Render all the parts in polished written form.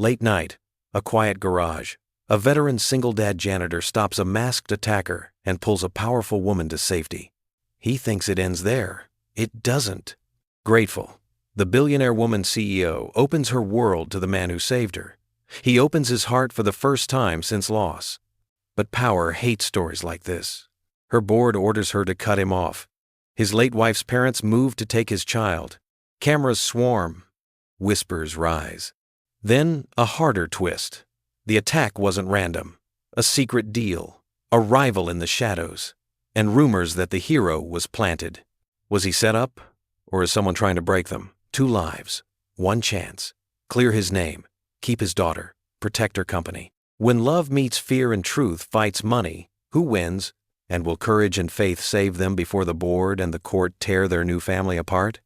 Late night, a quiet garage. A veteran single-dad janitor stops a masked attacker and pulls a powerful woman to safety. He thinks it ends there. It doesn't. Grateful, the billionaire woman CEO opens her world to the man who saved her. He opens his heart for the first time since loss. But Power hates stories like this. Her board orders her to cut him off. His late wife's parents move to take his child. Cameras swarm. Whispers rise. Then a harder twist. The attack wasn't random. A secret deal. A rival in the shadows. And rumors that the hero was planted. Was he set up? Or is someone trying to break them? 2 lives. 1 chance. Clear his name. Keep his daughter. Protect her company. When love meets fear and truth fights money, who wins? And will courage and faith save them before the board and the court tear their new family apart?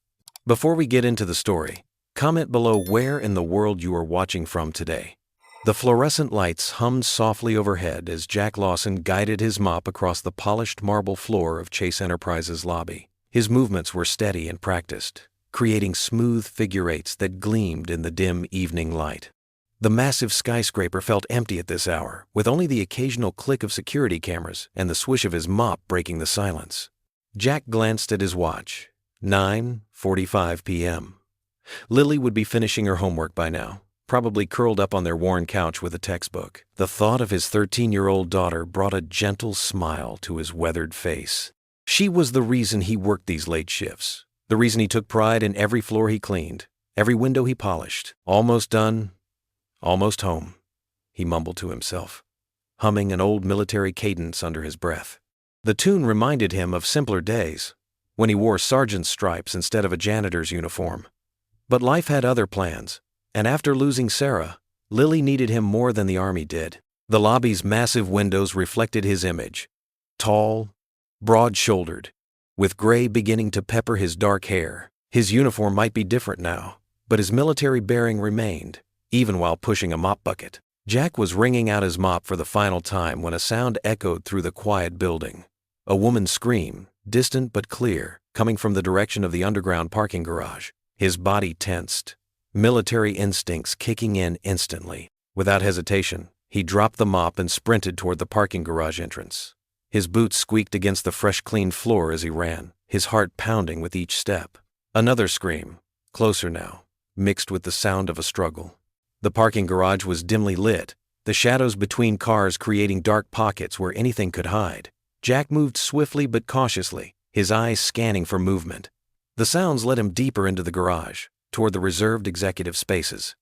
Before we get into the story, comment below where in the world you are watching from today. The fluorescent lights hummed softly overhead as Jack Lawson guided his mop across the polished marble floor of Chase Enterprises' lobby. His movements were steady and practiced, creating smooth figure eights that gleamed in the dim evening light. The massive skyscraper felt empty at this hour, with only the occasional click of security cameras and the swish of his mop breaking the silence. Jack glanced at his watch. 9:45 p.m. Lily would be finishing her homework by now, probably curled up on their worn couch with a textbook. The thought of his 13-year-old daughter brought a gentle smile to his weathered face. She was the reason he worked these late shifts, the reason he took pride in every floor he cleaned, every window he polished. Almost done, almost home, he mumbled to himself, humming an old military cadence under his breath. The tune reminded him of simpler days, when he wore sergeant's stripes instead of a janitor's uniform. But life had other plans. And after losing Sarah, Lily needed him more than the army did. The lobby's massive windows reflected his image. Tall, broad-shouldered, with gray beginning to pepper his dark hair. His uniform might be different now, but his military bearing remained, even while pushing a mop bucket. Jack was wringing out his mop for the final time when a sound echoed through the quiet building. A woman's scream, distant but clear, coming from the direction of the underground parking garage. His body tensed. Military instincts kicking in instantly. Without hesitation, he dropped the mop and sprinted toward the parking garage entrance. His boots squeaked against the fresh-cleaned floor as he ran, his heart pounding with each step. Another scream, closer now, mixed with the sound of a struggle. The parking garage was dimly lit, the shadows between cars creating dark pockets where anything could hide. Jack moved swiftly but cautiously, his eyes scanning for movement. The sounds led him deeper into the garage, toward the reserved executive spaces.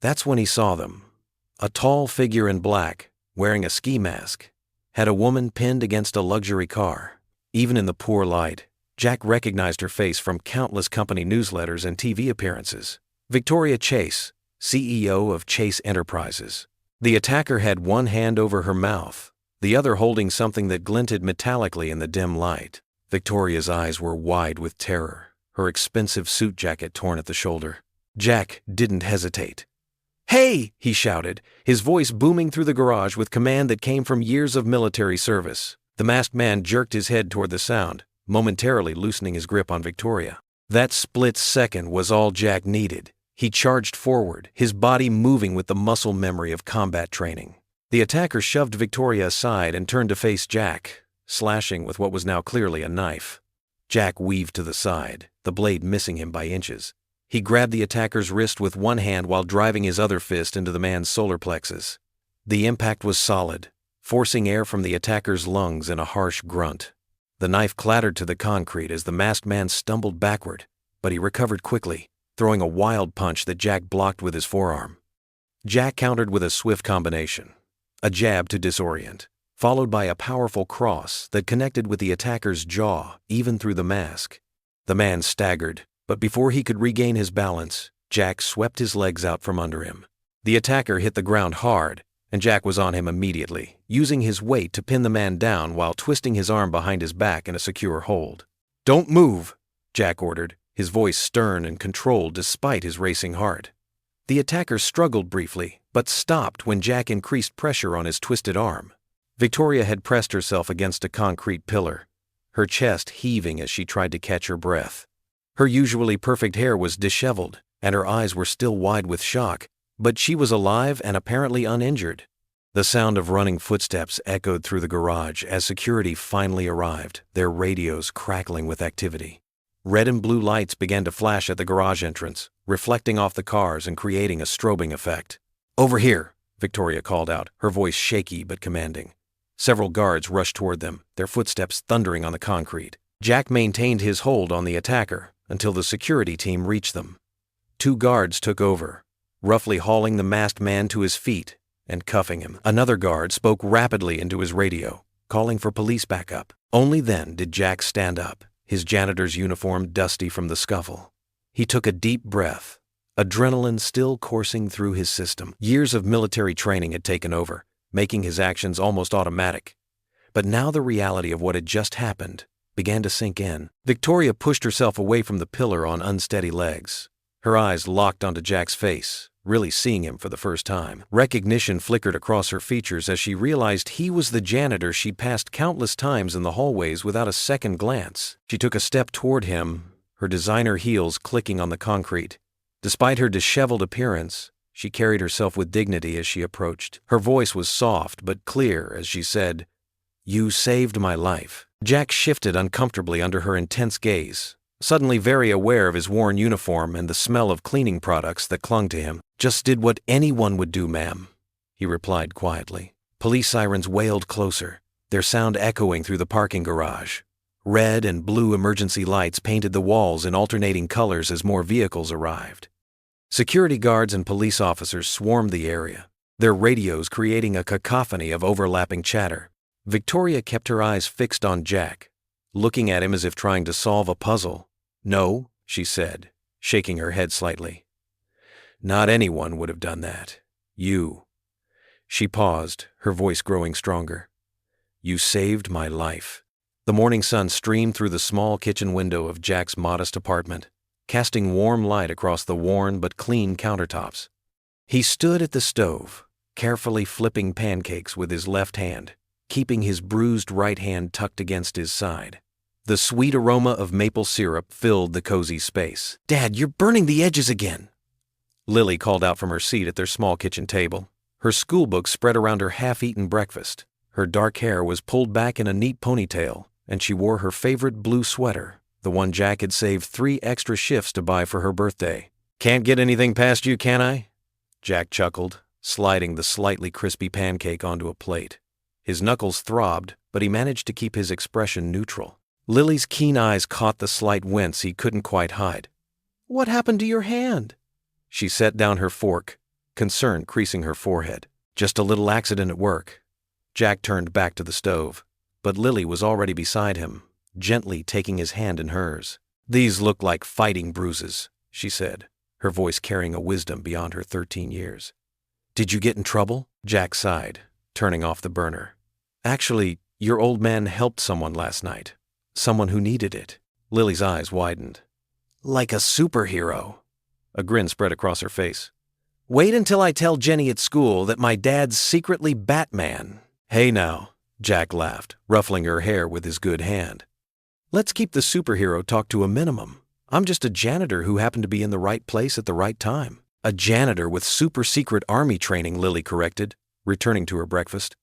That's when he saw them. A tall figure in black, wearing a ski mask, had a woman pinned against a luxury car. Even in the poor light, Jack recognized her face from countless company newsletters and TV appearances. Victoria Chase, CEO of Chase Enterprises. The attacker had one hand over her mouth, the other holding something that glinted metallically in the dim light. Victoria's eyes were wide with terror, her expensive suit jacket torn at the shoulder. Jack didn't hesitate. "Hey!" he shouted, his voice booming through the garage with command that came from years of military service. The masked man jerked his head toward the sound, momentarily loosening his grip on Victoria. That split second was all Jack needed. He charged forward, his body moving with the muscle memory of combat training. The attacker shoved Victoria aside and turned to face Jack, slashing with what was now clearly a knife. Jack weaved to the side, the blade missing him by inches. He grabbed the attacker's wrist with one hand while driving his other fist into the man's solar plexus. The impact was solid, forcing air from the attacker's lungs in a harsh grunt. The knife clattered to the concrete as the masked man stumbled backward, but he recovered quickly, throwing a wild punch that Jack blocked with his forearm. Jack countered with a swift combination, a jab to disorient, followed by a powerful cross that connected with the attacker's jaw, even through the mask. The man staggered, but before he could regain his balance, Jack swept his legs out from under him. The attacker hit the ground hard, and Jack was on him immediately, using his weight to pin the man down while twisting his arm behind his back in a secure hold. "Don't move," Jack ordered, his voice stern and controlled despite his racing heart. The attacker struggled briefly, but stopped when Jack increased pressure on his twisted arm. Victoria had pressed herself against a concrete pillar, her chest heaving as she tried to catch her breath. Her usually perfect hair was disheveled, and her eyes were still wide with shock, But she was alive and apparently uninjured. The sound of running footsteps echoed through the garage as security finally arrived, their radios crackling with activity. Red and blue lights began to flash at the garage entrance, reflecting off the cars and creating a strobing effect. "Over here," Victoria called out, her voice shaky but commanding. Several guards rushed toward them, their footsteps thundering on the concrete. Jack maintained his hold on the attacker until the security team reached them. 2 guards took over, roughly hauling the masked man to his feet and cuffing him. Another guard spoke rapidly into his radio, calling for police backup. Only then did Jack stand up, his janitor's uniform dusty from the scuffle. He took a deep breath, adrenaline still coursing through his system. Years of military training had taken over, making his actions almost automatic. But now the reality of what had just happened began to sink in. Victoria pushed herself away from the pillar on unsteady legs. Her eyes locked onto Jack's face, really seeing him for the first time. Recognition flickered across her features as she realized he was the janitor she'd passed countless times in the hallways without a second glance. She took a step toward him, her designer heels clicking on the concrete. Despite her disheveled appearance, she carried herself with dignity as she approached. Her voice was soft but clear as she said, "You saved my life." Jack shifted uncomfortably under her intense gaze, suddenly very aware of his worn uniform and the smell of cleaning products that clung to him. "Just did what anyone would do, ma'am," he replied quietly. Police sirens wailed closer, their sound echoing through the parking garage. Red and blue emergency lights painted the walls in alternating colors as more vehicles arrived. Security guards and police officers swarmed the area, their radios creating a cacophony of overlapping chatter. Victoria kept her eyes fixed on Jack, looking at him as if trying to solve a puzzle. "No," she said, shaking her head slightly. "Not anyone would have done that. You." She paused, her voice growing stronger. "You saved my life." The morning sun streamed through the small kitchen window of Jack's modest apartment, casting warm light across the worn but clean countertops. He stood at the stove, carefully flipping pancakes with his left hand, keeping his bruised right hand tucked against his side. The sweet aroma of maple syrup filled the cozy space. "Dad, you're burning the edges again," Lily called out from her seat at their small kitchen table. Her schoolbook spread around her half-eaten breakfast. Her dark hair was pulled back in a neat ponytail, and she wore her favorite blue sweater, the one Jack had saved 3 extra shifts to buy for her birthday. "Can't get anything past you, can I?" Jack chuckled, sliding the slightly crispy pancake onto a plate. His knuckles throbbed, but he managed to keep his expression neutral. Lily's keen eyes caught the slight wince he couldn't quite hide. "What happened to your hand?" She set down her fork, concern creasing her forehead. "Just a little accident at work." Jack turned back to the stove, but Lily was already beside him, gently taking his hand in hers. "These look like fighting bruises," she said, her voice carrying a wisdom beyond her 13 years. "Did you get in trouble?" Jack sighed, turning off the burner. "Actually, your old man helped someone last night. Someone who needed it." Lily's eyes widened. "Like a superhero." A grin spread across her face. "Wait until I tell Jenny at school that my dad's secretly Batman." "Hey now," Jack laughed, ruffling her hair with his good hand. "Let's keep the superhero talk to a minimum. I'm just a janitor who happened to be in the right place at the right time." "A janitor with super-secret army training," Lily corrected, returning to her breakfast.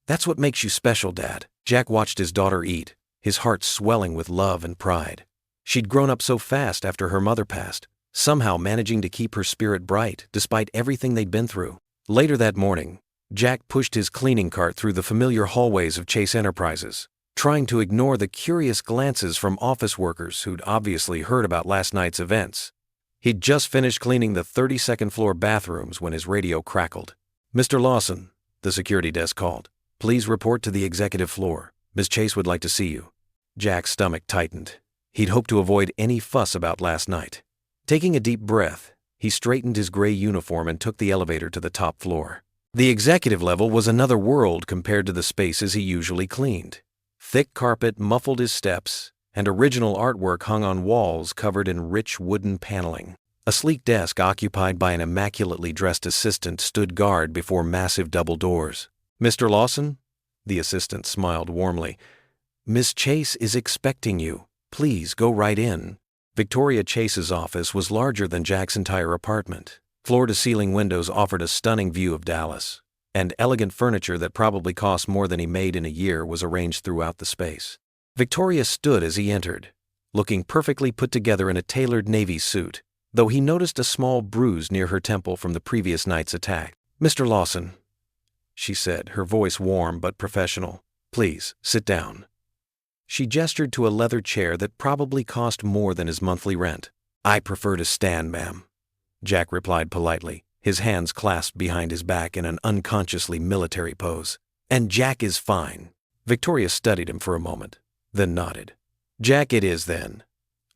"That's what makes you special, Dad." Jack watched his daughter eat, his heart swelling with love and pride. She'd grown up so fast after her mother passed, somehow managing to keep her spirit bright despite everything they'd been through. Later that morning, Jack pushed his cleaning cart through the familiar hallways of Chase Enterprises, trying to ignore the curious glances from office workers who'd obviously heard about last night's events. He'd just finished cleaning the 32nd floor bathrooms when his radio crackled. "Mr. Lawson," the security desk called, "please report to the executive floor. Ms. Chase would like to see you." Jack's stomach tightened. He'd hoped to avoid any fuss about last night. Taking a deep breath, he straightened his gray uniform and took the elevator to the top floor. The executive level was another world compared to the spaces he usually cleaned. Thick carpet muffled his steps, and original artwork hung on walls covered in rich wooden paneling. A sleek desk occupied by an immaculately dressed assistant stood guard before massive double doors. "Mr. Lawson?" The assistant smiled warmly. "Miss Chase is expecting you. Please go right in." Victoria Chase's office was larger than Jack's entire apartment. Floor-to-ceiling windows offered a stunning view of Dallas, and elegant furniture that probably cost more than he made in a year was arranged throughout the space. Victoria stood as he entered, looking perfectly put together in a tailored navy suit, though he noticed a small bruise near her temple from the previous night's attack. "Mr. Lawson," she said, her voice warm but professional, "please, sit down." She gestured to a leather chair that probably cost more than his monthly rent. "I prefer to stand, ma'am," Jack replied politely, his hands clasped behind his back in an unconsciously military pose. "And Jack is fine." Victoria studied him for a moment, then nodded. "Jack it is, then.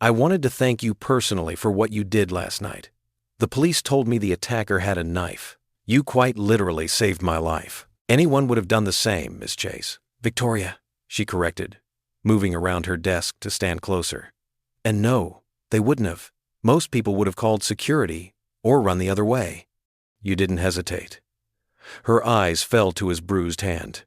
I wanted to thank you personally for what you did last night. The police told me the attacker had a knife. You quite literally saved my life. Anyone would have done the same, Miss Chase." "Victoria," she corrected, moving around her desk to stand closer. "And no, they wouldn't have. Most people would have called security or run the other way." "You didn't hesitate." Her eyes fell to his bruised hand.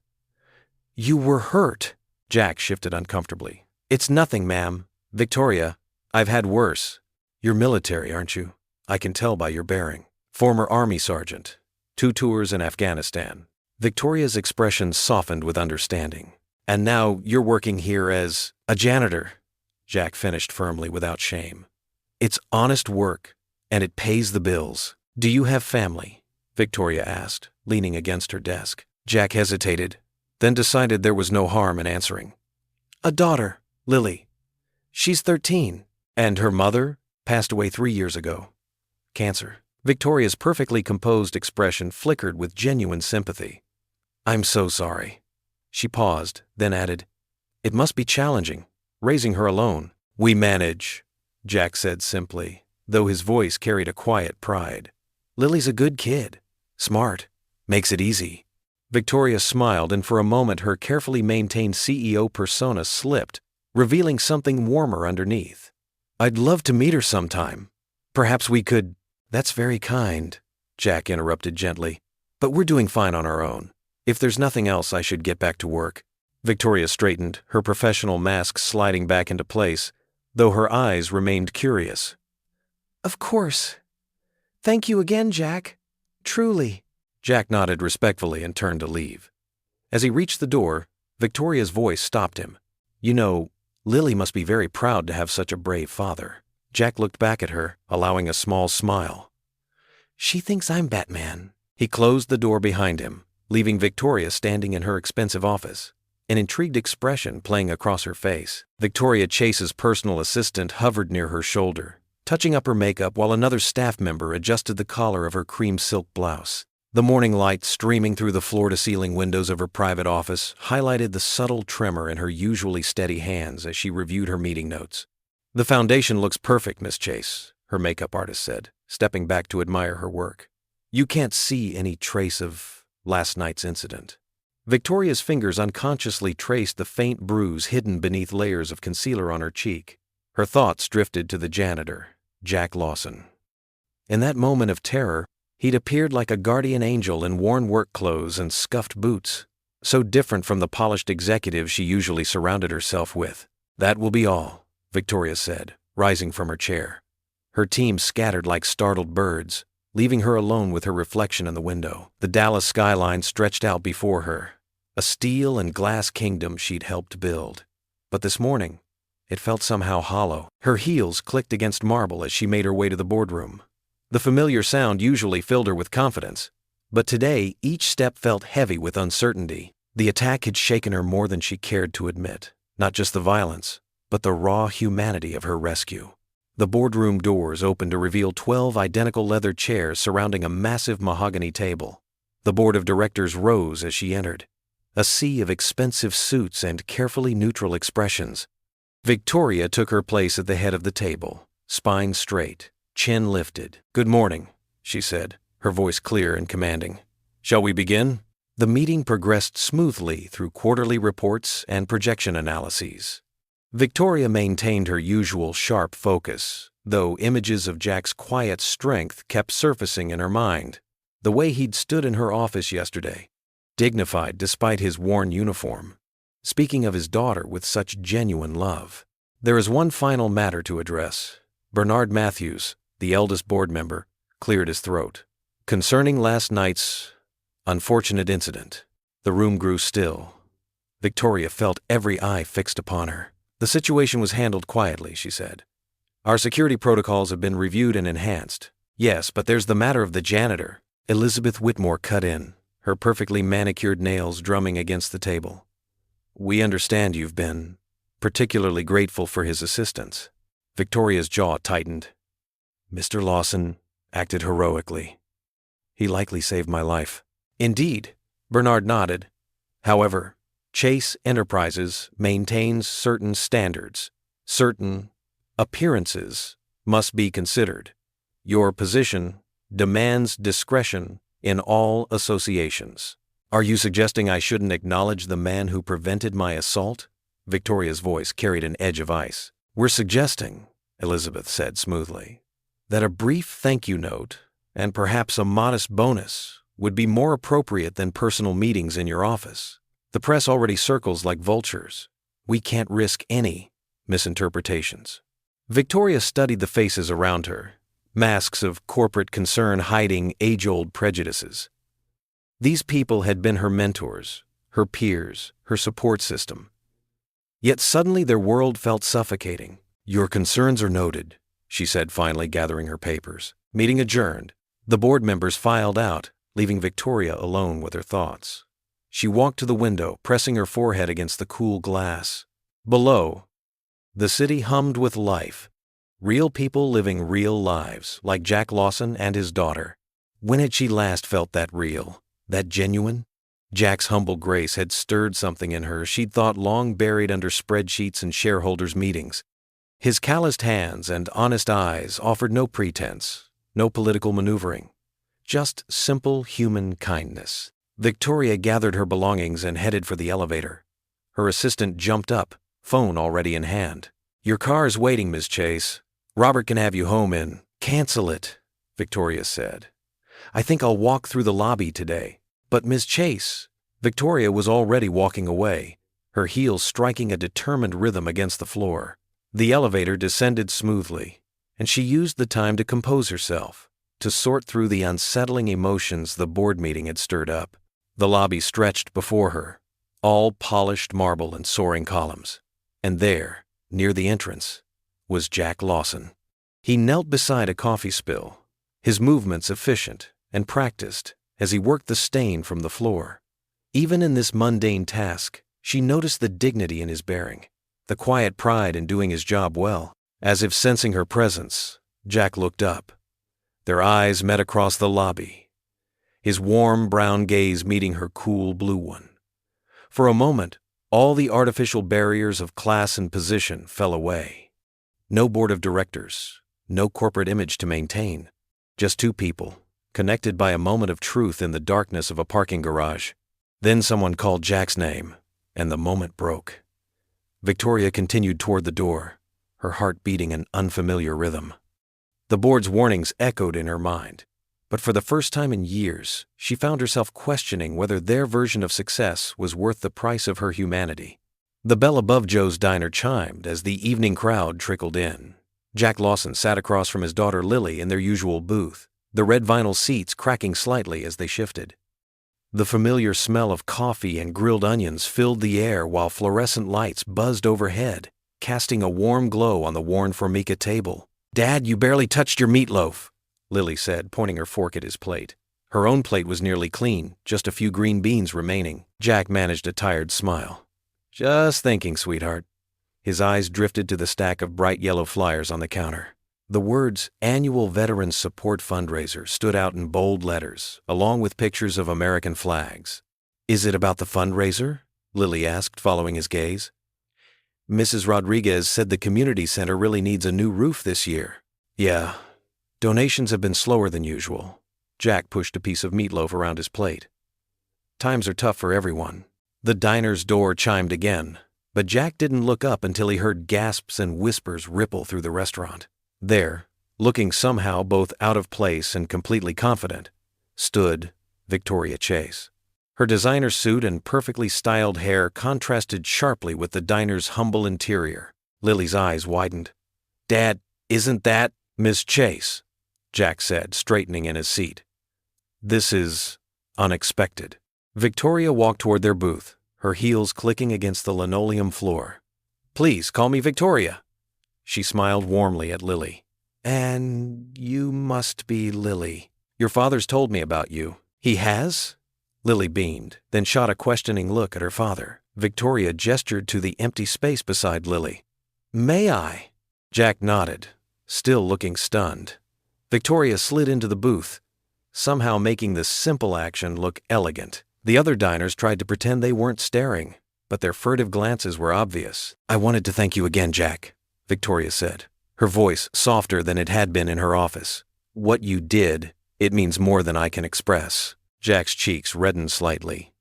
"You were hurt." Jack shifted uncomfortably. "It's nothing, ma'am. Victoria, I've had worse. You're military, aren't you? I can tell by your bearing. Former Army sergeant. 2 tours in Afghanistan." Victoria's expression softened with understanding. "And now you're working here as a janitor," Jack finished firmly without shame. "It's honest work, and it pays the bills." "Do you have family?" Victoria asked, leaning against her desk. Jack hesitated, then decided there was no harm in answering. "A daughter, Lily. She's 13. And her mother passed away 3 years ago. Cancer." Victoria's perfectly composed expression flickered with genuine sympathy. "I'm so sorry." She paused, then added, "It must be challenging, raising her alone." "We manage," Jack said simply, though his voice carried a quiet pride. "Lily's a good kid. Smart. Makes it easy." Victoria smiled, and for a moment her carefully maintained CEO persona slipped, revealing something warmer underneath. "I'd love to meet her sometime. Perhaps we could—" "That's very kind," Jack interrupted gently, "but we're doing fine on our own. If there's nothing else, I should get back to work." Victoria straightened, her professional mask sliding back into place, though her eyes remained curious. "Of course. Thank you again, Jack. Truly." Jack nodded respectfully and turned to leave. As he reached the door, Victoria's voice stopped him. "You know, Lily must be very proud to have such a brave father." Jack looked back at her, allowing a small smile. "She thinks I'm Batman." He closed the door behind him, leaving Victoria standing in her expensive office, an intrigued expression playing across her face. Victoria Chase's personal assistant hovered near her shoulder, touching up her makeup while another staff member adjusted the collar of her cream silk blouse. The morning light streaming through the floor-to-ceiling windows of her private office highlighted the subtle tremor in her usually steady hands as she reviewed her meeting notes. "The foundation looks perfect, Miss Chase," her makeup artist said, stepping back to admire her work. "You can't see any trace of last night's incident." Victoria's fingers unconsciously traced the faint bruise hidden beneath layers of concealer on her cheek. Her thoughts drifted to the janitor, Jack Lawson. In that moment of terror, he'd appeared like a guardian angel in worn work clothes and scuffed boots, so different from the polished executive she usually surrounded herself with. "That will be all," Victoria said, rising from her chair. Her team scattered like startled birds, leaving her alone with her reflection in the window. The Dallas skyline stretched out before her, a steel and glass kingdom she'd helped build. But this morning, it felt somehow hollow. Her heels clicked against marble as she made her way to the boardroom. The familiar sound usually filled her with confidence, but today each step felt heavy with uncertainty. The attack had shaken her more than she cared to admit, not just the violence, but the raw humanity of her rescue. The boardroom doors opened to reveal 12 identical leather chairs surrounding a massive mahogany table. The board of directors rose as she entered, a sea of expensive suits and carefully neutral expressions. Victoria took her place at the head of the table, spine straight, chin lifted. "Good morning," she said, her voice clear and commanding. "Shall we begin?" The meeting progressed smoothly through quarterly reports and projection analyses. Victoria maintained her usual sharp focus, though images of Jack's quiet strength kept surfacing in her mind. The way he'd stood in her office yesterday, dignified despite his worn uniform, speaking of his daughter with such genuine love. "There is one final matter to address. Bernard Matthews, the eldest board member, cleared his throat. Concerning last night's unfortunate incident. The room grew still. Victoria felt every eye fixed upon her. The situation was handled quietly, she said. Our security protocols have been reviewed and enhanced. Yes, but there's the matter of the janitor. Elizabeth Whitmore cut in, her perfectly manicured nails drumming against the table. We understand you've been particularly grateful for his assistance. Victoria's jaw tightened. Mr. Lawson acted heroically. He likely saved my life. Indeed, Bernard nodded. However, Chase Enterprises maintains certain standards. Certain appearances must be considered. Your position demands discretion in all associations. Are you suggesting I shouldn't acknowledge the man who prevented my assault? Victoria's voice carried an edge of ice. We're suggesting, Elizabeth said smoothly, that a brief thank you note and perhaps a modest bonus would be more appropriate than personal meetings in your office. The press already circles like vultures. We can't risk any misinterpretations. Victoria studied the faces around her, masks of corporate concern hiding age-old prejudices. These people had been her mentors, her peers, her support system. Yet suddenly their world felt suffocating. Your concerns are noted, she said, finally gathering her papers. Meeting adjourned. The board members filed out, leaving Victoria alone with her thoughts. She walked to the window, pressing her forehead against the cool glass. Below, the city hummed with life. Real people living real lives, like Jack Lawson and his daughter. When had she last felt that real, that genuine? Jack's humble grace had stirred something in her she'd thought long buried under spreadsheets and shareholders' meetings. His calloused hands and honest eyes offered no pretense, no political maneuvering, just simple human kindness. Victoria gathered her belongings and headed for the elevator. Her assistant jumped up, phone already in hand. Your car's waiting, Miss Chase. Robert can have you home in. Cancel it, Victoria said. I think I'll walk through the lobby today. But Miss Chase, Victoria was already walking away, her heels striking a determined rhythm against the floor. The elevator descended smoothly, and she used the time to compose herself, to sort through the unsettling emotions the board meeting had stirred up. The lobby stretched before her, all polished marble and soaring columns. And there, near the entrance, was Jack Lawson. He knelt beside a coffee spill, his movements efficient and practiced as he worked the stain from the floor. Even in this mundane task, she noticed the dignity in his bearing, the quiet pride in doing his job well. As if sensing her presence, Jack looked up. Their eyes met across the lobby, his warm brown gaze meeting her cool blue one. For a moment, all the artificial barriers of class and position fell away. No board of directors, no corporate image to maintain, just two people, connected by a moment of truth in the darkness of a parking garage. Then someone called Jack's name, and the moment broke. Victoria continued toward the door, her heart beating an unfamiliar rhythm. The board's warnings echoed in her mind, but for the first time in years, she found herself questioning whether their version of success was worth the price of her humanity. The bell above Joe's diner chimed as the evening crowd trickled in. Jack Lawson sat across from his daughter Lily in their usual booth, the red vinyl seats cracking slightly as they shifted. The familiar smell of coffee and grilled onions filled the air while fluorescent lights buzzed overhead, casting a warm glow on the worn Formica table. Dad, you barely touched your meatloaf, Lily said, pointing her fork at his plate. Her own plate was nearly clean, just a few green beans remaining. Jack managed a tired smile. Just thinking, sweetheart. His eyes drifted to the stack of bright yellow flyers on the counter. The words Annual Veterans Support Fundraiser stood out in bold letters, along with pictures of American flags. Is it about the fundraiser? Lily asked, following his gaze. Mrs. Rodriguez said the community center really needs a new roof this year. Yeah, donations have been slower than usual. Jack pushed a piece of meatloaf around his plate. Times are tough for everyone. The diner's door chimed again, but Jack didn't look up until he heard gasps and whispers ripple through the restaurant. There, looking somehow both out of place and completely confident, stood Victoria Chase. Her designer suit and perfectly styled hair contrasted sharply with the diner's humble interior. Lily's eyes widened. Dad, isn't that Miss Chase? Jack said, straightening in his seat. This is unexpected. Victoria walked toward their booth, her heels clicking against the linoleum floor. Please call me Victoria. She smiled warmly at Lily. And you must be Lily. Your father's told me about you. He has? Lily beamed, then shot a questioning look at her father. Victoria gestured to the empty space beside Lily. May I? Jack nodded, still looking stunned. Victoria slid into the booth, somehow making this simple action look elegant. The other diners tried to pretend they weren't staring, but their furtive glances were obvious. I wanted to thank you again, Jack, Victoria said, her voice softer than it had been in her office. What you did, it means more than I can express. Jack's cheeks reddened slightly.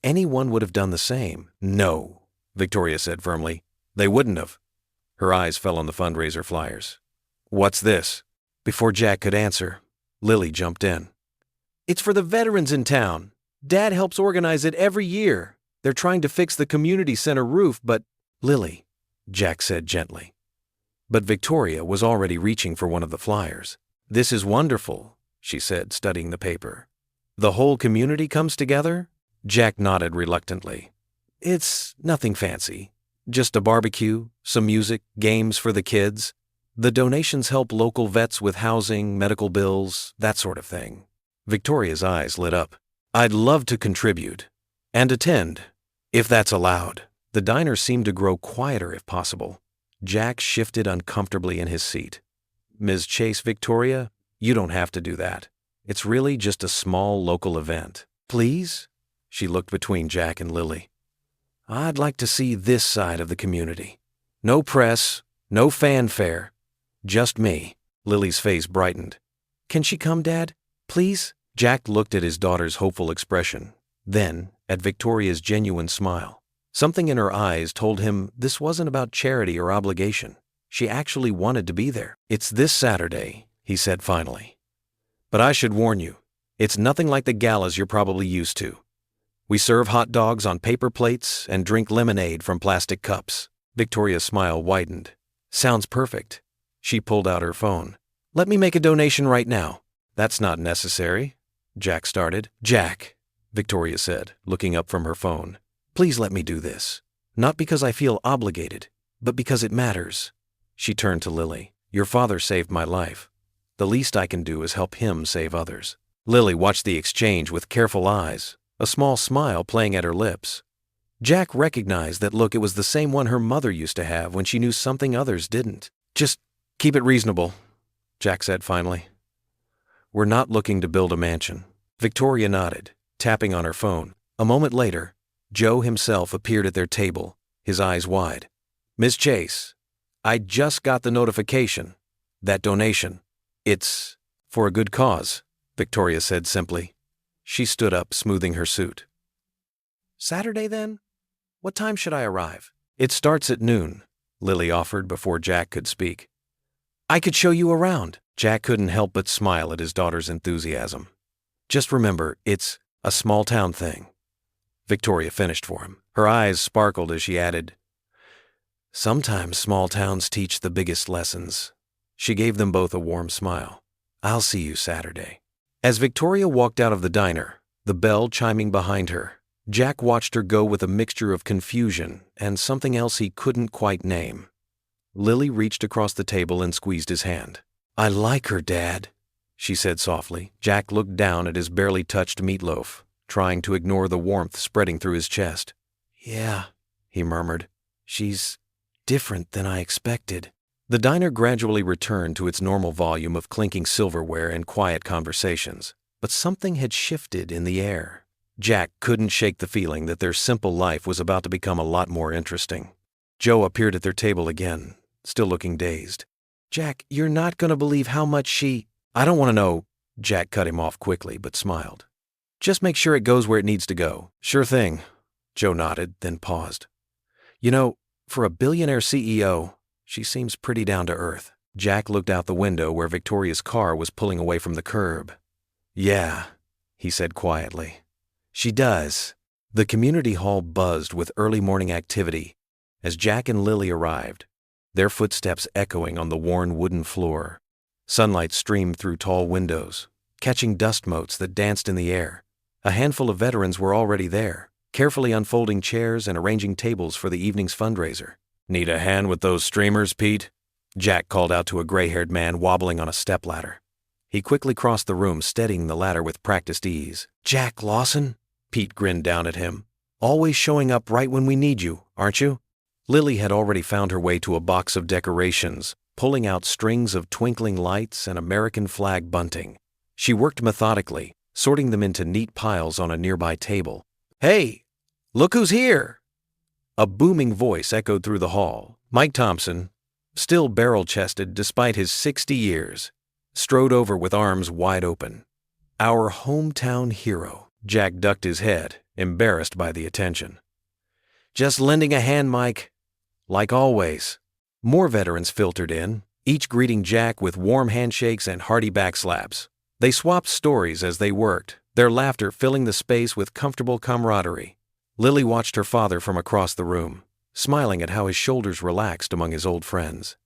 Anyone would have done the same. No, Victoria said firmly. They wouldn't have. Her eyes fell on the fundraiser flyers. What's this? Before Jack could answer, Lily jumped in. It's for the veterans in town. Dad helps organize it every year. They're trying to fix the community center roof, but… Lily, Jack said gently. But Victoria was already reaching for one of the flyers. This is wonderful, she said, studying the paper. The whole community comes together? Jack nodded reluctantly. It's nothing fancy. Just a barbecue, some music, games for the kids. The donations help local vets with housing, medical bills, that sort of thing. Victoria's eyes lit up. I'd love to contribute. And attend, if that's allowed. The diner seemed to grow quieter if possible. Jack shifted uncomfortably in his seat. Ms. Chase, Victoria, you don't have to do that. It's really just a small local event. Please? She looked between Jack and Lily. I'd like to see this side of the community. No press, no fanfare. Just me. Lily's face brightened. Can she come, Dad? Please? Jack looked at his daughter's hopeful expression, then at Victoria's genuine smile. Something in her eyes told him this wasn't about charity or obligation. She actually wanted to be there. It's this Saturday, he said finally. But I should warn you, it's nothing like the galas you're probably used to. We serve hot dogs on paper plates and drink lemonade from plastic cups. Victoria's smile widened. Sounds perfect. She pulled out her phone. Let me make a donation right now. That's not necessary, Jack started. Jack, Victoria said, looking up from her phone. Please let me do this. Not because I feel obligated, but because it matters. She turned to Lily. Your father saved my life. The least I can do is help him save others. Lily watched the exchange with careful eyes, a small smile playing at her lips. Jack recognized that look. It was the same one her mother used to have when she knew something others didn't. Just keep it reasonable, Jack said finally. We're not looking to build a mansion. Victoria nodded, tapping on her phone. A moment later, Joe himself appeared at their table, his eyes wide. Miss Chase, I just got the notification. That donation. It's for a good cause, Victoria said simply. She stood up, smoothing her suit. Saturday then? What time should I arrive? It starts at noon, Lily offered before Jack could speak. I could show you around. Jack couldn't help but smile at his daughter's enthusiasm. Just remember, it's a small-town thing. Victoria finished for him. Her eyes sparkled as she added, sometimes small towns teach the biggest lessons. She gave them both a warm smile. I'll see you Saturday. As Victoria walked out of the diner, the bell chiming behind her, Jack watched her go with a mixture of confusion and something else he couldn't quite name. Lily reached across the table and squeezed his hand. I like her, Dad, she said softly. Jack looked down at his barely touched meatloaf, trying to ignore the warmth spreading through his chest. Yeah, he murmured. She's different than I expected. The diner gradually returned to its normal volume of clinking silverware and quiet conversations, but something had shifted in the air. Jack couldn't shake the feeling that their simple life was about to become a lot more interesting. Joe appeared at their table again, still looking dazed. Jack, you're not going to believe how much she… I don't want to know. Jack cut him off quickly, but smiled. Just make sure it goes where it needs to go. Sure thing. Joe nodded, then paused. You know, for a billionaire CEO, she seems pretty down to earth. Jack looked out the window where Victoria's car was pulling away from the curb. Yeah, he said quietly. She does. The community hall buzzed with early morning activity as Jack and Lily arrived, their footsteps echoing on the worn wooden floor. Sunlight streamed through tall windows, catching dust motes that danced in the air. A handful of veterans were already there, carefully unfolding chairs and arranging tables for the evening's fundraiser. "Need a hand with those streamers, Pete?" Jack called out to a gray-haired man wobbling on a stepladder. He quickly crossed the room, steadying the ladder with practiced ease. "Jack Lawson?" Pete grinned down at him. "Always showing up right when we need you, aren't you?" Lily had already found her way to a box of decorations, pulling out strings of twinkling lights and American flag bunting. She worked methodically, sorting them into neat piles on a nearby table. "Hey, look who's here!" A booming voice echoed through the hall. Mike Thompson, still barrel-chested despite his 60 years, strode over with arms wide open. "Our hometown hero." Jack ducked his head, embarrassed by the attention. "Just lending a hand, Mike. Like always." More veterans filtered in, each greeting Jack with warm handshakes and hearty backslaps. They swapped stories as they worked, their laughter filling the space with comfortable camaraderie. Lily watched her father from across the room, smiling at how his shoulders relaxed among his old friends.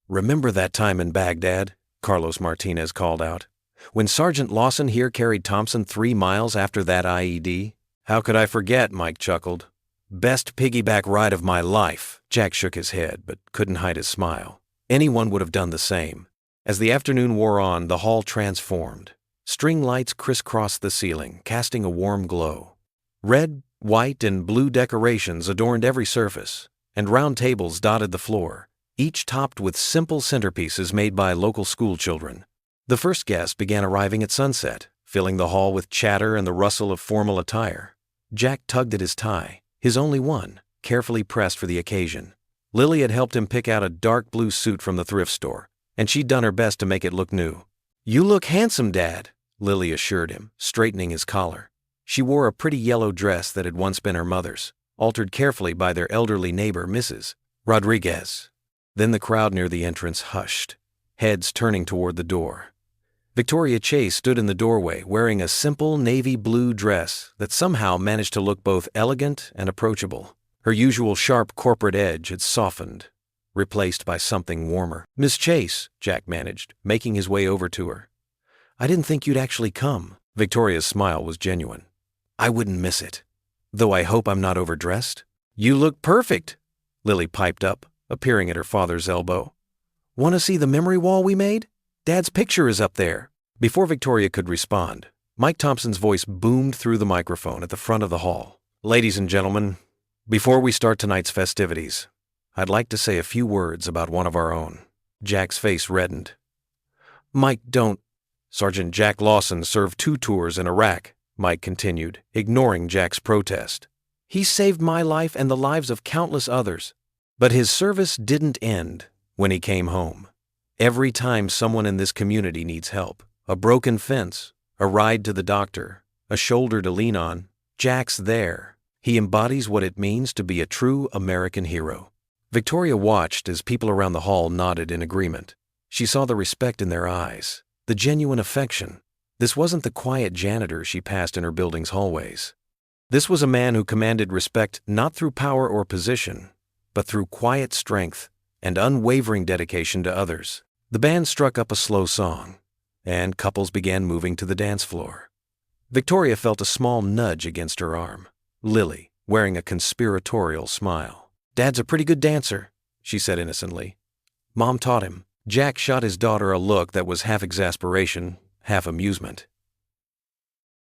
"Remember that time in Baghdad?" Carlos Martinez called out. "When Sergeant Lawson here carried Thompson 3 miles after that IED?" "How could I forget?" Mike chuckled. "Best piggyback ride of my life." Jack shook his head, but couldn't hide his smile. Anyone would have done the same. As the afternoon wore on, the hall transformed. String lights crisscrossed the ceiling, casting a warm glow. Red, white, and blue decorations adorned every surface, and round tables dotted the floor, each topped with simple centerpieces made by local school children. The first guests began arriving at sunset, filling the hall with chatter and the rustle of formal attire. Jack tugged at his tie, his only one, carefully pressed for the occasion. Lily had helped him pick out a dark blue suit from the thrift store, and she'd done her best to make it look new. "You look handsome, Dad," Lily assured him, straightening his collar. She wore a pretty yellow dress that had once been her mother's, altered carefully by their elderly neighbor, Mrs. Rodriguez. Then the crowd near the entrance hushed, heads turning toward the door. Victoria Chase stood in the doorway wearing a simple navy blue dress that somehow managed to look both elegant and approachable. Her usual sharp corporate edge had softened, replaced by something warmer. "Miss Chase," Jack managed, making his way over to her. "I didn't think you'd actually come." Victoria's smile was genuine. "I wouldn't miss it. Though I hope I'm not overdressed." "You look perfect," Lily piped up, appearing at her father's elbow. "Want to see the memory wall we made? Dad's picture is up there." Before Victoria could respond, Mike Thompson's voice boomed through the microphone at the front of the hall. "Ladies and gentlemen, before we start tonight's festivities, I'd like to say a few words about one of our own." Jack's face reddened. "Mike, don't." "Sergeant Jack Lawson served 2 tours in Iraq," Mike continued, ignoring Jack's protest. "He saved my life and the lives of countless others. But his service didn't end when he came home. Every time someone in this community needs help, a broken fence, a ride to the doctor, a shoulder to lean on, Jack's there. He embodies what it means to be a true American hero." Victoria watched as people around the hall nodded in agreement. She saw the respect in their eyes, the genuine affection. This wasn't the quiet janitor she passed in her building's hallways. This was a man who commanded respect not through power or position, but through quiet strength and unwavering dedication to others. The band struck up a slow song, and couples began moving to the dance floor. Victoria felt a small nudge against her arm. Lily, wearing a conspiratorial smile. "Dad's a pretty good dancer," she said innocently. "Mom taught him." Jack shot his daughter a look that was half exasperation, half amusement.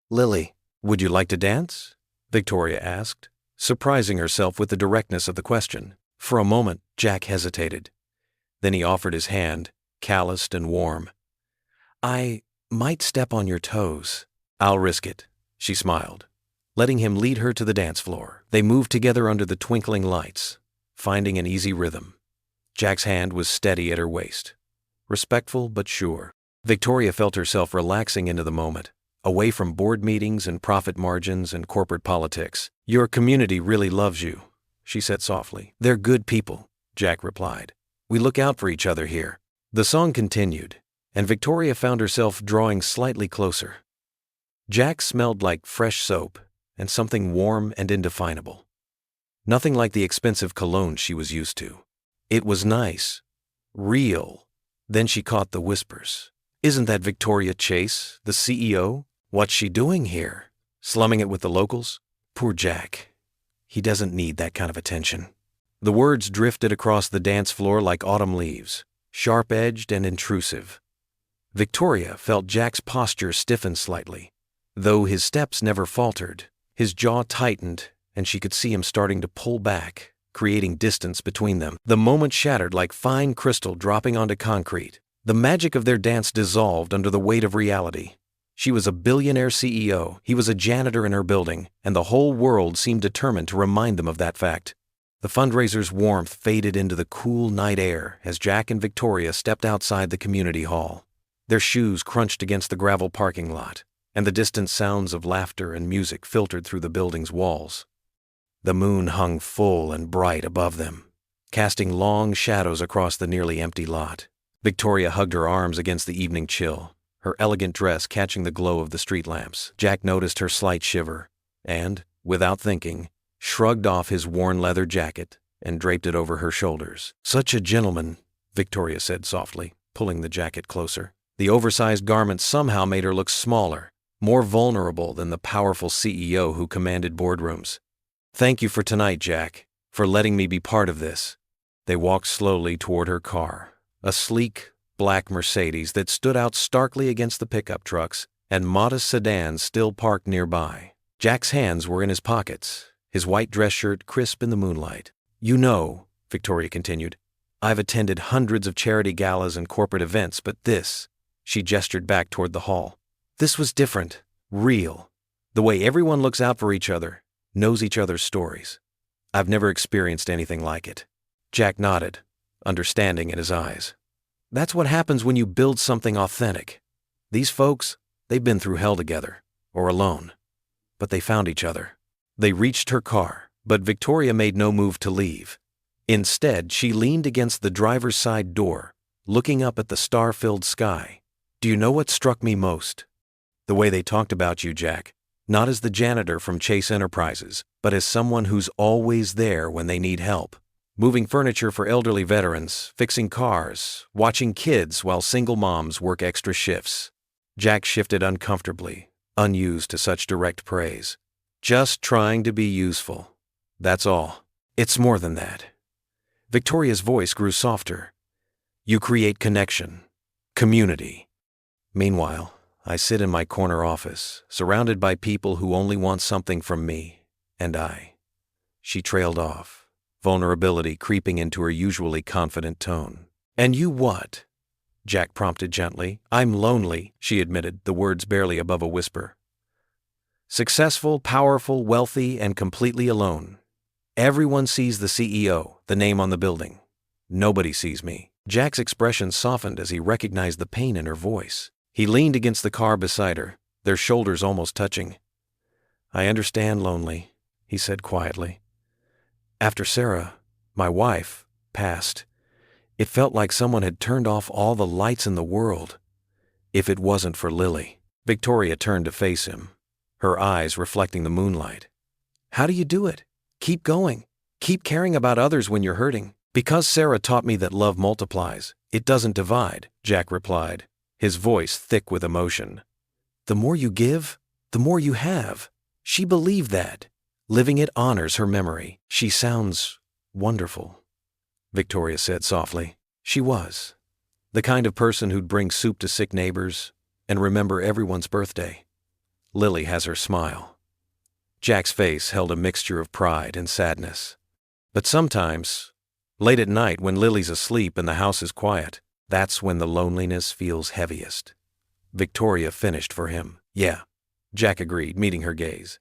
"Lily, would you like to dance?" Victoria asked, surprising herself with the directness of the question. For a moment, Jack hesitated. Then he offered his hand, calloused and warm. "I might step on your toes." "I'll risk it," she smiled, letting him lead her to the dance floor. They moved together under the twinkling lights, finding an easy rhythm. Jack's hand was steady at her waist, respectful but sure. Victoria felt herself relaxing into the moment, away from board meetings and profit margins and corporate politics. "Your community really loves you," she said softly. "They're good people," Jack replied. "We look out for each other here." The song continued, and Victoria found herself drawing slightly closer. Jack smelled like fresh soap and something warm and indefinable. Nothing like the expensive cologne she was used to. It was nice, real, Then she caught the whispers. Isn't that Victoria Chase, the CEO? What's she doing here? Slumming it with the locals? Poor Jack. He doesn't need that kind of attention. The words drifted across the dance floor like autumn leaves, sharp-edged and intrusive. Victoria felt Jack's posture stiffen slightly. Though his steps never faltered, his jaw tightened, and she could see him starting to pull back, creating distance between them. The moment shattered like fine crystal dropping onto concrete. The magic of their dance dissolved under the weight of reality. She was a billionaire CEO, he was a janitor in her building, and the whole world seemed determined to remind them of that fact. The fundraiser's warmth faded into the cool night air as Jack and Victoria stepped outside the community hall. Their shoes crunched against the gravel parking lot, and the distant sounds of laughter and music filtered through the building's walls. The moon hung full and bright above them, casting long shadows across the nearly empty lot. Victoria hugged her arms against the evening chill, her elegant dress catching the glow of the street lamps. Jack noticed her slight shiver, and, without thinking, shrugged off his worn leather jacket and draped it over her shoulders. Such a gentleman, Victoria said softly, pulling the jacket closer. The oversized garment somehow made her look smaller, more vulnerable than the powerful CEO who commanded boardrooms. Thank you for tonight, Jack, for letting me be part of this. They walked slowly toward her car, a sleek, black Mercedes that stood out starkly against the pickup trucks and modest sedans still parked nearby. Jack's hands were in his pockets, his white dress shirt crisp in the moonlight. You know, Victoria continued, I've attended hundreds of charity galas and corporate events, but this, she gestured back toward the hall. This was different, real. The way everyone looks out for each other, knows each other's stories. I've never experienced anything like it. Jack nodded, understanding in his eyes. That's what happens when you build something authentic. These folks, they've been through hell together, or alone. But they found each other. They reached her car, but Victoria made no move to leave. Instead, she leaned against the driver's side door, looking up at the star-filled sky. Do you know what struck me most? The way they talked about you, Jack. Not as the janitor from Chase Enterprises, but as someone who's always there when they need help. Moving furniture for elderly veterans, fixing cars, watching kids while single moms work extra shifts. Jack shifted uncomfortably, unused to such direct praise. Just trying to be useful. That's all. It's more than that. Victoria's voice grew softer. You create connection, community. Meanwhile, I sit in my corner office, surrounded by people who only want something from me, and I. She trailed off, vulnerability creeping into her usually confident tone. And you what? Jack prompted gently. I'm lonely, she admitted, the words barely above a whisper. Successful, powerful, wealthy, and completely alone. Everyone sees the CEO, the name on the building. Nobody sees me. Jack's expression softened as he recognized the pain in her voice. He leaned against the car beside her, their shoulders almost touching. I understand, lonely, he said quietly. After Sarah, my wife, passed, it felt like someone had turned off all the lights in the world. If it wasn't for Lily. Victoria turned to face him, her eyes reflecting the moonlight. How do you do it? Keep going. Keep caring about others when you're hurting. Because Sarah taught me that love multiplies, it doesn't divide, Jack replied, his voice thick with emotion. The more you give, the more you have. She believed that. Living it honors her memory. She sounds wonderful, Victoria said softly. She was. The kind of person who'd bring soup to sick neighbors and remember everyone's birthday. Lily has her smile. Jack's face held a mixture of pride and sadness. But sometimes, late at night when Lily's asleep and the house is quiet, that's when the loneliness feels heaviest. Victoria finished for him. Yeah, Jack agreed, meeting her gaze.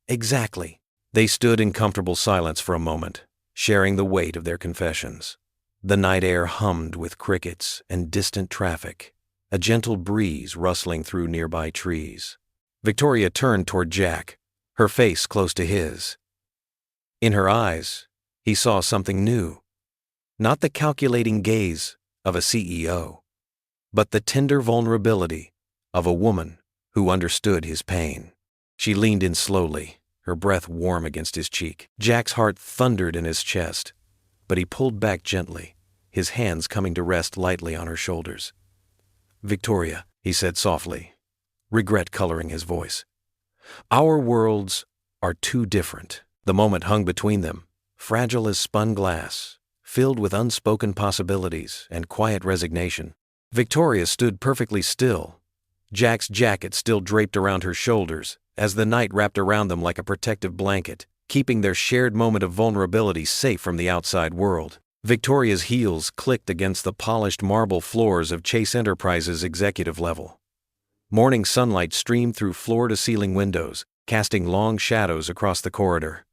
Exactly. They stood in comfortable silence for a moment, sharing the weight of their confessions. The night air hummed with crickets and distant traffic, a gentle breeze rustling through nearby trees. Victoria turned toward Jack, her face close to his. In her eyes, he saw something new. Not the calculating gaze of a CEO, but the tender vulnerability of a woman who understood his pain. She leaned in slowly, her breath warm against his cheek. Jack's heart thundered in his chest, but he pulled back gently, his hands coming to rest lightly on her shoulders. "Victoria," he said softly, regret coloring his voice. "Our worlds are too different." The moment hung between them, fragile as spun glass, filled with unspoken possibilities and quiet resignation. Victoria stood perfectly still, Jack's jacket still draped around her shoulders, as the night wrapped around them like a protective blanket, keeping their shared moment of vulnerability safe from the outside world. Victoria's heels clicked against the polished marble floors of Chase Enterprises' executive level. Morning sunlight streamed through floor-to-ceiling windows, casting long shadows across the corridor.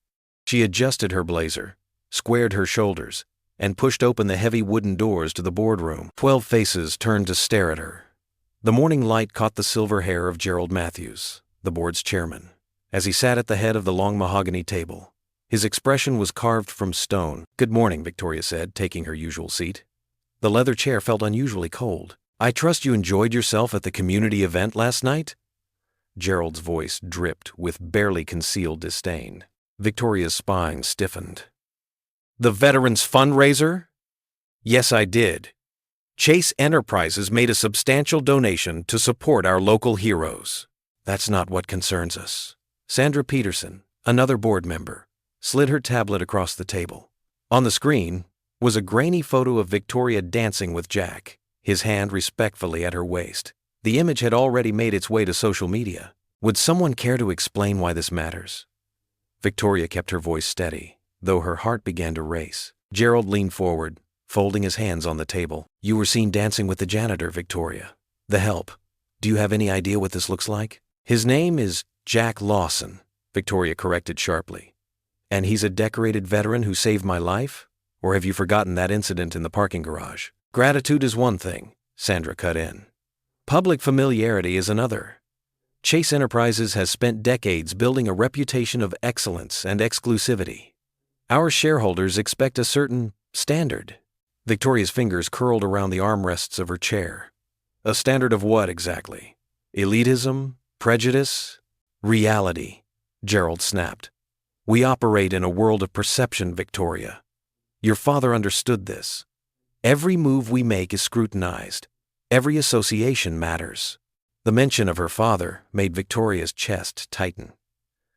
She adjusted her blazer, squared her shoulders, and pushed open the heavy wooden doors to the boardroom. 12 faces turned to stare at her. The morning light caught the silver hair of Gerald Matthews, the board's chairman, as he sat at the head of the long mahogany table. His expression was carved from stone. "Good morning," Victoria said, taking her usual seat. The leather chair felt unusually cold. "I trust you enjoyed yourself at the community event last night?" Gerald's voice dripped with barely concealed disdain. Victoria's spine stiffened. "The Veterans Fundraiser? Yes, I did. Chase Enterprises made a substantial donation to support our local heroes." "That's not what concerns us." Sandra Peterson, another board member, slid her tablet across the table. On the screen was a grainy photo of Victoria dancing with Jack, his hand respectfully at her waist. The image had already made its way to social media. Would someone care to explain why this matters? Victoria kept her voice steady, though her heart began to race. Gerald leaned forward, folding his hands on the table. "You were seen dancing with the janitor, Victoria. The help. Do you have any idea what this looks like?" "His name is Jack Lawson," Victoria corrected sharply. "And he's a decorated veteran who saved my life? Or have you forgotten that incident in the parking garage?" "Gratitude is one thing," Sandra cut in. "Public familiarity is another. Chase Enterprises has spent decades building a reputation of excellence and exclusivity. Our shareholders expect a certain standard." Victoria's fingers curled around the armrests of her chair. "A standard of what exactly? Elitism? Prejudice? Reality," Gerald snapped. "We operate in a world of perception, Victoria. Your father understood this. Every move we make is scrutinized. Every association matters." The mention of her father made Victoria's chest tighten.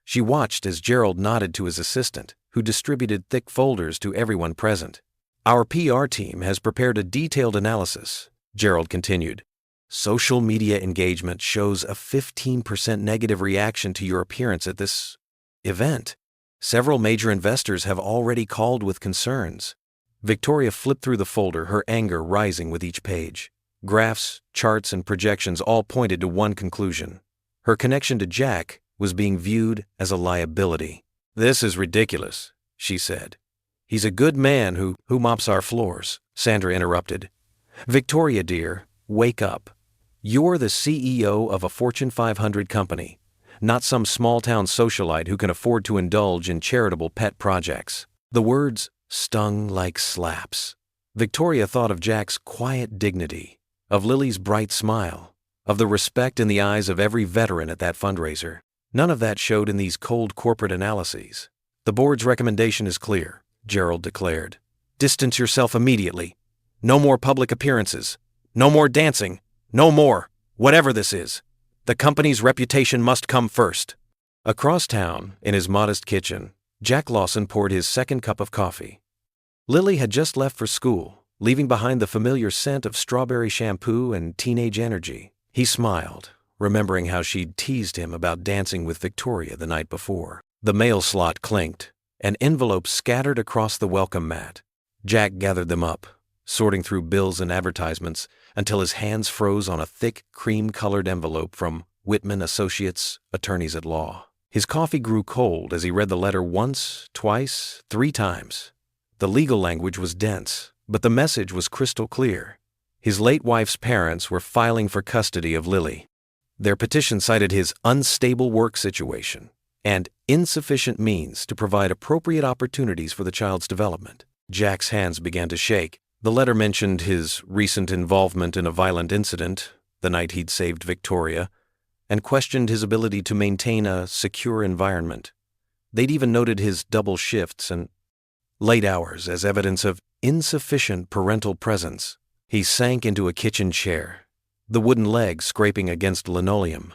She watched as Gerald nodded to his assistant, who distributed thick folders to everyone present. "Our PR team has prepared a detailed analysis," Gerald continued. "Social media engagement shows a 15% negative reaction to your appearance at this event. Several major investors have already called with concerns." Victoria flipped through the folder, her anger rising with each page. Graphs, charts, and projections all pointed to one conclusion. Her connection to Jack was being viewed as a liability. "This is ridiculous," she said. "He's a good man who mops our floors," Sandra interrupted. "Victoria, dear, wake up. You're the CEO of a Fortune 500 company, not some small-town socialite who can afford to indulge in charitable pet projects." The words stung like slaps. Victoria thought of Jack's quiet dignity, of Lily's bright smile, of the respect in the eyes of every veteran at that fundraiser. None of that showed in these cold corporate analyses. "The board's recommendation is clear," Gerald declared. "Distance yourself immediately. No more public appearances. No more dancing. No more, whatever this is. The company's reputation must come first." Across town, in his modest kitchen, Jack Lawson poured his second cup of coffee. Lily had just left for school, leaving behind the familiar scent of strawberry shampoo and teenage energy. He smiled, remembering how she'd teased him about dancing with Victoria the night before. The mail slot clinked, and envelopes scattered across the welcome mat. Jack gathered them up, sorting through bills and advertisements until his hands froze on a thick, cream-colored envelope from Whitman Associates, Attorneys at Law. His coffee grew cold as he read the letter once, twice, 3 times. The legal language was dense, but the message was crystal clear. His late wife's parents were filing for custody of Lily. Their petition cited his unstable work situation and insufficient means to provide appropriate opportunities for the child's development. Jack's hands began to shake. The letter mentioned his recent involvement in a violent incident, the night he'd saved Victoria, and questioned his ability to maintain a secure environment. They'd even noted his double shifts and late hours as evidence of Insufficient parental presence. He sank into a kitchen chair, the wooden leg scraping against linoleum.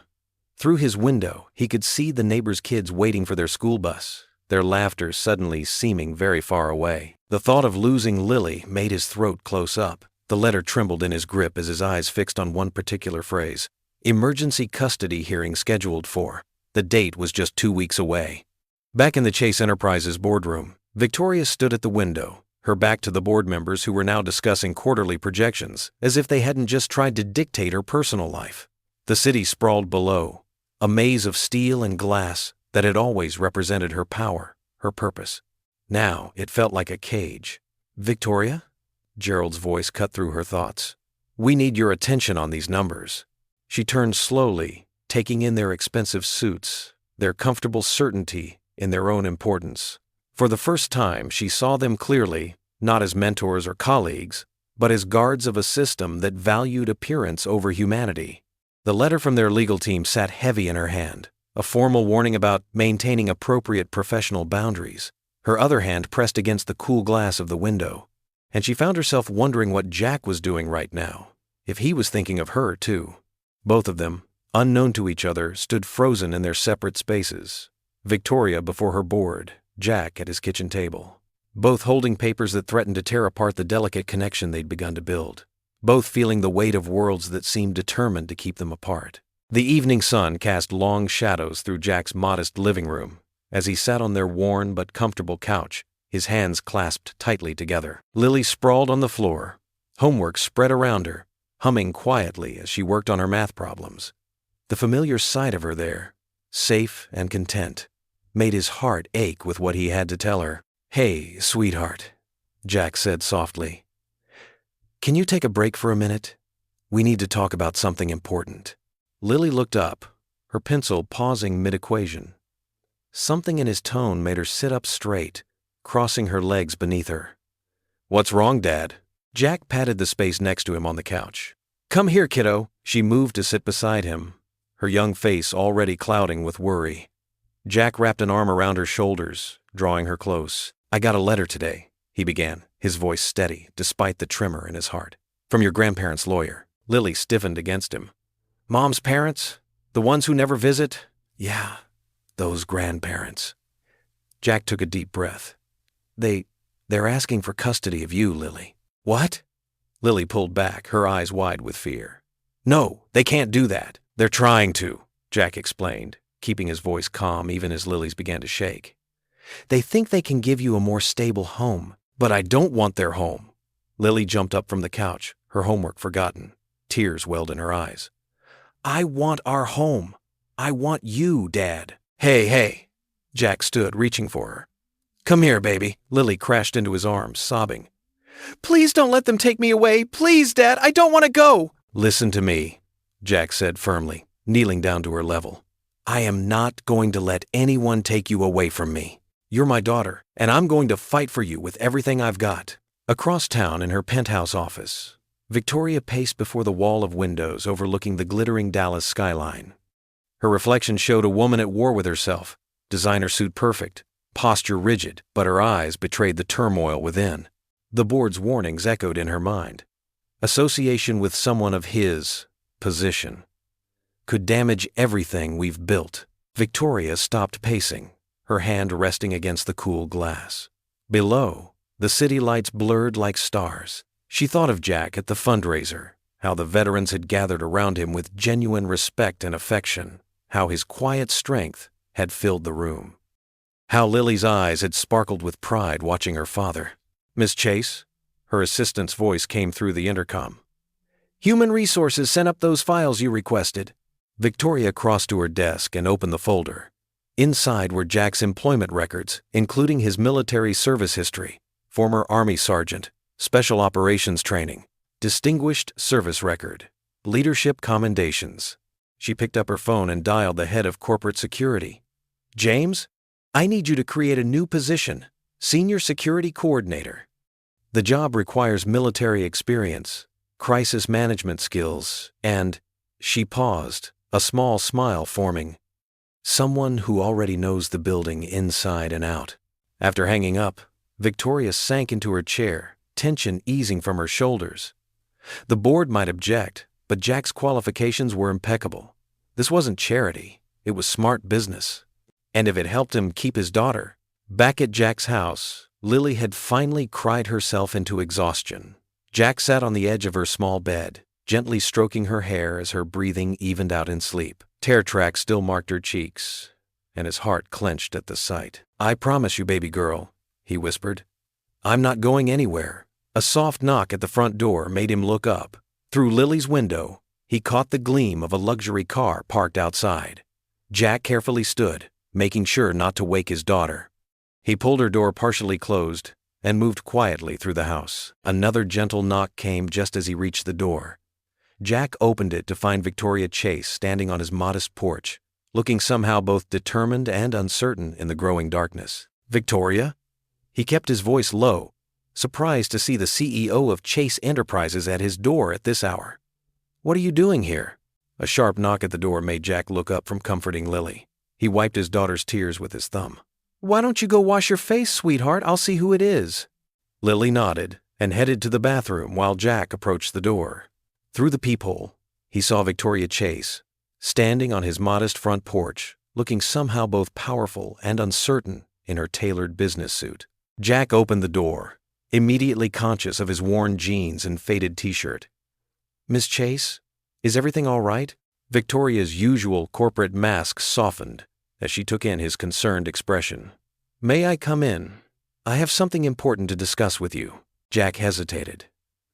Through his window, he could see the neighbors' kids waiting for their school bus, their laughter suddenly seeming very far away. The thought of losing Lily made his throat close up. The letter trembled in his grip as his eyes fixed on one particular phrase. Emergency custody hearing scheduled for. The date was just 2 weeks away. Back in the Chase Enterprises boardroom, Victoria stood at the window, her back to the board members who were now discussing quarterly projections, as if they hadn't just tried to dictate her personal life. The city sprawled below, a maze of steel and glass that had always represented her power, her purpose. Now it felt like a cage. "Victoria?" Gerald's voice cut through her thoughts. "We need your attention on these numbers." She turned slowly, taking in their expensive suits, their comfortable certainty in their own importance. For the first time, she saw them clearly, not as mentors or colleagues, but as guards of a system that valued appearance over humanity. The letter from their legal team sat heavy in her hand, a formal warning about maintaining appropriate professional boundaries. Her other hand pressed against the cool glass of the window, and she found herself wondering what Jack was doing right now, if he was thinking of her too. Both of them, unknown to each other, stood frozen in their separate spaces. Victoria before her board, Jack at his kitchen table. Both holding papers that threatened to tear apart the delicate connection they'd begun to build. Both feeling the weight of worlds that seemed determined to keep them apart. The evening sun cast long shadows through Jack's modest living room as he sat on their worn but comfortable couch, his hands clasped tightly together. Lily sprawled on the floor, homework spread around her, humming quietly as she worked on her math problems. The familiar sight of her there, safe and content, made his heart ache with what he had to tell her. "Hey, sweetheart," Jack said softly. "Can you take a break for a minute? We need to talk about something important." Lily looked up, her pencil pausing mid-equation. Something in his tone made her sit up straight, crossing her legs beneath her. "What's wrong, Dad?" Jack patted the space next to him on the couch. "Come here, kiddo." She moved to sit beside him, her young face already clouding with worry. Jack wrapped an arm around her shoulders, drawing her close. "I got a letter today," he began, his voice steady despite the tremor in his heart. "From your grandparents' lawyer." Lily stiffened against him. "Mom's parents? The ones who never visit?" "Yeah, those grandparents." Jack took a deep breath. They're asking for custody of you, Lily." "What?" Lily pulled back, her eyes wide with fear. "No, they can't do that. They're trying to," Jack explained, keeping his voice calm even as Lily's began to shake. "They think they can give you a more stable home, but I don't want their home." Lily jumped up from the couch, her homework forgotten. Tears welled in her eyes. "I want our home. I want you, Dad." Hey. Jack stood, reaching for her. "Come here, baby." Lily crashed into his arms, sobbing. "Please don't let them take me away. Please, Dad, I don't want to go." "Listen to me," Jack said firmly, kneeling down to her level. "I am not going to let anyone take you away from me. You're my daughter, and I'm going to fight for you with everything I've got." Across town in her penthouse office, Victoria paced before the wall of windows overlooking the glittering Dallas skyline. Her reflection showed a woman at war with herself, designer suit perfect, posture rigid, but her eyes betrayed the turmoil within. The board's warnings echoed in her mind. Association with someone of his position could damage everything we've built. Victoria stopped pacing, her hand resting against the cool glass. Below, the city lights blurred like stars. She thought of Jack at the fundraiser, how the veterans had gathered around him with genuine respect and affection, how his quiet strength had filled the room. How Lily's eyes had sparkled with pride watching her father. "Miss Chase?" Her assistant's voice came through the intercom. "Human Resources sent up those files you requested." Victoria crossed to her desk and opened the folder. Inside were Jack's employment records, including his military service history, former Army sergeant, special operations training, distinguished service record, leadership commendations. She picked up her phone and dialed the head of corporate security. "James, I need you to create a new position, Senior Security Coordinator. The job requires military experience, crisis management skills, and..." She paused, a small smile forming. "Someone who already knows the building inside and out." After hanging up, Victoria sank into her chair, tension easing from her shoulders. The board might object, but Jack's qualifications were impeccable. This wasn't charity, it was smart business. And if it helped him keep his daughter. Back at Jack's house, Lily had finally cried herself into exhaustion. Jack sat on the edge of her small bed, gently stroking her hair as her breathing evened out in sleep. Tear tracks still marked her cheeks, and his heart clenched at the sight. "I promise you, baby girl," he whispered. "I'm not going anywhere." A soft knock at the front door made him look up. Through Lily's window, he caught the gleam of a luxury car parked outside. Jack carefully stood, making sure not to wake his daughter. He pulled her door partially closed and moved quietly through the house. Another gentle knock came just as he reached the door. Jack opened it to find Victoria Chase standing on his modest porch, looking somehow both determined and uncertain in the growing darkness. "Victoria?" He kept his voice low, surprised to see the CEO of Chase Enterprises at his door at this hour. "What are you doing here?" A sharp knock at the door made Jack look up from comforting Lily. He wiped his daughter's tears with his thumb. "Why don't you go wash your face, sweetheart? I'll see who it is." Lily nodded and headed to the bathroom while Jack approached the door. Through the peephole, he saw Victoria Chase, standing on his modest front porch, looking somehow both powerful and uncertain in her tailored business suit. Jack opened the door, immediately conscious of his worn jeans and faded t-shirt. "Miss Chase, is everything all right?" Victoria's usual corporate mask softened as she took in his concerned expression. "May I come in? I have something important to discuss with you." Jack hesitated,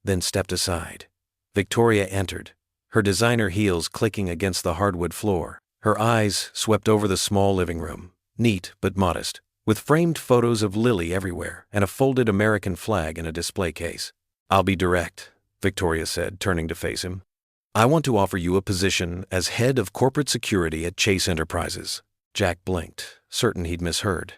then stepped aside. Victoria entered, her designer heels clicking against the hardwood floor. Her eyes swept over the small living room, neat but modest, with framed photos of Lily everywhere and a folded American flag in a display case. "I'll be direct," Victoria said, turning to face him. "I want to offer you a position as head of corporate security at Chase Enterprises." Jack blinked, certain he'd misheard.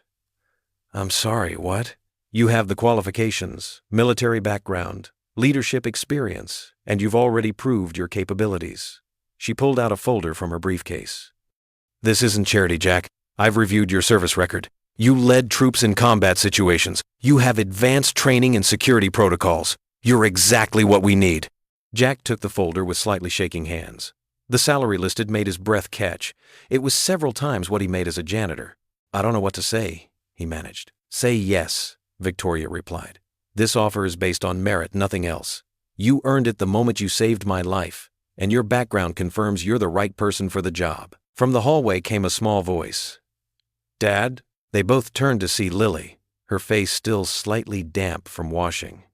"I'm sorry, what?" "You have the qualifications, military background, leadership experience, and you've already proved your capabilities." She pulled out a folder from her briefcase. "This isn't charity, Jack. I've reviewed your service record. You led troops in combat situations. You have advanced training in security protocols. You're exactly what we need." Jack took the folder with slightly shaking hands. The salary listed made his breath catch. It was several times what he made as a janitor. "I don't know what to say," he managed. "Say yes," Victoria replied. "This offer is based on merit, nothing else. You earned it the moment you saved my life, and your background confirms you're the right person for the job." From the hallway came a small voice. "Dad?" They both turned to see Lily, her face still slightly damp from washing.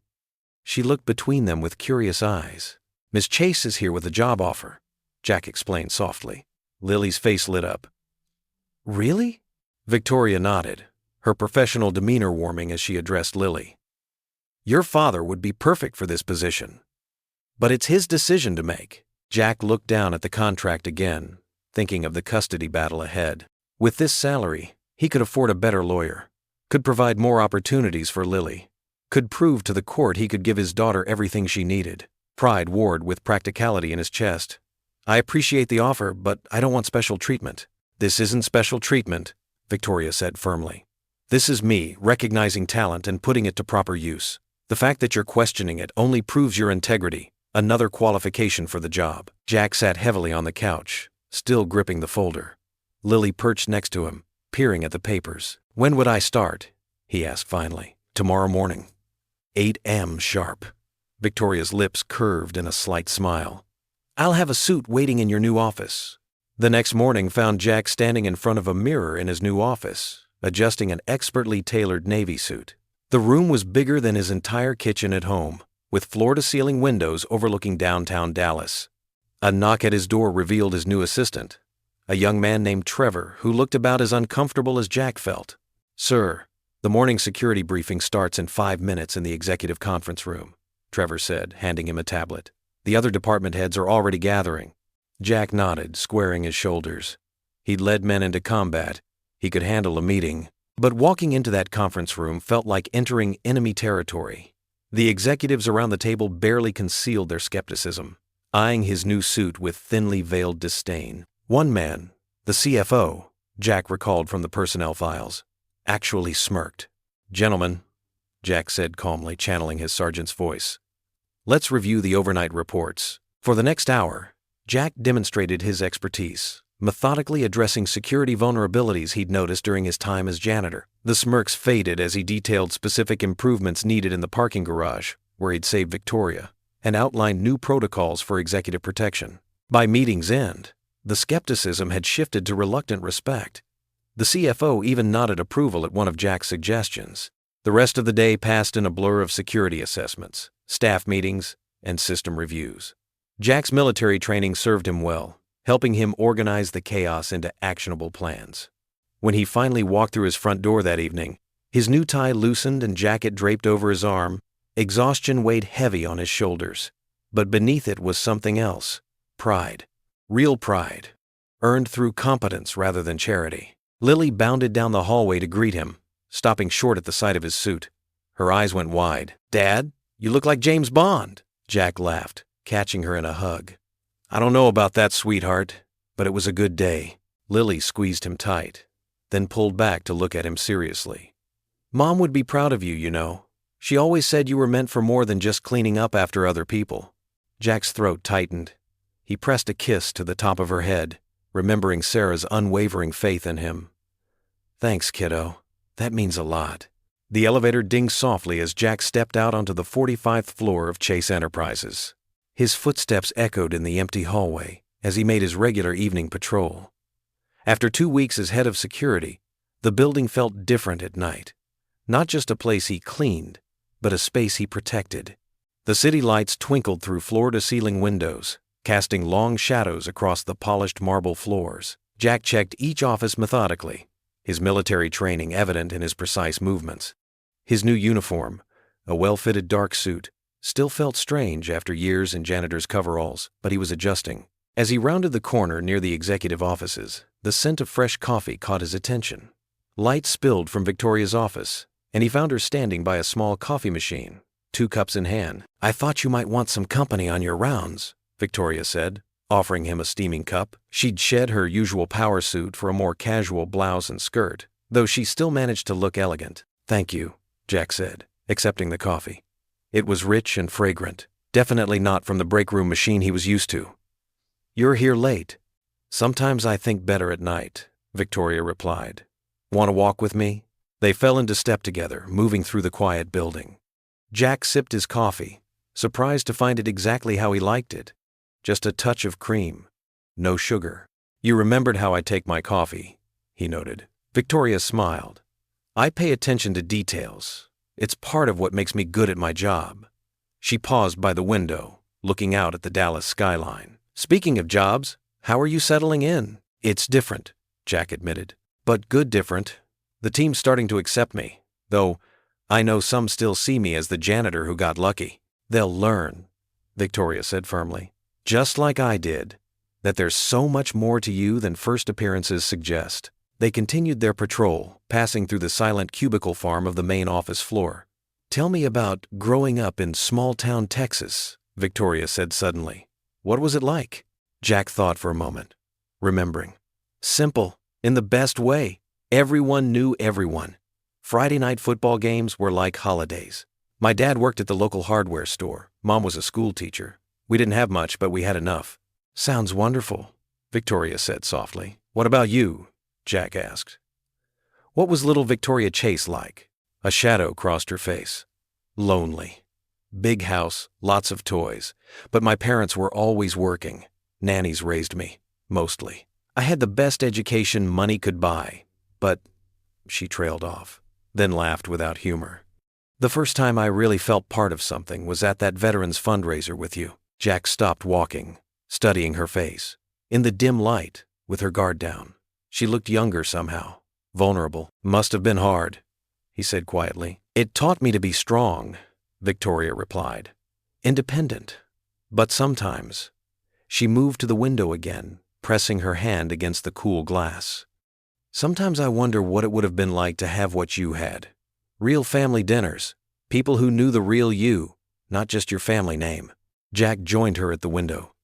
She looked between them with curious eyes. "Miss Chase is here with a job offer," Jack explained softly. Lily's face lit up. "Really?" Victoria nodded, her professional demeanor warming as she addressed Lily. "Your father would be perfect for this position. But it's his decision to make." Jack looked down at the contract again, thinking of the custody battle ahead. With this salary, he could afford a better lawyer, could provide more opportunities for Lily, could prove to the court he could give his daughter everything she needed. Pride warred with practicality in his chest. "I appreciate the offer, but I don't want special treatment." "This isn't special treatment," Victoria said firmly. "This is me recognizing talent and putting it to proper use. The fact that you're questioning it only proves your integrity, another qualification for the job." Jack sat heavily on the couch, still gripping the folder. Lily perched next to him, peering at the papers. "When would I start?" he asked finally. "Tomorrow morning. 8 a.m. sharp." Victoria's lips curved in a slight smile. "I'll have a suit waiting in your new office." The next morning found Jack standing in front of a mirror in his new office, adjusting an expertly tailored navy suit. The room was bigger than his entire kitchen at home, with floor-to-ceiling windows overlooking downtown Dallas. A knock at his door revealed his new assistant, a young man named Trevor who looked about as uncomfortable as Jack felt. "Sir, the morning security briefing starts in 5 minutes in the executive conference room," Trevor said, handing him a tablet. "The other department heads are already gathering." Jack nodded, squaring his shoulders. He'd led men into combat. He could handle a meeting. But walking into that conference room felt like entering enemy territory. The executives around the table barely concealed their skepticism, eyeing his new suit with thinly veiled disdain. One man, the CFO, Jack recalled from the personnel files, actually smirked. "Gentlemen, Jack said calmly, channeling his sergeant's voice. Let's review the overnight reports. For the next hour, Jack demonstrated his expertise, methodically addressing security vulnerabilities he'd noticed during his time as janitor. The smirks faded as he detailed specific improvements needed in the parking garage, where he'd saved Victoria, and outlined new protocols for executive protection. By meeting's end, the skepticism had shifted to reluctant respect. The CFO even nodded approval at one of Jack's suggestions. The rest of the day passed in a blur of security assessments, staff meetings, and system reviews. Jack's military training served him well, helping him organize the chaos into actionable plans. When he finally walked through his front door that evening, his new tie loosened and jacket draped over his arm, exhaustion weighed heavy on his shoulders. But beneath it was something else: pride. Real pride, earned through competence rather than charity. Lily bounded down the hallway to greet him, stopping short at the sight of his suit. Her eyes went wide. "Dad, you look like James Bond." Jack laughed, catching her in a hug. "I don't know about that, sweetheart, but it was a good day." Lily squeezed him tight, then pulled back to look at him seriously. "Mom would be proud of you, you know. She always said you were meant for more than just cleaning up after other people." Jack's throat tightened. He pressed a kiss to the top of her head, remembering Sarah's unwavering faith in him. "Thanks, kiddo. That means a lot." The elevator dinged softly as Jack stepped out onto the 45th floor of Chase Enterprises. His footsteps echoed in the empty hallway as he made his regular evening patrol. After 2 weeks as head of security, the building felt different at night. Not just a place he cleaned, but a space he protected. The city lights twinkled through floor-to-ceiling windows, casting long shadows across the polished marble floors. Jack checked each office methodically, his military training evident in his precise movements. His new uniform, a well-fitted dark suit, still felt strange after years in janitor's coveralls, but he was adjusting. As he rounded the corner near the executive offices, the scent of fresh coffee caught his attention. Light spilled from Victoria's office, and he found her standing by a small coffee machine, 2 cups in hand. "I thought you might want some company on your rounds," Victoria said, offering him a steaming cup. She'd shed her usual power suit for a more casual blouse and skirt, though she still managed to look elegant. "Thank you," Jack said, accepting the coffee. It was rich and fragrant, definitely not from the break room machine he was used to. "You're here late." "Sometimes I think better at night," Victoria replied. "Want to walk with me?" They fell into step together, moving through the quiet building. Jack sipped his coffee, surprised to find it exactly how he liked it. Just a touch of cream, no sugar. "You remembered how I take my coffee," he noted. Victoria smiled. "I pay attention to details. It's part of what makes me good at my job." She paused by the window, looking out at the Dallas skyline. "Speaking of jobs, how are you settling in?" "It's different," Jack admitted. "But good different. The team's starting to accept me, though I know some still see me as the janitor who got lucky." "They'll learn," Victoria said firmly. "Just like I did, that there's so much more to you than first appearances suggest." They continued their patrol, passing through the silent cubicle farm of the main office floor. "Tell me about growing up in small-town Texas," Victoria said suddenly. "What was it like?" Jack thought for a moment, remembering. "Simple, in the best way. Everyone knew everyone. Friday night football games were like holidays. My dad worked at the local hardware store. Mom was a school teacher. We didn't have much, but we had enough." "Sounds wonderful," Victoria said softly. "What about you?" Jack asked. What was little Victoria Chase like? A shadow crossed her face. "Lonely. Big house, lots of toys. But my parents were always working. Nannies raised me, mostly. I had the best education money could buy. But," she trailed off, then laughed without humor. "The first time I really felt part of something was at that veterans fundraiser with you." Jack stopped walking, studying her face. In the dim light, with her guard down, she looked younger somehow, vulnerable. "Must have been hard," he said quietly. "It taught me to be strong," Victoria replied. "Independent. But sometimes," she moved to the window again, pressing her hand against the cool glass. "Sometimes I wonder what it would have been like to have what you had. Real family dinners. People who knew the real you, not just your family name." Jack joined her at the window.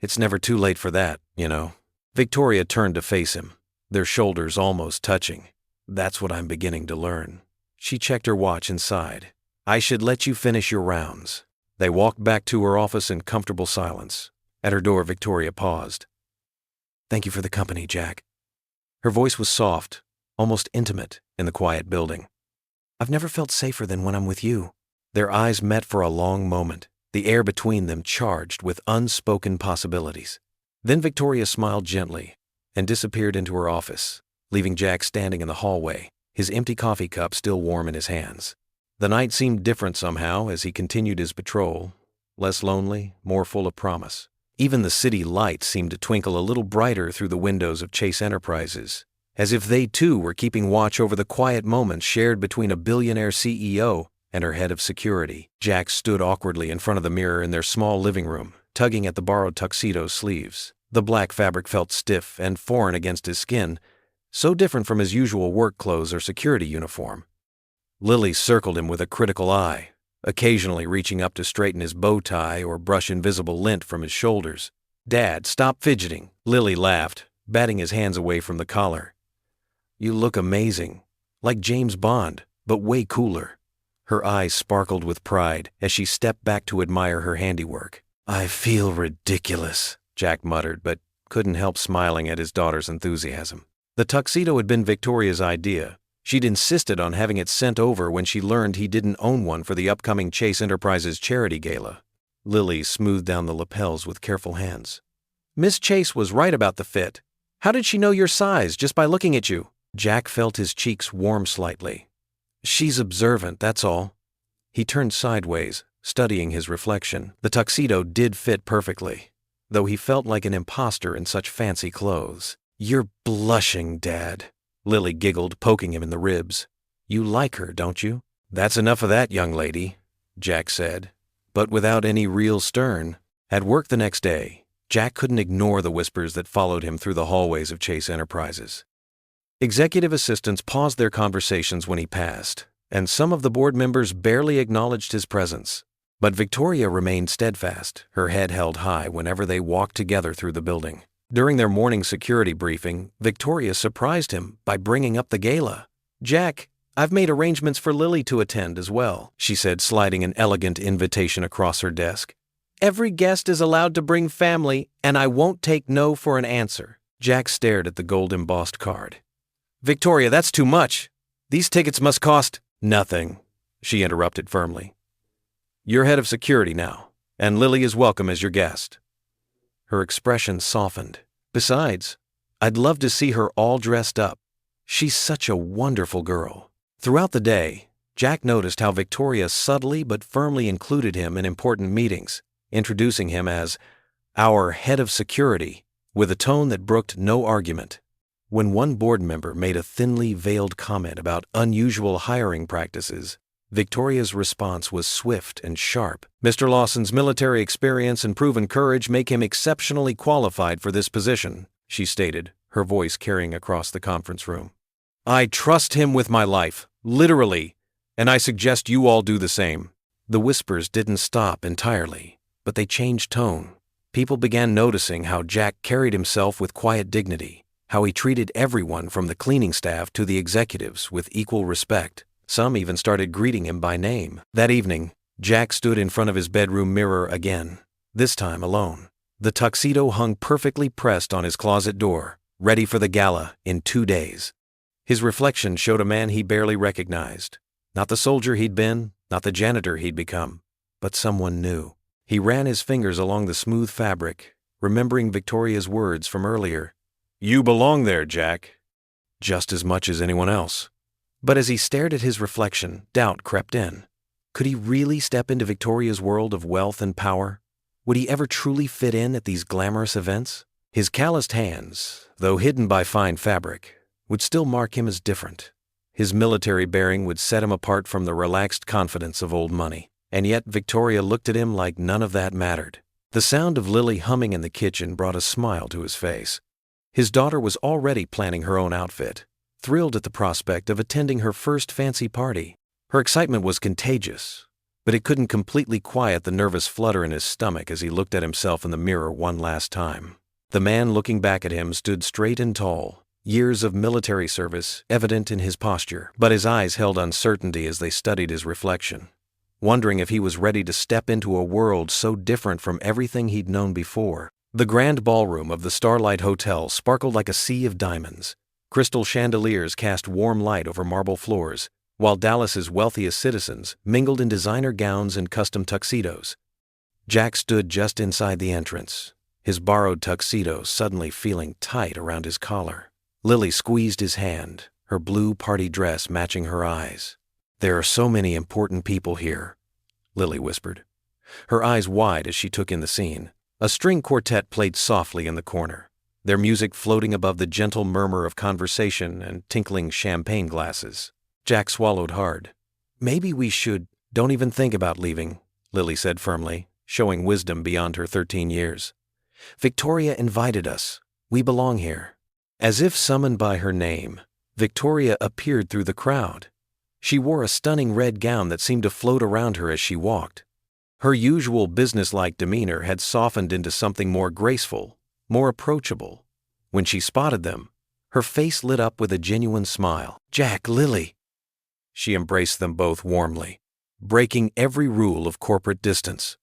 "It's never too late for that, you know." Victoria turned to face him, their shoulders almost touching. "That's what I'm beginning to learn," She checked her watch and sighed. I should let you finish your rounds. They walked back to her office in comfortable silence. At her door, Victoria paused. Thank you for the company, Jack. Her voice was soft, almost intimate, in the quiet building. I've never felt safer than when I'm with you. Their eyes met for a long moment, the air between them charged with unspoken possibilities. Then Victoria smiled gently and disappeared into her office, leaving Jack standing in the hallway, his empty coffee cup still warm in his hands. The night seemed different somehow as he continued his patrol, less lonely, more full of promise. Even the city lights seemed to twinkle a little brighter through the windows of Chase Enterprises, as if they too were keeping watch over the quiet moments shared between a billionaire CEO and her head of security. Jack stood awkwardly in front of the mirror in their small living room, tugging at the borrowed tuxedo sleeves. The black fabric felt stiff and foreign against his skin, so different from his usual work clothes or security uniform. Lily circled him with a critical eye, occasionally reaching up to straighten his bow tie or brush invisible lint from his shoulders. Dad, stop fidgeting, Lily laughed, batting his hands away from the collar. You look amazing, like James Bond, but way cooler. Her eyes sparkled with pride as she stepped back to admire her handiwork. I feel ridiculous, Jack muttered, but couldn't help smiling at his daughter's enthusiasm. The tuxedo had been Victoria's idea. She'd insisted on having it sent over when she learned he didn't own one for the upcoming Chase Enterprises charity gala. Lily smoothed down the lapels with careful hands. Miss Chase was right about the fit. How did she know your size just by looking at you? Jack felt his cheeks warm slightly. She's observant, that's all. He turned sideways, studying his reflection. The tuxedo did fit perfectly, though he felt like an imposter in such fancy clothes. You're blushing, Dad. Lily giggled, poking him in the ribs. You like her, don't you? That's enough of that, young lady, Jack said, but without any real stern. At work the next day, Jack couldn't ignore the whispers that followed him through the hallways of Chase Enterprises. Executive assistants paused their conversations when he passed, and some of the board members barely acknowledged his presence. But Victoria remained steadfast, her head held high whenever they walked together through the building. During their morning security briefing, Victoria surprised him by bringing up the gala. Jack, I've made arrangements for Lily to attend as well, she said, sliding an elegant invitation across her desk. Every guest is allowed to bring family, and I won't take no for an answer. Jack stared at the gold-embossed card. Victoria, that's too much. These tickets must cost nothing, she interrupted firmly. You're head of security now, and Lily is welcome as your guest. Her expression softened. Besides, I'd love to see her all dressed up. She's such a wonderful girl. Throughout the day, Jack noticed how Victoria subtly but firmly included him in important meetings, introducing him as our head of security, with a tone that brooked no argument. When one board member made a thinly veiled comment about unusual hiring practices, Victoria's response was swift and sharp. Mr. Lawson's military experience and proven courage make him exceptionally qualified for this position, she stated, her voice carrying across the conference room. I trust him with my life, literally, and I suggest you all do the same. The whispers didn't stop entirely, but they changed tone. People began noticing how Jack carried himself with quiet dignity, how he treated everyone from the cleaning staff to the executives with equal respect. Some even started greeting him by name. That evening, Jack stood in front of his bedroom mirror again, this time alone. The tuxedo hung perfectly pressed on his closet door, ready for the gala in 2 days. His reflection showed a man he barely recognized. Not the soldier he'd been, not the janitor he'd become, but someone new. He ran his fingers along the smooth fabric, remembering Victoria's words from earlier. You belong there, Jack. Just as much as anyone else. But as he stared at his reflection, doubt crept in. Could he really step into Victoria's world of wealth and power? Would he ever truly fit in at these glamorous events? His calloused hands, though hidden by fine fabric, would still mark him as different. His military bearing would set him apart from the relaxed confidence of old money. And yet Victoria looked at him like none of that mattered. The sound of Lily humming in the kitchen brought a smile to his face. His daughter was already planning her own outfit, thrilled at the prospect of attending her first fancy party. Her excitement was contagious, but it couldn't completely quiet the nervous flutter in his stomach as he looked at himself in the mirror one last time. The man looking back at him stood straight and tall, years of military service evident in his posture, but his eyes held uncertainty as they studied his reflection, wondering if he was ready to step into a world so different from everything he'd known before. The grand ballroom of the Starlight Hotel sparkled like a sea of diamonds. Crystal chandeliers cast warm light over marble floors, while Dallas's wealthiest citizens mingled in designer gowns and custom tuxedos. Jack stood just inside the entrance, his borrowed tuxedo suddenly feeling tight around his collar. Lily squeezed his hand, her blue party dress matching her eyes. "There are so many important people here," Lily whispered, her eyes wide as she took in the scene. A string quartet played softly in the corner, their music floating above the gentle murmur of conversation and tinkling champagne glasses. Jack swallowed hard. "Maybe we should." "Don't even think about leaving," Lily said firmly, showing wisdom beyond her 13 years. "Victoria invited us. We belong here." As if summoned by her name, Victoria appeared through the crowd. She wore a stunning red gown that seemed to float around her as she walked. Her usual businesslike demeanor had softened into something more graceful, more approachable. When she spotted them, her face lit up with a genuine smile. "Jack, Lily!" She embraced them both warmly, breaking every rule of corporate distance.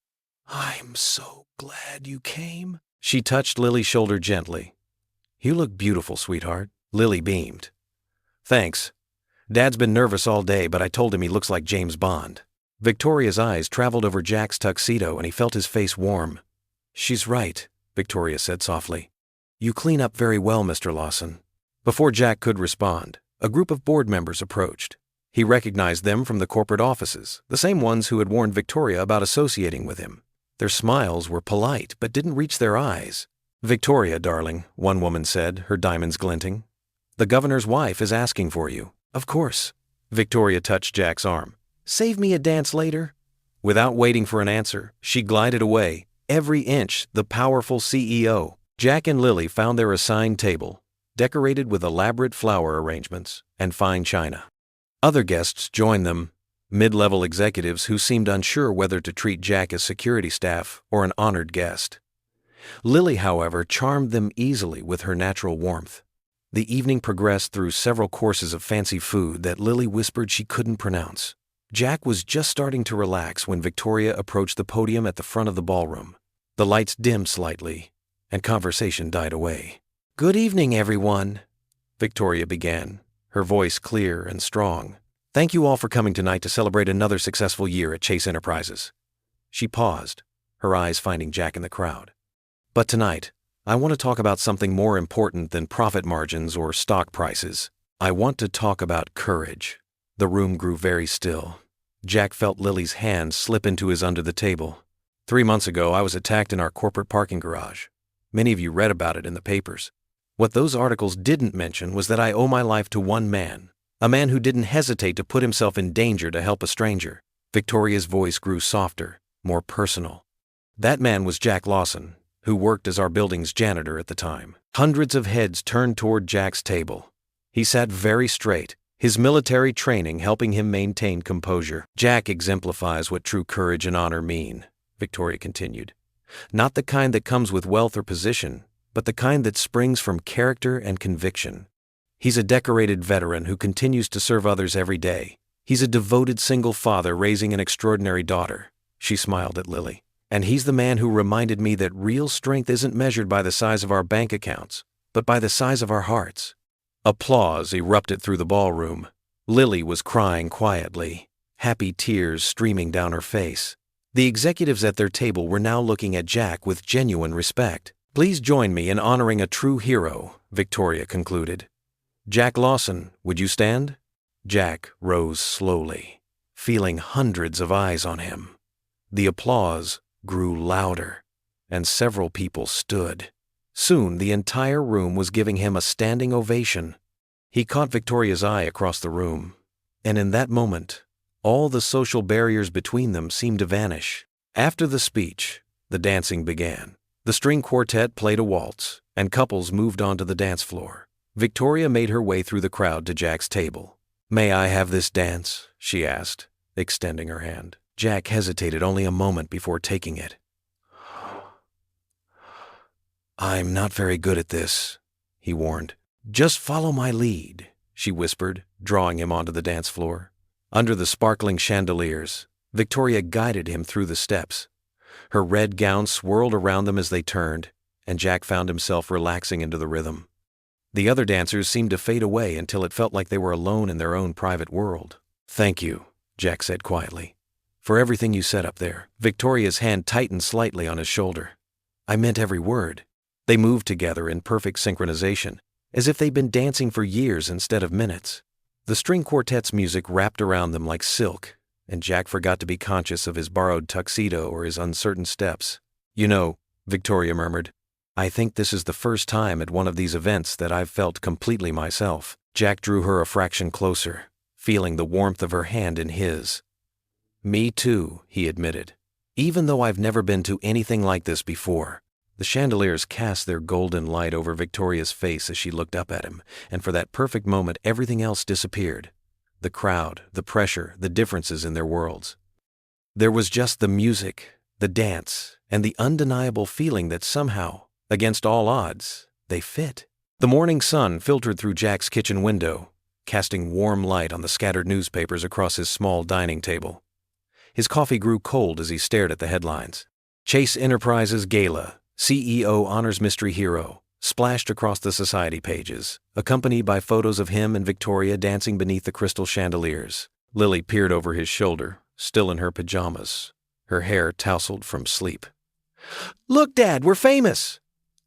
"I'm so glad you came." She touched Lily's shoulder gently. "You look beautiful, sweetheart." Lily beamed. "Thanks. Dad's been nervous all day, but I told him he looks like James Bond." Victoria's eyes traveled over Jack's tuxedo and he felt his face warm. "She's right," Victoria said softly. "You clean up very well, Mr. Lawson." Before Jack could respond, a group of board members approached. He recognized them from the corporate offices, the same ones who had warned Victoria about associating with him. Their smiles were polite but didn't reach their eyes. "Victoria, darling," one woman said, her diamonds glinting. "The governor's wife is asking for you." "Of course." Victoria touched Jack's arm. "Save me a dance later." Without waiting for an answer, she glided away, every inch the powerful CEO. Jack and Lily found their assigned table, decorated with elaborate flower arrangements and fine china. Other guests joined them, mid-level executives who seemed unsure whether to treat Jack as security staff or an honored guest. Lily, however, charmed them easily with her natural warmth. The evening progressed through several courses of fancy food that Lily whispered she couldn't pronounce. Jack was just starting to relax when Victoria approached the podium at the front of the ballroom. The lights dimmed slightly, and conversation died away. "Good evening, everyone," Victoria began, her voice clear and strong. "Thank you all for coming tonight to celebrate another successful year at Chase Enterprises." She paused, her eyes finding Jack in the crowd. "But tonight, I want to talk about something more important than profit margins or stock prices. I want to talk about courage." The room grew very still. Jack felt Lily's hand slip into his under the table. 3 months ago, I was attacked in our corporate parking garage. Many of you read about it in the papers. What those articles didn't mention was that I owe my life to one man, a man who didn't hesitate to put himself in danger to help a stranger. Victoria's voice grew softer, more personal. "That man was Jack Lawson, who worked as our building's janitor at the time." Hundreds of heads turned toward Jack's table. He sat very straight, his military training helping him maintain composure. "Jack exemplifies what true courage and honor mean," Victoria continued. "Not the kind that comes with wealth or position, but the kind that springs from character and conviction. He's a decorated veteran who continues to serve others every day. He's a devoted single father raising an extraordinary daughter." She smiled at Lily. "And he's the man who reminded me that real strength isn't measured by the size of our bank accounts, but by the size of our hearts." Applause erupted through the ballroom. Lily was crying quietly, happy tears streaming down her face. The executives at their table were now looking at Jack with genuine respect. "Please join me in honoring a true hero," Victoria concluded. "Jack Lawson, would you stand?" Jack rose slowly, feeling hundreds of eyes on him. The applause grew louder, and several people stood. Soon the entire room was giving him a standing ovation. He caught Victoria's eye across the room, and in that moment, all the social barriers between them seemed to vanish. After the speech, the dancing began. The string quartet played a waltz, and couples moved onto the dance floor. Victoria made her way through the crowd to Jack's table. "May I have this dance?" she asked, extending her hand. Jack hesitated only a moment before taking it. "I'm not very good at this," he warned. Just follow my lead, she whispered, drawing him onto the dance floor. Under the sparkling chandeliers, Victoria guided him through the steps. Her red gown swirled around them as they turned, and Jack found himself relaxing into the rhythm. The other dancers seemed to fade away until it felt like they were alone in their own private world. "Thank you," Jack said quietly, "for everything you said up there." Victoria's hand tightened slightly on his shoulder. "I meant every word." They moved together in perfect synchronization, as if they'd been dancing for years instead of minutes. The string quartet's music wrapped around them like silk, and Jack forgot to be conscious of his borrowed tuxedo or his uncertain steps. "You know," Victoria murmured, "I think this is the first time at one of these events that I've felt completely myself." Jack drew her a fraction closer, feeling the warmth of her hand in his. "Me too," he admitted, "even though I've never been to anything like this before." The chandeliers cast their golden light over Victoria's face as she looked up at him, and for that perfect moment everything else disappeared. The crowd, the pressure, the differences in their worlds. There was just the music, the dance, and the undeniable feeling that somehow, against all odds, they fit. The morning sun filtered through Jack's kitchen window, casting warm light on the scattered newspapers across his small dining table. His coffee grew cold as he stared at the headlines. Chase Enterprises Gala, CEO honors mystery hero, splashed across the society pages, accompanied by photos of him and Victoria dancing beneath the crystal chandeliers. Lily peered over his shoulder, still in her pajamas, her hair tousled from sleep. "Look, Dad, we're famous!"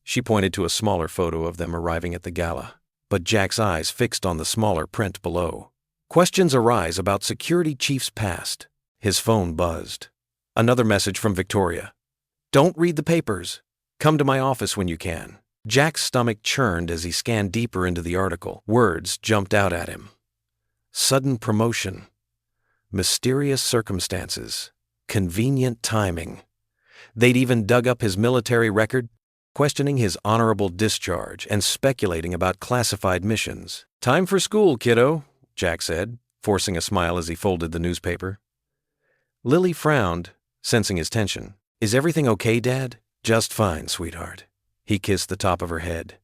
She pointed to a smaller photo of them arriving at the gala, but Jack's eyes fixed on the smaller print below. Questions arise about security chief's past. His phone buzzed. Another message from Victoria. "Don't read the papers. Come to my office when you can." Jack's stomach churned as he scanned deeper into the article. Words jumped out at him. Sudden promotion. Mysterious circumstances. Convenient timing. They'd even dug up his military record, questioning his honorable discharge and speculating about classified missions. "Time for school, kiddo," Jack said, forcing a smile as he folded the newspaper. Lily frowned, sensing his tension. "Is everything okay, Dad?" "Just fine, sweetheart." He kissed the top of her head.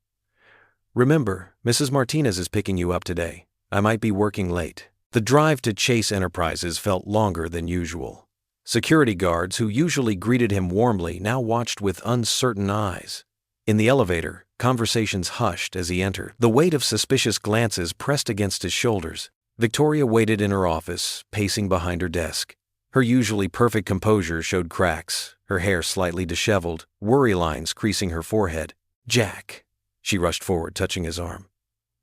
"Remember, Mrs. Martinez is picking you up today. I might be working late." The drive to Chase Enterprises felt longer than usual. Security guards, who usually greeted him warmly, now watched with uncertain eyes. In the elevator, conversations hushed as he entered. The weight of suspicious glances pressed against his shoulders. Victoria waited in her office, pacing behind her desk. Her usually perfect composure showed cracks, her hair slightly disheveled, worry lines creasing her forehead. "Jack," she rushed forward, touching his arm.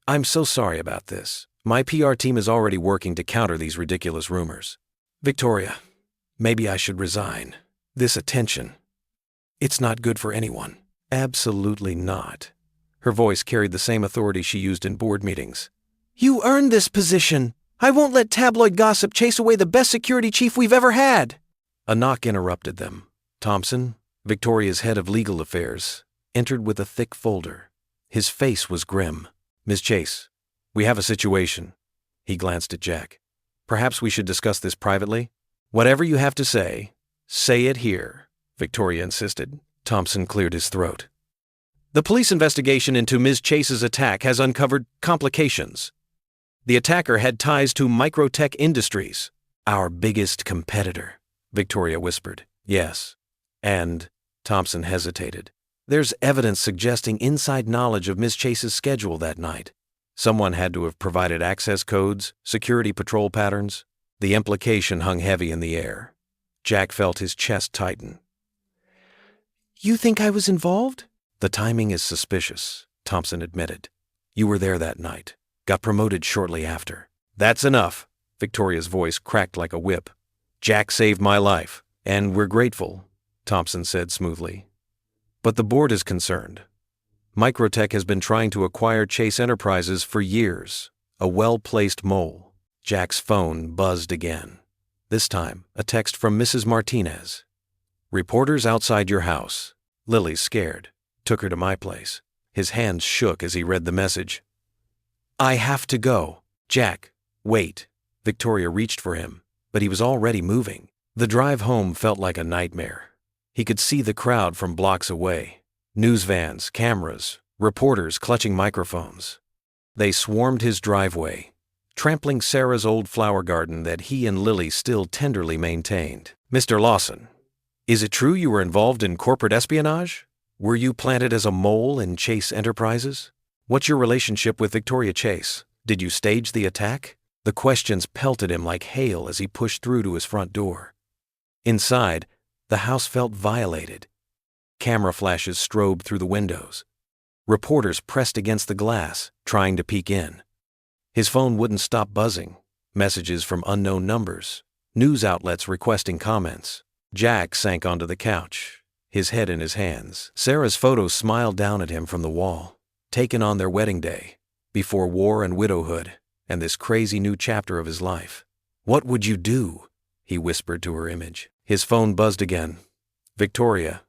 "I'm so sorry about this. My PR team is already working to counter these ridiculous rumors." "Victoria, maybe I should resign. This attention. It's not good for anyone." "Absolutely not." Her voice carried the same authority she used in board meetings. "You earned this position. I won't let tabloid gossip chase away the best security chief we've ever had." A knock interrupted them. Thompson, Victoria's head of legal affairs, entered with a thick folder. His face was grim. "Ms. Chase, we have a situation." He glanced at Jack. "Perhaps we should discuss this privately?" "Whatever you have to say it here," Victoria insisted. Thompson cleared his throat. "The police investigation into Ms. Chase's attack has uncovered complications. The attacker had ties to Microtech Industries." "Our biggest competitor," Victoria whispered. "Yes. And," Thompson hesitated, "there's evidence suggesting inside knowledge of Ms. Chase's schedule that night. Someone had to have provided access codes, security patrol patterns." The implication hung heavy in the air. Jack felt his chest tighten. "You think I was involved?" "The timing is suspicious," Thompson admitted. "You were there that night. Got promoted shortly after." "That's enough." Victoria's voice cracked like a whip. "Jack saved my life, and we're grateful," Thompson said smoothly. "But the board is concerned. Microtech has been trying to acquire Chase Enterprises for years, a well-placed mole." Jack's phone buzzed again. This time, a text from Mrs. Martinez. "Reporters outside your house." Lily's scared. "Took her to my place." His hands shook as he read the message. "I have to go." "Jack, wait." Victoria reached for him, but he was already moving. The drive home felt like a nightmare. He could see the crowd from blocks away. News vans, cameras, reporters clutching microphones. They swarmed his driveway, trampling Sarah's old flower garden that he and Lily still tenderly maintained. "Mr. Lawson, is it true you were involved in corporate espionage? Were you planted as a mole in Chase Enterprises? What's your relationship with Victoria Chase? Did you stage the attack?" The questions pelted him like hail as he pushed through to his front door. Inside, the house felt violated. Camera flashes strobed through the windows. Reporters pressed against the glass, trying to peek in. His phone wouldn't stop buzzing. Messages from unknown numbers. News outlets requesting comments. Jack sank onto the couch, his head in his hands. Sarah's photos smiled down at him from the wall, taken on their wedding day, before war and widowhood, and this crazy new chapter of his life. "What would you do?" he whispered to her image. His phone buzzed again. "Victoria,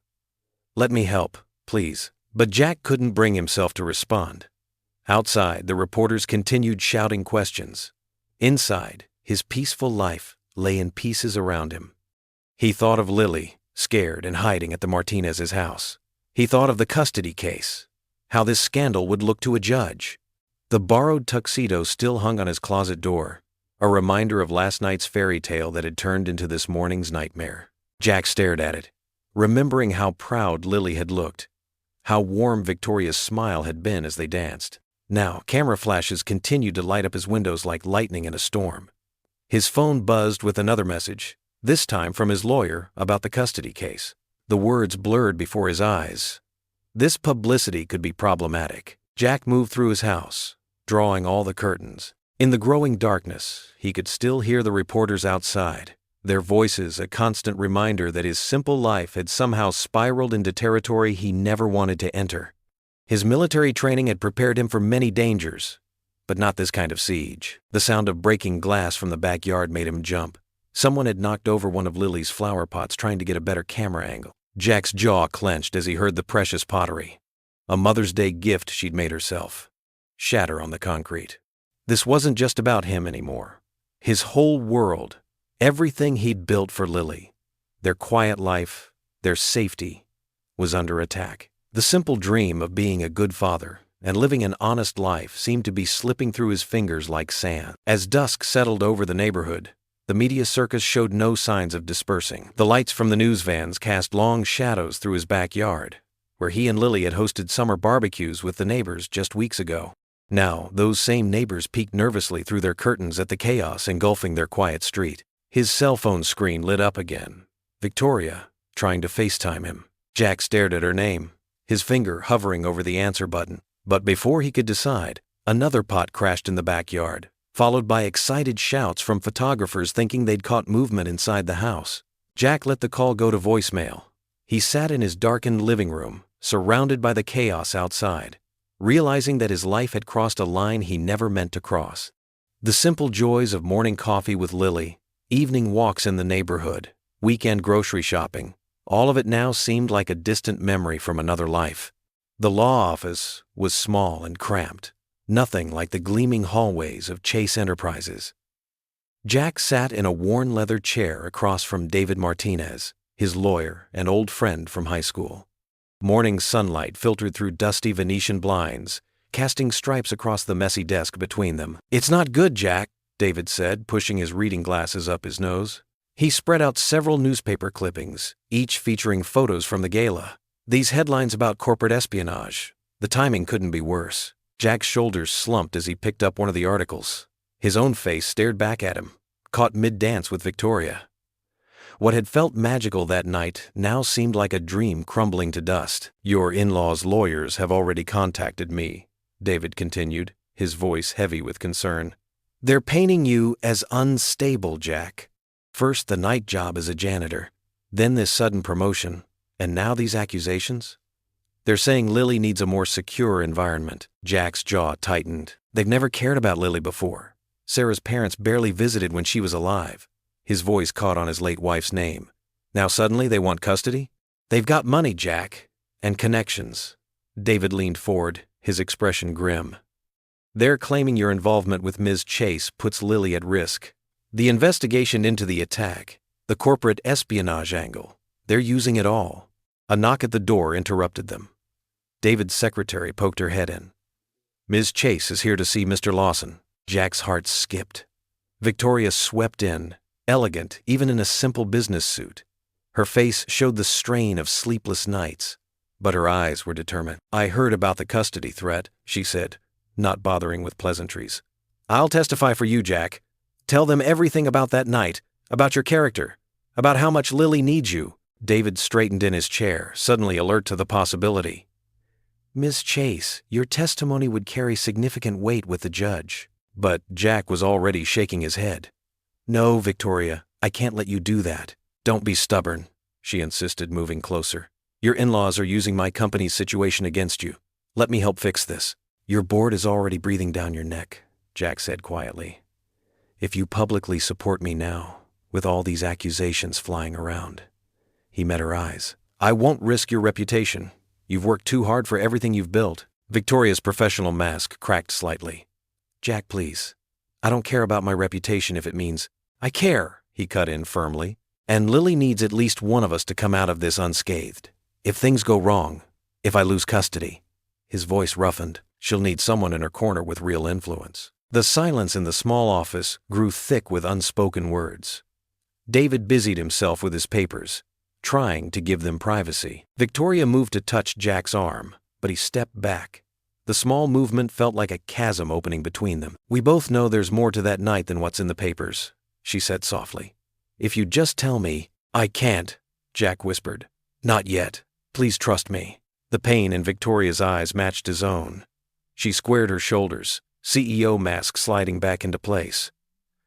let me help, please." But Jack couldn't bring himself to respond. Outside, the reporters continued shouting questions. Inside, his peaceful life lay in pieces around him. He thought of Lily, scared and hiding at the Martinez's house. He thought of the custody case, how this scandal would look to a judge. The borrowed tuxedo still hung on his closet door, a reminder of last night's fairy tale that had turned into this morning's nightmare. Jack stared at it, remembering how proud Lily had looked, how warm Victoria's smile had been as they danced. Now, camera flashes continued to light up his windows like lightning in a storm. His phone buzzed with another message, this time from his lawyer about the custody case. The words blurred before his eyes. This publicity could be problematic. Jack moved through his house, drawing all the curtains. In the growing darkness, he could still hear the reporters outside, their voices a constant reminder that his simple life had somehow spiraled into territory he never wanted to enter. His military training had prepared him for many dangers, but not this kind of siege. The sound of breaking glass from the backyard made him jump. Someone had knocked over one of Lily's flower pots trying to get a better camera angle. Jack's jaw clenched as he heard the precious pottery, a Mother's Day gift she'd made herself, shatter on the concrete. This wasn't just about him anymore. His whole world, everything he'd built for Lily, their quiet life, their safety, was under attack. The simple dream of being a good father and living an honest life seemed to be slipping through his fingers like sand. As dusk settled over the neighborhood, the media circus showed no signs of dispersing. The lights from the news vans cast long shadows through his backyard, where he and Lily had hosted summer barbecues with the neighbors just weeks ago. Now, those same neighbors peeked nervously through their curtains at the chaos engulfing their quiet street. His cell phone screen lit up again. Victoria, trying to FaceTime him. Jack stared at her name, his finger hovering over the answer button. But before he could decide, another pot crashed in the backyard, followed by excited shouts from photographers thinking they'd caught movement inside the house. Jack let the call go to voicemail. He sat in his darkened living room, surrounded by the chaos outside, realizing that his life had crossed a line he never meant to cross. The simple joys of morning coffee with Lily, evening walks in the neighborhood, weekend grocery shopping, all of it now seemed like a distant memory from another life. The law office was small and cramped, nothing like the gleaming hallways of Chase Enterprises. Jack sat in a worn leather chair across from David Martinez, his lawyer and old friend from high school. Morning sunlight filtered through dusty Venetian blinds, casting stripes across the messy desk between them. "It's not good, Jack," David said, pushing his reading glasses up his nose. He spread out several newspaper clippings, each featuring photos from the gala. These headlines about corporate espionage. The timing couldn't be worse. Jack's shoulders slumped as he picked up one of the articles. His own face stared back at him, caught mid-dance with Victoria. What had felt magical that night now seemed like a dream crumbling to dust. "Your in-laws' lawyers have already contacted me," David continued, his voice heavy with concern. "They're painting you as unstable, Jack. First the night job as a janitor, then this sudden promotion, and now these accusations? They're saying Lily needs a more secure environment." Jack's jaw tightened. They've never cared about Lily before. Sarah's parents barely visited when she was alive. His voice caught on his late wife's name. Now suddenly they want custody? "They've got money, Jack, and connections." David leaned forward, his expression grim. "They're claiming your involvement with Ms. Chase puts Lily at risk. The investigation into the attack, the corporate espionage angle, they're using it all." A knock at the door interrupted them. David's secretary poked her head in. Ms. Chase is here to see Mr. Lawson. Jack's heart skipped. Victoria swept in, elegant even in a simple business suit. Her face showed the strain of sleepless nights, but her eyes were determined. "I heard about the custody threat," she said, not bothering with pleasantries. "I'll testify for you, Jack. Tell them everything about that night, about your character, about how much Lily needs you." David straightened in his chair, suddenly alert to the possibility. "Miss Chase, your testimony would carry significant weight with the judge." But Jack was already shaking his head. "No, Victoria, I can't let you do that." "Don't be stubborn," she insisted, moving closer. "Your in-laws are using my company's situation against you. Let me help fix this." "Your board is already breathing down your neck," Jack said quietly. "If you publicly support me now, with all these accusations flying around." He met her eyes. "I won't risk your reputation. You've worked too hard for everything you've built." Victoria's professional mask cracked slightly. "Jack, please. I don't care about my reputation if it means—" "I care," he cut in firmly. "And Lily needs at least one of us to come out of this unscathed. If things go wrong, if I lose custody," his voice roughened, "she'll need someone in her corner with real influence." The silence in the small office grew thick with unspoken words. David busied himself with his papers, trying to give them privacy. Victoria moved to touch Jack's arm, but he stepped back. The small movement felt like a chasm opening between them. "We both know there's more to that night than what's in the papers," she said softly. "If you just tell me—" "I can't," Jack whispered. "Not yet. Please trust me." The pain in Victoria's eyes matched his own. She squared her shoulders, CEO mask sliding back into place.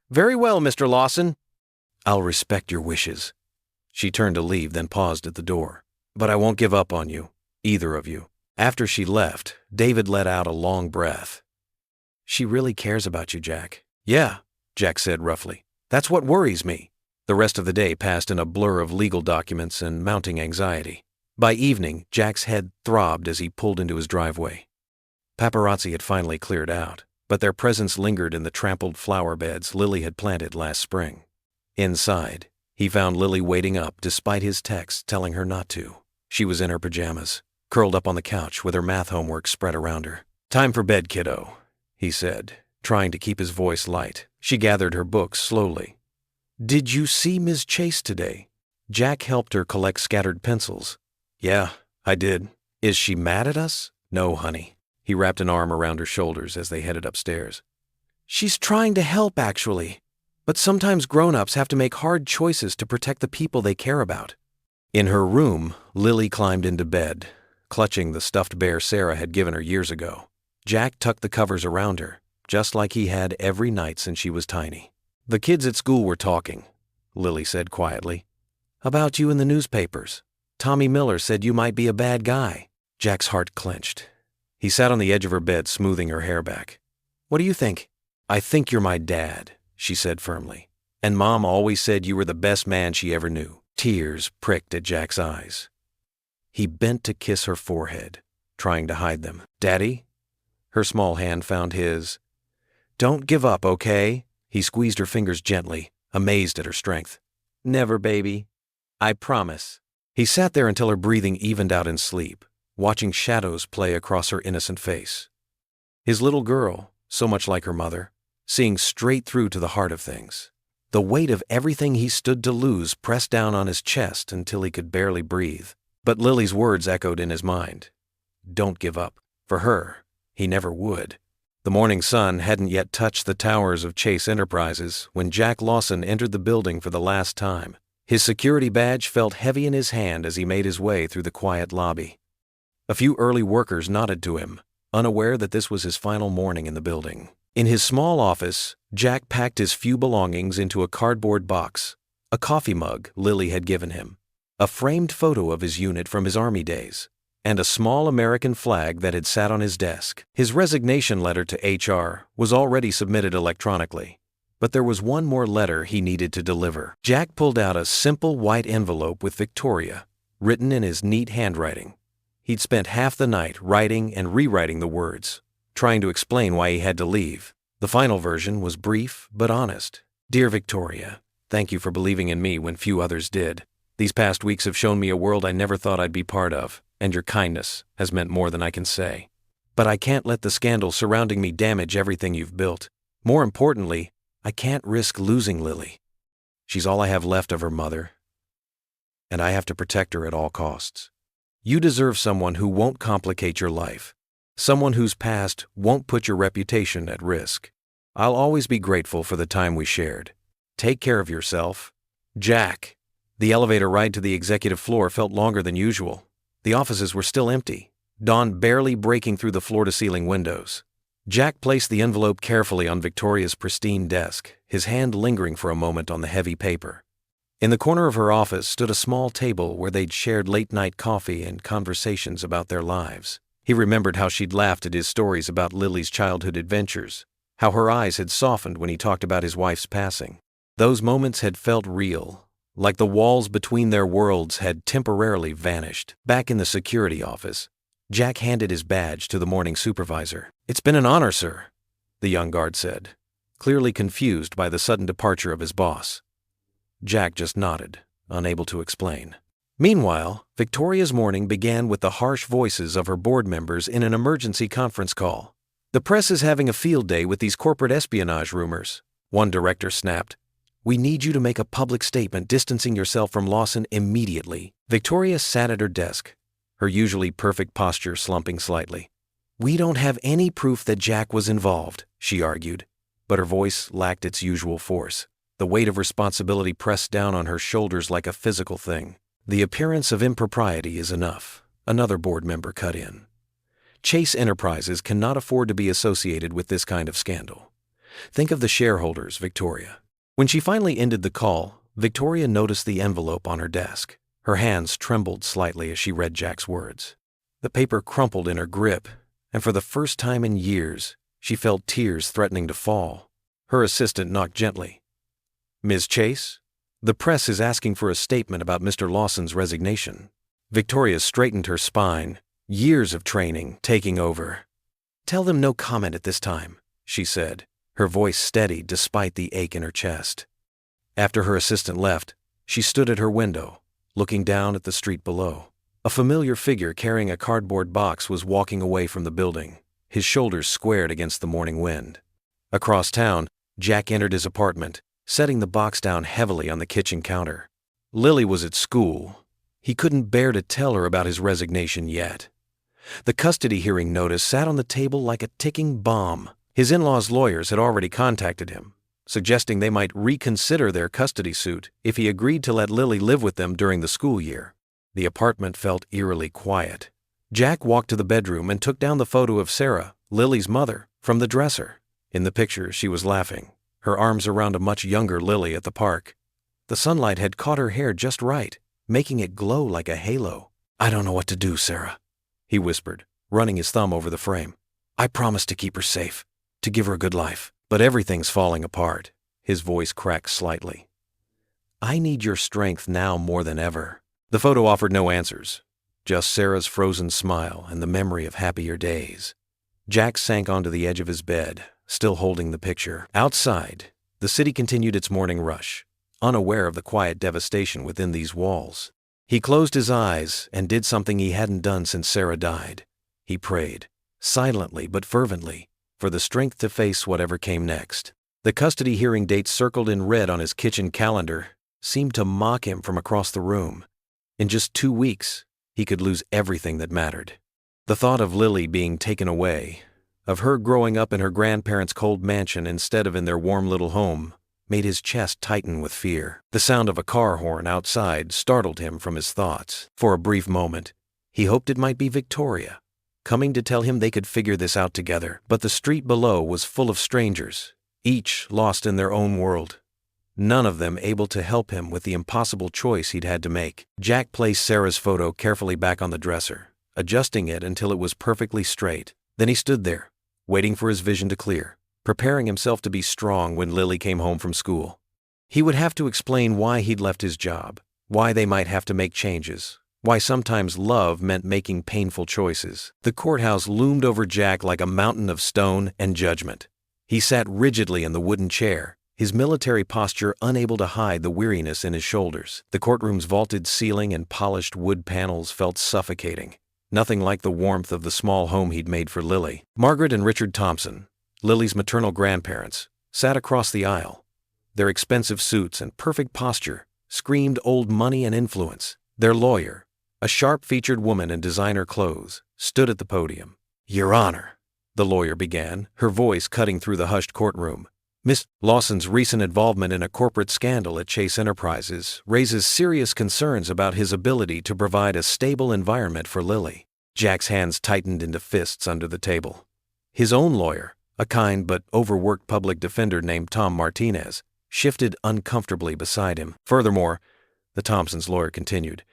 "Very well, Mr. Lawson." "I'll respect your wishes." She turned to leave, then paused at the door. "But I won't give up on you, either of you." After she left, David let out a long breath. "She really cares about you, Jack." "Yeah," Jack said roughly. "That's what worries me." The rest of the day passed in a blur of legal documents and mounting anxiety. By evening, Jack's head throbbed as he pulled into his driveway. Paparazzi had finally cleared out, but their presence lingered in the trampled flower beds Lily had planted last spring. Inside, he found Lily waiting up despite his texts telling her not to. She was in her pajamas, curled up on the couch with her math homework spread around her. "Time for bed, kiddo," he said, trying to keep his voice light. She gathered her books slowly. "Did you see Ms. Chase today?" Jack helped her collect scattered pencils. "Yeah, I did." "Is she mad at us?" "No, honey." He wrapped an arm around her shoulders as they headed upstairs. "She's trying to help, actually. But sometimes grown-ups have to make hard choices to protect the people they care about." In her room, Lily climbed into bed, clutching the stuffed bear Sarah had given her years ago. Jack tucked the covers around her, just like he had every night since she was tiny. "The kids at school were talking," Lily said quietly. "About you in the newspapers. Tommy Miller said you might be a bad guy." Jack's heart clenched. He sat on the edge of her bed, smoothing her hair back. "What do you think?" "I think you're my dad," she said firmly. "And Mom always said you were the best man she ever knew." Tears pricked at Jack's eyes. He bent to kiss her forehead, trying to hide them. "Daddy?" Her small hand found his. "Don't give up, okay?" He squeezed her fingers gently, amazed at her strength. "Never, baby. I promise." He sat there until her breathing evened out in sleep, watching shadows play across her innocent face. His little girl, so much like her mother, seeing straight through to the heart of things. The weight of everything he stood to lose pressed down on his chest until he could barely breathe. But Lily's words echoed in his mind. Don't give up. For her, he never would. The morning sun hadn't yet touched the towers of Chase Enterprises when Jack Lawson entered the building for the last time. His security badge felt heavy in his hand as he made his way through the quiet lobby. A few early workers nodded to him, unaware that this was his final morning in the building. In his small office, Jack packed his few belongings into a cardboard box, a coffee mug Lily had given him, a framed photo of his unit from his Army days, and a small American flag that had sat on his desk. His resignation letter to HR was already submitted electronically, but there was one more letter he needed to deliver. Jack pulled out a simple white envelope with Victoria, written in his neat handwriting. He'd spent half the night writing and rewriting the words, trying to explain why he had to leave. The final version was brief but honest. Dear Victoria, thank you for believing in me when few others did. These past weeks have shown me a world I never thought I'd be part of, and your kindness has meant more than I can say. But I can't let the scandal surrounding me damage everything you've built. More importantly, I can't risk losing Lily. She's all I have left of her mother, and I have to protect her at all costs. You deserve someone who won't complicate your life. Someone whose past won't put your reputation at risk. I'll always be grateful for the time we shared. Take care of yourself. Jack. The elevator ride to the executive floor felt longer than usual. The offices were still empty, dawn barely breaking through the floor-to-ceiling windows. Jack placed the envelope carefully on Victoria's pristine desk, his hand lingering for a moment on the heavy paper. In the corner of her office stood a small table where they'd shared late-night coffee and conversations about their lives. He remembered how she'd laughed at his stories about Lily's childhood adventures, how her eyes had softened when he talked about his wife's passing. Those moments had felt real, like the walls between their worlds had temporarily vanished. Back in the security office, Jack handed his badge to the morning supervisor. "It's been an honor, sir," the young guard said, clearly confused by the sudden departure of his boss. Jack just nodded, unable to explain. Meanwhile, Victoria's morning began with the harsh voices of her board members in an emergency conference call. "The press is having a field day with these corporate espionage rumors," one director snapped. "We need you to make a public statement distancing yourself from Lawson immediately." Victoria sat at her desk, her usually perfect posture slumping slightly. "We don't have any proof that Jack was involved," she argued, but her voice lacked its usual force. The weight of responsibility pressed down on her shoulders like a physical thing. "The appearance of impropriety is enough," another board member cut in. "Chase Enterprises cannot afford to be associated with this kind of scandal. Think of the shareholders, Victoria." When she finally ended the call, Victoria noticed the envelope on her desk. Her hands trembled slightly as she read Jack's words. The paper crumpled in her grip, and for the first time in years, she felt tears threatening to fall. Her assistant knocked gently. "Ms. Chase, the press is asking for a statement about Mr. Lawson's resignation." Victoria straightened her spine, years of training taking over. "Tell them no comment at this time," she said, her voice steady despite the ache in her chest. After her assistant left, she stood at her window, looking down at the street below. A familiar figure carrying a cardboard box was walking away from the building, his shoulders squared against the morning wind. Across town, Jack entered his apartment, setting the box down heavily on the kitchen counter. Lily was at school. He couldn't bear to tell her about his resignation yet. The custody hearing notice sat on the table like a ticking bomb. His in-laws' lawyers had already contacted him, suggesting they might reconsider their custody suit if he agreed to let Lily live with them during the school year. The apartment felt eerily quiet. Jack walked to the bedroom and took down the photo of Sarah, Lily's mother, from the dresser. In the picture, she was laughing, her arms around a much younger Lily at the park. The sunlight had caught her hair just right, making it glow like a halo. "I don't know what to do, Sarah," he whispered, running his thumb over the frame. "I promised to keep her safe, to give her a good life, but everything's falling apart." His voice cracked slightly. "I need your strength now more than ever." The photo offered no answers, just Sarah's frozen smile and the memory of happier days. Jack sank onto the edge of his bed, still holding the picture. Outside, the city continued its morning rush, unaware of the quiet devastation within these walls. He closed his eyes and did something he hadn't done since Sarah died. He prayed, silently but fervently, for the strength to face whatever came next. The custody hearing date circled in red on his kitchen calendar seemed to mock him from across the room. In just 2 weeks, he could lose everything that mattered. The thought of Lily being taken away, of her growing up in her grandparents' cold mansion instead of in their warm little home, made his chest tighten with fear. The sound of a car horn outside startled him from his thoughts. For a brief moment, he hoped it might be Victoria, coming to tell him they could figure this out together. But the street below was full of strangers, each lost in their own world, none of them able to help him with the impossible choice he'd had to make. Jack placed Sarah's photo carefully back on the dresser, adjusting it until it was perfectly straight. Then he stood there, waiting for his vision to clear, preparing himself to be strong when Lily came home from school. He would have to explain why he'd left his job, why they might have to make changes, why sometimes love meant making painful choices. The courthouse loomed over Jack like a mountain of stone and judgment. He sat rigidly in the wooden chair, his military posture unable to hide the weariness in his shoulders. The courtroom's vaulted ceiling and polished wood panels felt suffocating, nothing like the warmth of the small home he'd made for Lily. Margaret and Richard Thompson, Lily's maternal grandparents, sat across the aisle. Their expensive suits and perfect posture screamed old money and influence. Their lawyer, a sharp-featured woman in designer clothes, stood at the podium. "Your Honor," the lawyer began, her voice cutting through the hushed courtroom. "Miss Lawson's recent involvement in a corporate scandal at Chase Enterprises raises serious concerns about his ability to provide a stable environment for Lily." Jack's hands tightened into fists under the table. His own lawyer, a kind but overworked public defender named Tom Martinez, shifted uncomfortably beside him. Furthermore, the Thompsons' lawyer continued,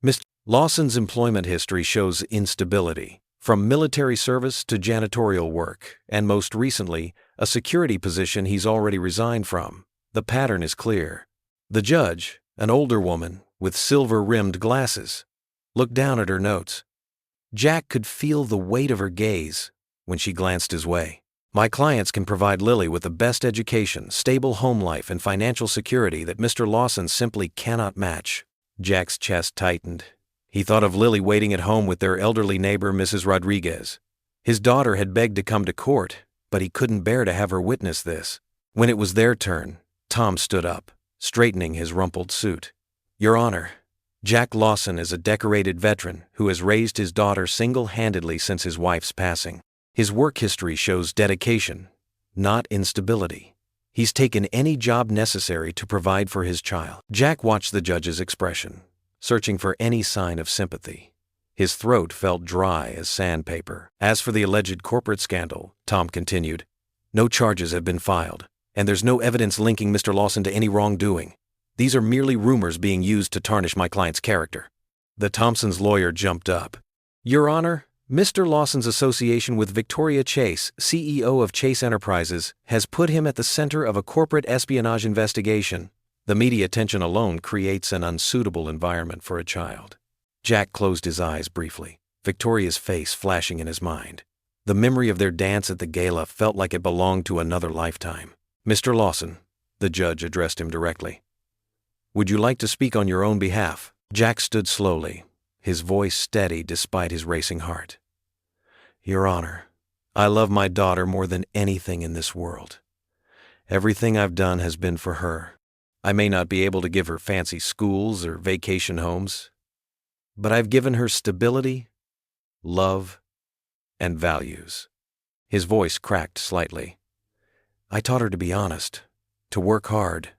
"Mr. Lawson's employment history shows instability, from military service to janitorial work, and most recently, a security position he's already resigned from. The pattern is clear." The judge, an older woman with silver-rimmed glasses, looked down at her notes. Jack could feel the weight of her gaze when she glanced his way. "My clients can provide Lily with the best education, stable home life, and financial security that Mr. Lawson simply cannot match." Jack's chest tightened. He thought of Lily waiting at home with their elderly neighbor, Mrs. Rodriguez. His daughter had begged to come to court, but he couldn't bear to have her witness this. When it was their turn, Tom stood up, straightening his rumpled suit. "Your Honor, Jack Lawson is a decorated veteran who has raised his daughter single-handedly since his wife's passing. His work history shows dedication, not instability. He's taken any job necessary to provide for his child." Jack watched the judge's expression, searching for any sign of sympathy. His throat felt dry as sandpaper. "As for the alleged corporate scandal," Tom continued, "no charges have been filed, and there's no evidence linking Mr. Lawson to any wrongdoing. These are merely rumors being used to tarnish my client's character." The Thompsons' lawyer jumped up. "Your Honor, Mr. Lawson's association with Victoria Chase, CEO of Chase Enterprises, has put him at the center of a corporate espionage investigation. The media attention alone creates an unsuitable environment for a child." Jack closed his eyes briefly, Victoria's face flashing in his mind. The memory of their dance at the gala felt like it belonged to another lifetime. "Mr. Lawson," the judge addressed him directly, "would you like to speak on your own behalf?" Jack stood slowly, his voice steady despite his racing heart. "Your Honor, I love my daughter more than anything in this world. Everything I've done has been for her. I may not be able to give her fancy schools or vacation homes, but I've given her stability, love, and values." His voice cracked slightly. "I taught her to be honest, to work hard,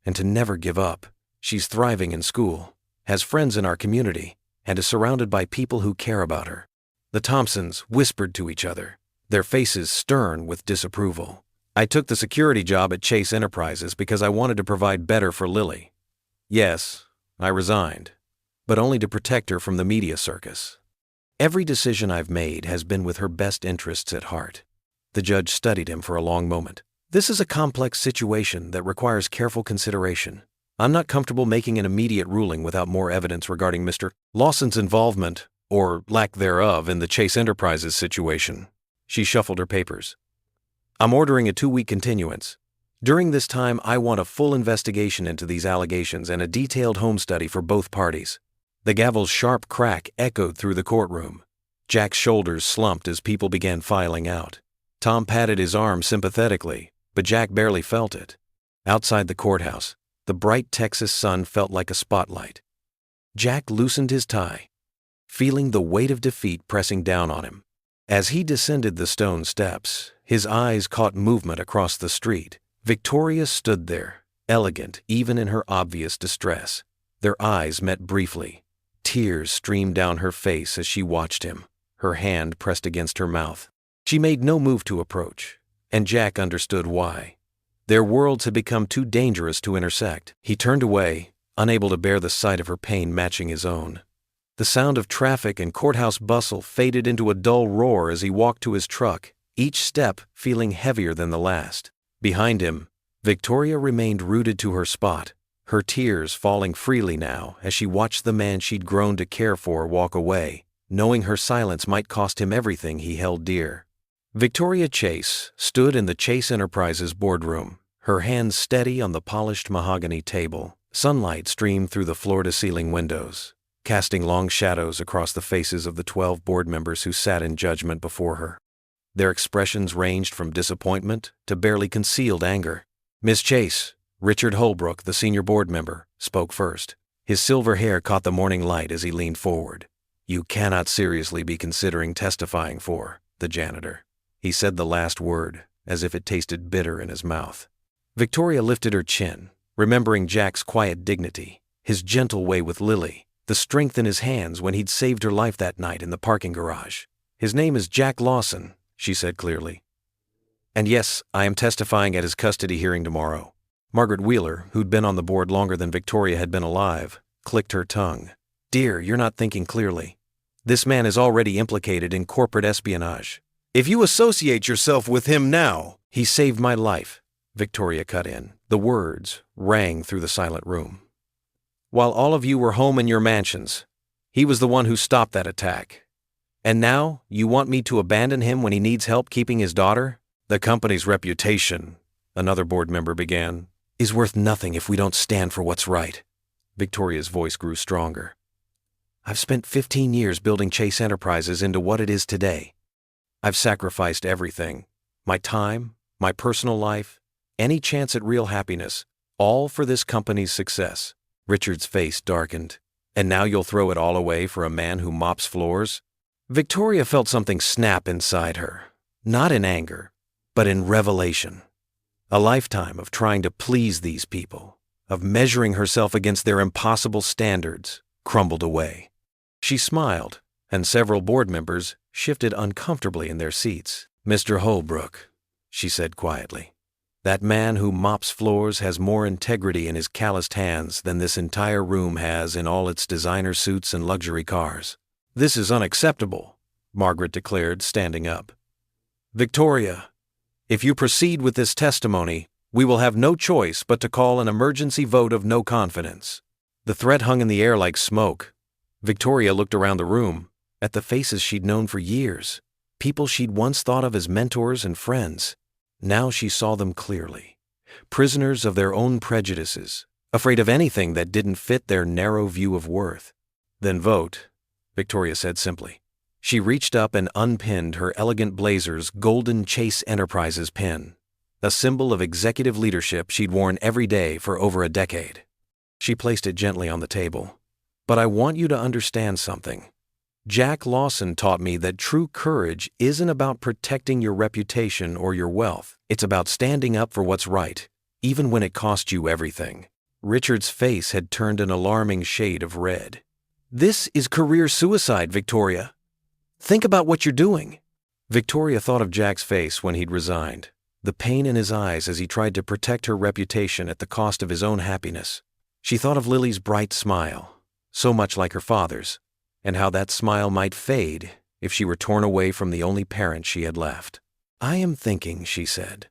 and to never give up. She's thriving in school, has friends in our community, and is surrounded by people who care about her." The Thompsons whispered to each other, their faces stern with disapproval. "I took the security job at Chase Enterprises because I wanted to provide better for Lily. Yes, I resigned, but only to protect her from the media circus. Every decision I've made has been with her best interests at heart." The judge studied him for a long moment. "This is a complex situation that requires careful consideration. I'm not comfortable making an immediate ruling without more evidence regarding Mr. Lawson's involvement, or lack thereof, in the Chase Enterprises situation." She shuffled her papers. "I'm ordering a 2-week continuance. During this time, I want a full investigation into these allegations and a detailed home study for both parties." The gavel's sharp crack echoed through the courtroom. Jack's shoulders slumped as people began filing out. Tom patted his arm sympathetically, but Jack barely felt it. Outside the courthouse, the bright Texas sun felt like a spotlight. Jack loosened his tie, feeling the weight of defeat pressing down on him. As he descended the stone steps, his eyes caught movement across the street. Victoria stood there, elegant even in her obvious distress. Their eyes met briefly. Tears streamed down her face as she watched him, her hand pressed against her mouth. She made no move to approach, and Jack understood why. Their worlds had become too dangerous to intersect. He turned away, unable to bear the sight of her pain matching his own. The sound of traffic and courthouse bustle faded into a dull roar as he walked to his truck, each step feeling heavier than the last. Behind him, Victoria remained rooted to her spot, her tears falling freely now as she watched the man she'd grown to care for walk away, knowing her silence might cost him everything he held dear. Victoria Chase stood in the Chase Enterprises boardroom, her hands steady on the polished mahogany table. Sunlight streamed through the floor-to-ceiling windows, casting long shadows across the faces of the 12 board members who sat in judgment before her. Their expressions ranged from disappointment to barely concealed anger. "Miss Chase," Richard Holbrook, the senior board member, spoke first. His silver hair caught the morning light as he leaned forward. "You cannot seriously be considering testifying for the janitor." He said the last word, as if it tasted bitter in his mouth. Victoria lifted her chin, remembering Jack's quiet dignity, his gentle way with Lily, the strength in his hands when he'd saved her life that night in the parking garage. "His name is Jack Lawson," she said clearly. "And yes, I am testifying at his custody hearing tomorrow." Margaret Wheeler, who'd been on the board longer than Victoria had been alive, clicked her tongue. "Dear, you're not thinking clearly. This man is already implicated in corporate espionage. If you associate yourself with him now—" "He saved my life," Victoria cut in. The words rang through the silent room. "While all of you were home in your mansions, he was the one who stopped that attack. And now you want me to abandon him when he needs help keeping his daughter?" "The company's reputation," another board member began, "is worth nothing if we don't stand for what's right." Victoria's voice grew stronger. "I've spent 15 years building Chase Enterprises into what it is today. I've sacrificed everything. My time, my personal life, any chance at real happiness, all for this company's success." Richard's face darkened. "And now you'll throw it all away for a man who mops floors?" Victoria felt something snap inside her, not in anger, but in revelation. A lifetime of trying to please these people, of measuring herself against their impossible standards, crumbled away. She smiled, and several board members shifted uncomfortably in their seats. "Mr. Holbrook," she said quietly, "that man who mops floors has more integrity in his calloused hands than this entire room has in all its designer suits and luxury cars." "This is unacceptable," Margaret declared, standing up. "Victoria, if you proceed with this testimony, we will have no choice but to call an emergency vote of no confidence." The threat hung in the air like smoke. Victoria looked around the room, at the faces she'd known for years, people she'd once thought of as mentors and friends. Now she saw them clearly, prisoners of their own prejudices, afraid of anything that didn't fit their narrow view of worth. "Then vote," Victoria said simply. She reached up and unpinned her elegant blazer's golden Chase Enterprises pin, a symbol of executive leadership she'd worn every day for over a decade. She placed it gently on the table. "But I want you to understand something. Jack Lawson taught me that true courage isn't about protecting your reputation or your wealth. It's about standing up for what's right, even when it costs you everything." Richard's face had turned an alarming shade of red. "This is career suicide, Victoria. Think about what you're doing." Victoria thought of Jack's face when he'd resigned, the pain in his eyes as he tried to protect her reputation at the cost of his own happiness. She thought of Lily's bright smile, so much like her father's, and how that smile might fade if she were torn away from the only parent she had left. "I am thinking," she said.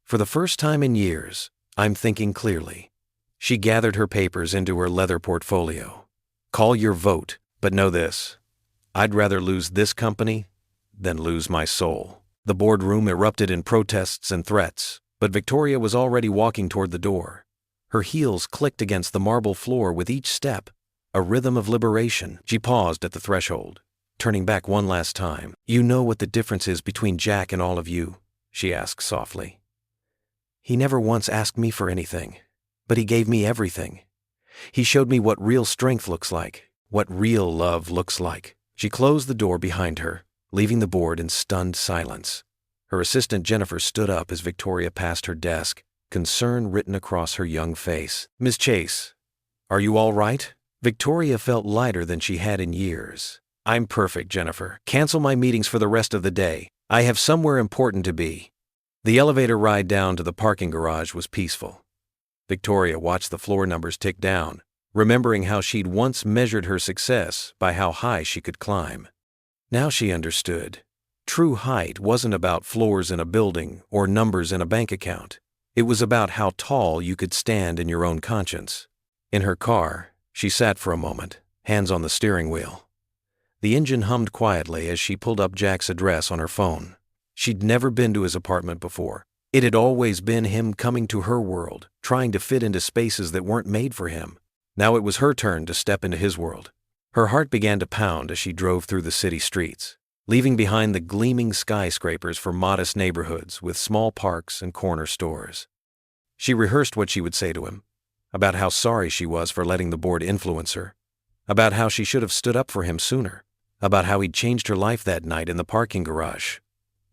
"For the first time in years, I'm thinking clearly." She gathered her papers into her leather portfolio. "Call your vote, but know this. I'd rather lose this company than lose my soul." The boardroom erupted in protests and threats, but Victoria was already walking toward the door. Her heels clicked against the marble floor with each step, a rhythm of liberation. She paused at the threshold, turning back one last time. "You know what the difference is between Jack and all of you?" she asked softly. "He never once asked me for anything, but he gave me everything. He showed me what real strength looks like, what real love looks like." She closed the door behind her, leaving the board in stunned silence. Her assistant Jennifer stood up as Victoria passed her desk, concern written across her young face. "Miss Chase, are you all right?" Victoria felt lighter than she had in years. "I'm perfect, Jennifer. Cancel my meetings for the rest of the day. I have somewhere important to be." The elevator ride down to the parking garage was peaceful. Victoria watched the floor numbers tick down, remembering how she'd once measured her success by how high she could climb. Now she understood. True height wasn't about floors in a building or numbers in a bank account. It was about how tall you could stand in your own conscience. In her car, she sat for a moment, hands on the steering wheel. The engine hummed quietly as she pulled up Jack's address on her phone. She'd never been to his apartment before. It had always been him coming to her world, trying to fit into spaces that weren't made for him. Now it was her turn to step into his world. Her heart began to pound as she drove through the city streets, leaving behind the gleaming skyscrapers for modest neighborhoods with small parks and corner stores. She rehearsed what she would say to him, about how sorry she was for letting the board influence her, about how she should have stood up for him sooner, about how he'd changed her life that night in the parking garage,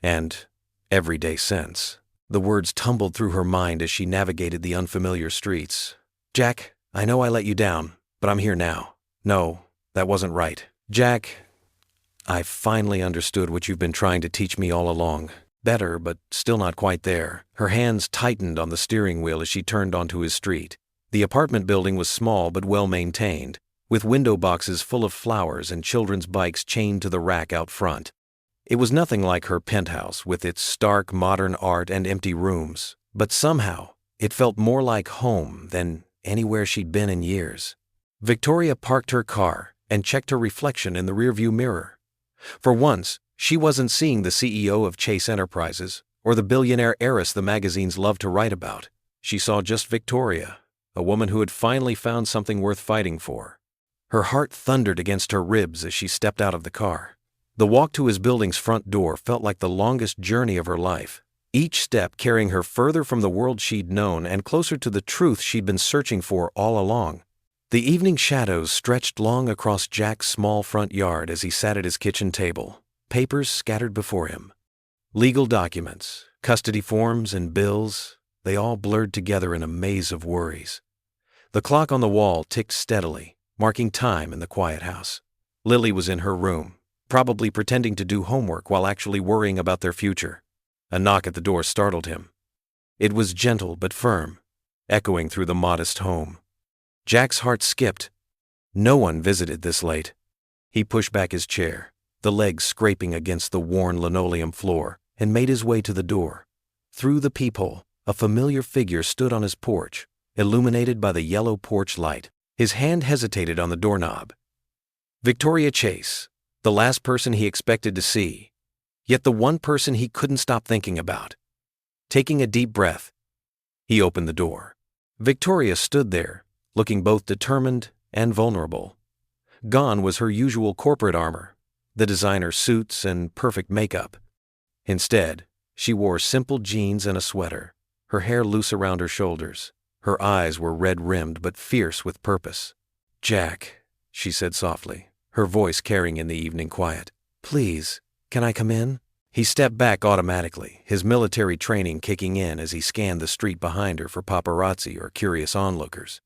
and every day since. The words tumbled through her mind as she navigated the unfamiliar streets. Jack, I know I let you down, but I'm here now. No, that wasn't right. Jack, I finally understood what you've been trying to teach me all along. Better, but still not quite there. Her hands tightened on the steering wheel as she turned onto his street. The apartment building was small but well maintained, with window boxes full of flowers and children's bikes chained to the rack out front. It was nothing like her penthouse with its stark modern art and empty rooms, but somehow it felt more like home than anywhere she'd been in years. Victoria parked her car and checked her reflection in the rearview mirror. For once, she wasn't seeing the CEO of Chase Enterprises or the billionaire heiress the magazines loved to write about. She saw just Victoria, a woman who had finally found something worth fighting for. Her heart thundered against her ribs as she stepped out of the car. The walk to his building's front door felt like the longest journey of her life, each step carrying her further from the world she'd known and closer to the truth she'd been searching for all along. The evening shadows stretched long across Jack's small front yard as he sat at his kitchen table, papers scattered before him. Legal documents, custody forms, and bills, they all blurred together in a maze of worries. The clock on the wall ticked steadily, marking time in the quiet house. Lily was in her room, probably pretending to do homework while actually worrying about their future. A knock at the door startled him. It was gentle but firm, echoing through the modest home. Jack's heart skipped. No one visited this late. He pushed back his chair, the legs scraping against the worn linoleum floor, and made his way to the door. Through the peephole, a familiar figure stood on his porch, illuminated by the yellow porch light. His hand hesitated on the doorknob. Victoria Chase, the last person he expected to see, yet the one person he couldn't stop thinking about. Taking a deep breath, he opened the door. Victoria stood there, looking both determined and vulnerable. Gone was her usual corporate armor, the designer suits and perfect makeup. Instead, she wore simple jeans and a sweater, her hair loose around her shoulders. Her eyes were red-rimmed but fierce with purpose. "Jack," she said softly, her voice carrying in the evening quiet. "Please, can I come in?" He stepped back automatically, his military training kicking in as he scanned the street behind her for paparazzi or curious onlookers.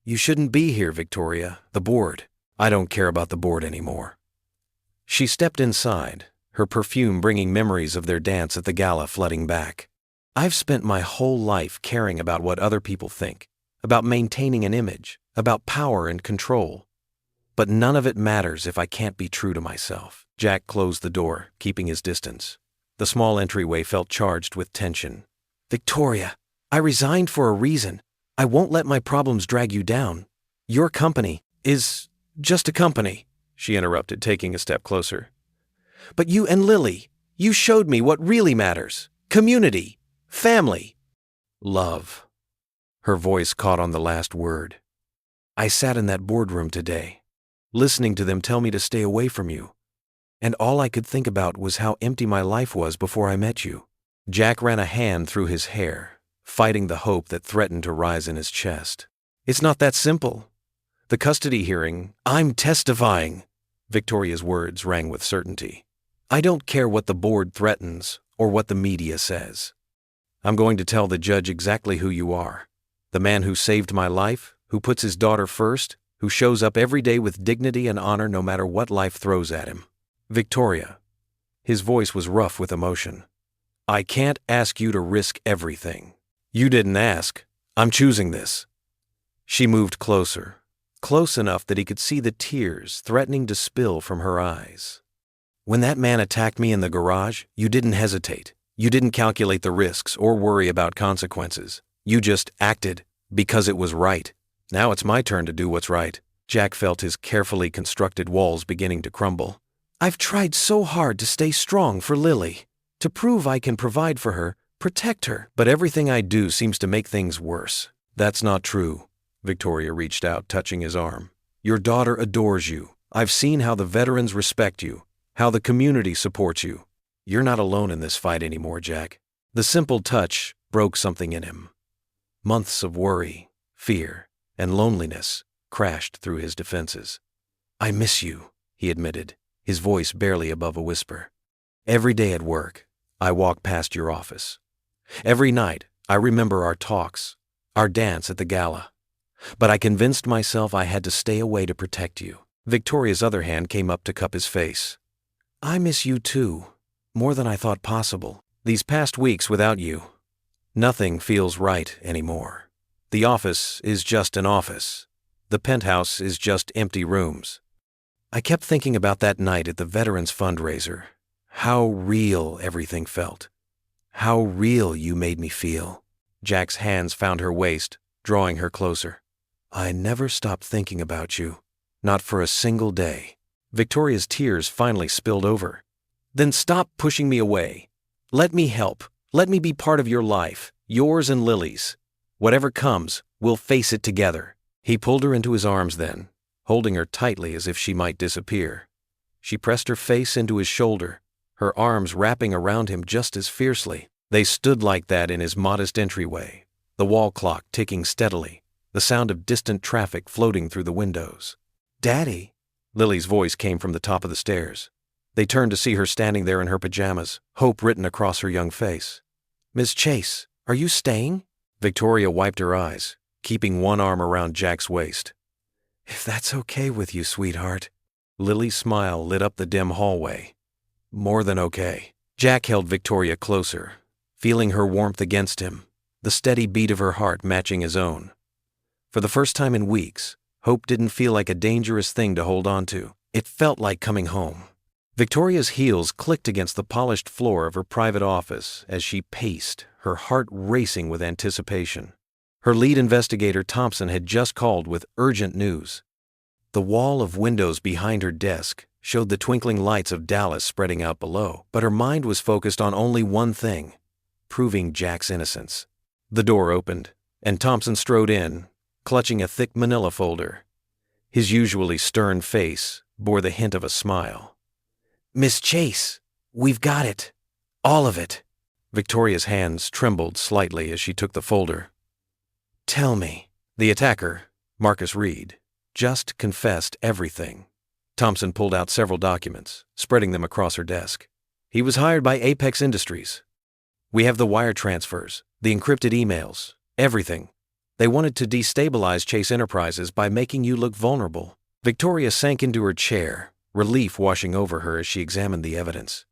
"You shouldn't be here, Victoria. The board. I don't care about the board anymore." She stepped inside, her perfume bringing memories of their dance at the gala flooding back. "I've spent my whole life caring about what other people think, about maintaining an image, about power and control. But none of it matters if I can't be true to myself." Jack closed the door, keeping his distance. The small entryway felt charged with tension. "Victoria, I resigned for a reason. I won't let my problems drag you down. Your company is just a company," she interrupted, taking a step closer. "But you and Lily, you showed me what really matters. Community. Family. Love." Her voice caught on the last word. "I sat in that boardroom today, listening to them tell me to stay away from you, and all I could think about was how empty my life was before I met you." Jack ran a hand through his hair, fighting the hope that threatened to rise in his chest. "It's not that simple. The custody hearing, I'm testifying." Victoria's words rang with certainty. "I don't care what the board threatens or what the media says. I'm going to tell the judge exactly who you are. The man who saved my life, who puts his daughter first, who shows up every day with dignity and honor no matter what life throws at him. Victoria." His voice was rough with emotion. "I can't ask you to risk everything. You didn't ask. I'm choosing this." She moved closer, close enough that he could see the tears threatening to spill from her eyes. "When that man attacked me in the garage, you didn't hesitate. You didn't calculate the risks or worry about consequences. You just acted because it was right. Now it's my turn to do what's right." Jack felt his carefully constructed walls beginning to crumble. "I've tried so hard to stay strong for Lily, to prove I can provide for her, protect her, but everything I do seems to make things worse." "That's not true." Victoria reached out, touching his arm. Your daughter adores you. I've seen how the veterans respect you, how the community supports you. You're not alone in this fight anymore, Jack." The simple touch broke something in him. Months of worry, fear, and loneliness crashed through his defenses. "I miss you," he admitted, his voice barely above a whisper. "Every day at work, I walk past your office. Every night, I remember our talks, our dance at the gala. But I convinced myself I had to stay away to protect you." Victoria's other hand came up to cup his face. "I miss you too, more than I thought possible. These past weeks without you, nothing feels right anymore. The office is just an office. The penthouse is just empty rooms. I kept thinking about that night at the Veterans Fundraiser, how real everything felt. How real you made me feel." Jack's hands found her waist, drawing her closer. "I never stopped thinking about you, not for a single day." Victoria's tears finally spilled over. "Then stop pushing me away. Let me help. Let me be part of your life, yours and Lily's. Whatever comes, we'll face it together." He pulled her into his arms then, holding her tightly as if she might disappear. She pressed her face into his shoulder, her arms wrapping around him just as fiercely. They stood like that in his modest entryway, the wall clock ticking steadily, the sound of distant traffic floating through the windows. "Daddy," Lily's voice came from the top of the stairs. They turned to see her standing there in her pajamas, hope written across her young face. "Miss Chase, are you staying?" Victoria wiped her eyes, keeping one arm around Jack's waist. "If that's okay with you, sweetheart." Lily's smile lit up the dim hallway. "More than okay." Jack held Victoria closer, feeling her warmth against him, the steady beat of her heart matching his own. For the first time in weeks, hope didn't feel like a dangerous thing to hold on to. It felt like coming home. Victoria's heels clicked against the polished floor of her private office as she paced, her heart racing with anticipation. Her lead investigator, Thompson, had just called with urgent news. The wall of windows behind her desk showed the twinkling lights of Dallas spreading out below, but her mind was focused on only one thing: proving Jack's innocence. The door opened, and Thompson strode in, clutching a thick manila folder. His usually stern face bore the hint of a smile. "Miss Chase, we've got it. All of it." Victoria's hands trembled slightly as she took the folder. "Tell me." The attacker, Marcus Reed, just confessed everything. Thompson pulled out several documents, spreading them across her desk. "He was hired by Apex Industries. We have the wire transfers, the encrypted emails, everything. They wanted to destabilize Chase Enterprises by making you look vulnerable." Victoria sank into her chair, relief washing over her as she examined the evidence.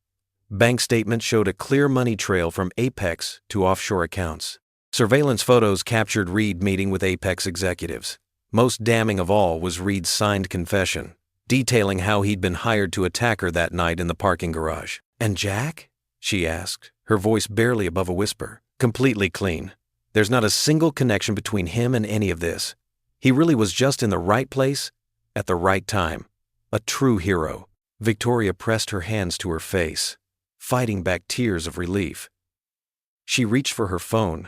Bank statements showed a clear money trail from Apex to offshore accounts. Surveillance photos captured Reed meeting with Apex executives. Most damning of all was Reed's signed confession, detailing how he'd been hired to attack her that night in the parking garage. "And Jack?" she asked, her voice barely above a whisper. "Completely clean. There's not a single connection between him and any of this. He really was just in the right place at the right time. A true hero." Victoria pressed her hands to her face, fighting back tears of relief. She reached for her phone,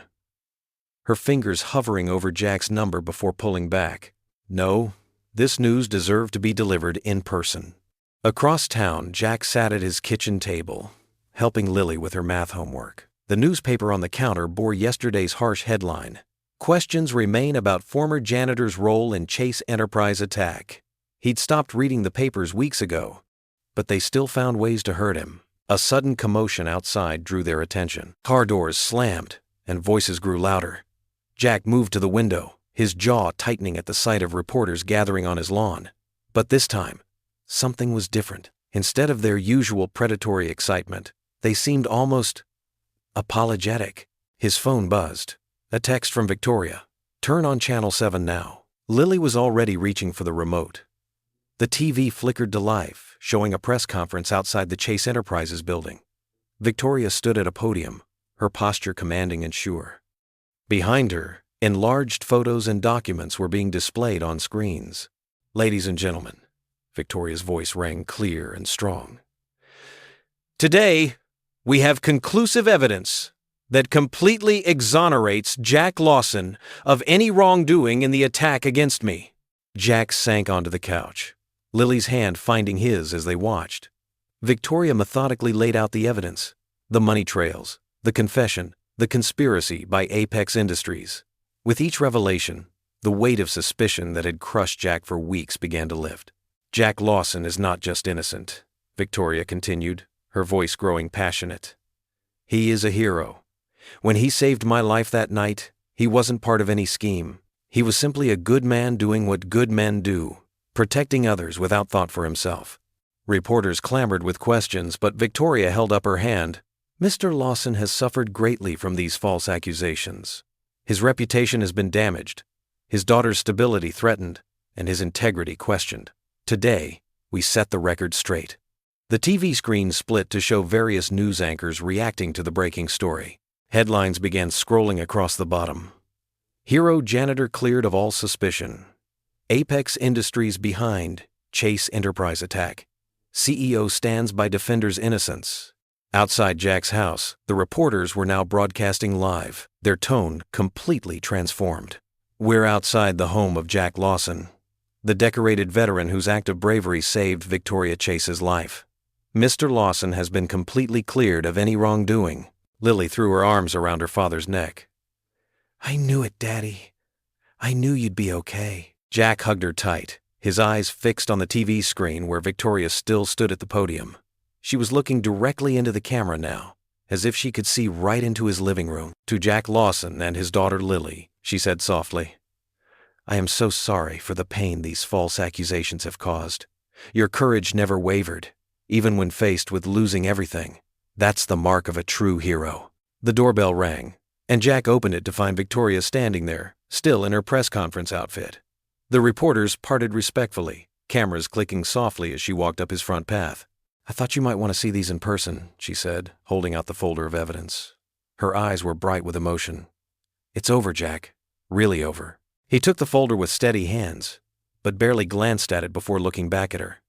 her fingers hovering over Jack's number before pulling back. No, this news deserved to be delivered in person. Across town, Jack sat at his kitchen table, helping Lily with her math homework. The newspaper on the counter bore yesterday's harsh headline: "Questions remain about former janitor's role in Chase Enterprise attack." He'd stopped reading the papers weeks ago, but they still found ways to hurt him. A sudden commotion outside drew their attention. Car doors slammed, and voices grew louder. Jack moved to the window, his jaw tightening at the sight of reporters gathering on his lawn. But this time, something was different. Instead of their usual predatory excitement, they seemed almost apologetic. His phone buzzed. A text from Victoria. "Turn on Channel 7 now." Lily was already reaching for the remote. The TV flickered to life, showing a press conference outside the Chase Enterprises building. Victoria stood at a podium, her posture commanding and sure. Behind her, enlarged photos and documents were being displayed on screens. "Ladies and gentlemen," Victoria's voice rang clear and strong. "Today, we have conclusive evidence that completely exonerates Jack Lawson of any wrongdoing in the attack against me. Jack sank onto the couch, Lily's hand finding his as they watched. Victoria methodically laid out the evidence: the money trails, the confession, the conspiracy by Apex Industries. With each revelation, the weight of suspicion that had crushed Jack for weeks began to lift. Jack Lawson is not just innocent, Victoria continued, her voice growing passionate. He is a hero. When he saved my life that night, he wasn't part of any scheme. He was simply a good man doing what good men do, protecting others without thought for himself. Reporters clamored with questions, but Victoria held up her hand. Mr. Lawson has suffered greatly from these false accusations. His reputation has been damaged, his daughter's stability threatened, and his integrity questioned. Today, we set the record straight. The TV screen split to show various news anchors reacting to the breaking story. Headlines began scrolling across the bottom. Hero janitor cleared of all suspicion. Apex Industries behind Chase Enterprise attack. CEO stands by defender's innocence. Outside Jack's house, the reporters were now broadcasting live, their tone completely transformed. We're outside the home of Jack Lawson, the decorated veteran whose act of bravery saved Victoria Chase's life. Mr. Lawson has been completely cleared of any wrongdoing. Lily threw her arms around her father's neck. I knew it, Daddy. I knew you'd be okay. Jack hugged her tight, his eyes fixed on the TV screen where Victoria still stood at the podium. She was looking directly into the camera now, as if she could see right into his living room. To Jack Lawson and his daughter Lily, she said softly, I am so sorry for the pain these false accusations have caused. Your courage never wavered, even when faced with losing everything. That's the mark of a true hero. The doorbell rang, and Jack opened it to find Victoria standing there, still in her press conference outfit. The reporters parted respectfully, cameras clicking softly as she walked up his front path. I thought you might want to see these in person, she said, holding out the folder of evidence. Her eyes were bright with emotion. It's over, Jack. Really over. He took the folder with steady hands, but barely glanced at it before looking back at her.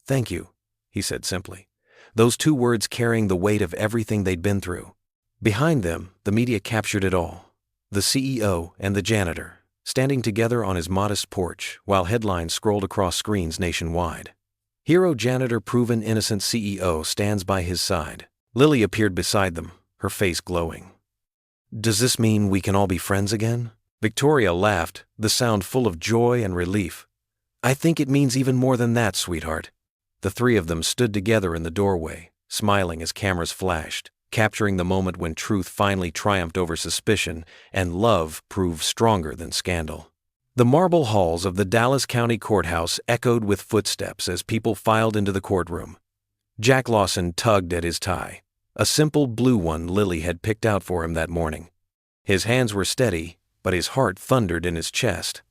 Thank you, he said simply, those two words carrying the weight of everything they'd been through. Behind them, the media captured it all. The CEO and the janitor, standing together on his modest porch while headlines scrolled across screens nationwide. Hero janitor proven innocent CEO stands by his side. Lily appeared beside them, her face glowing. Does this mean we can all be friends again? Victoria laughed, the sound full of joy and relief. I think it means even more than that, sweetheart. The three of them stood together in the doorway, smiling as cameras flashed, capturing the moment when truth finally triumphed over suspicion and love proved stronger than scandal. The marble halls of the Dallas County Courthouse echoed with footsteps as people filed into the courtroom. Jack Lawson tugged at his tie, a simple blue one Lily had picked out for him that morning. His hands were steady, but his heart thundered in his chest.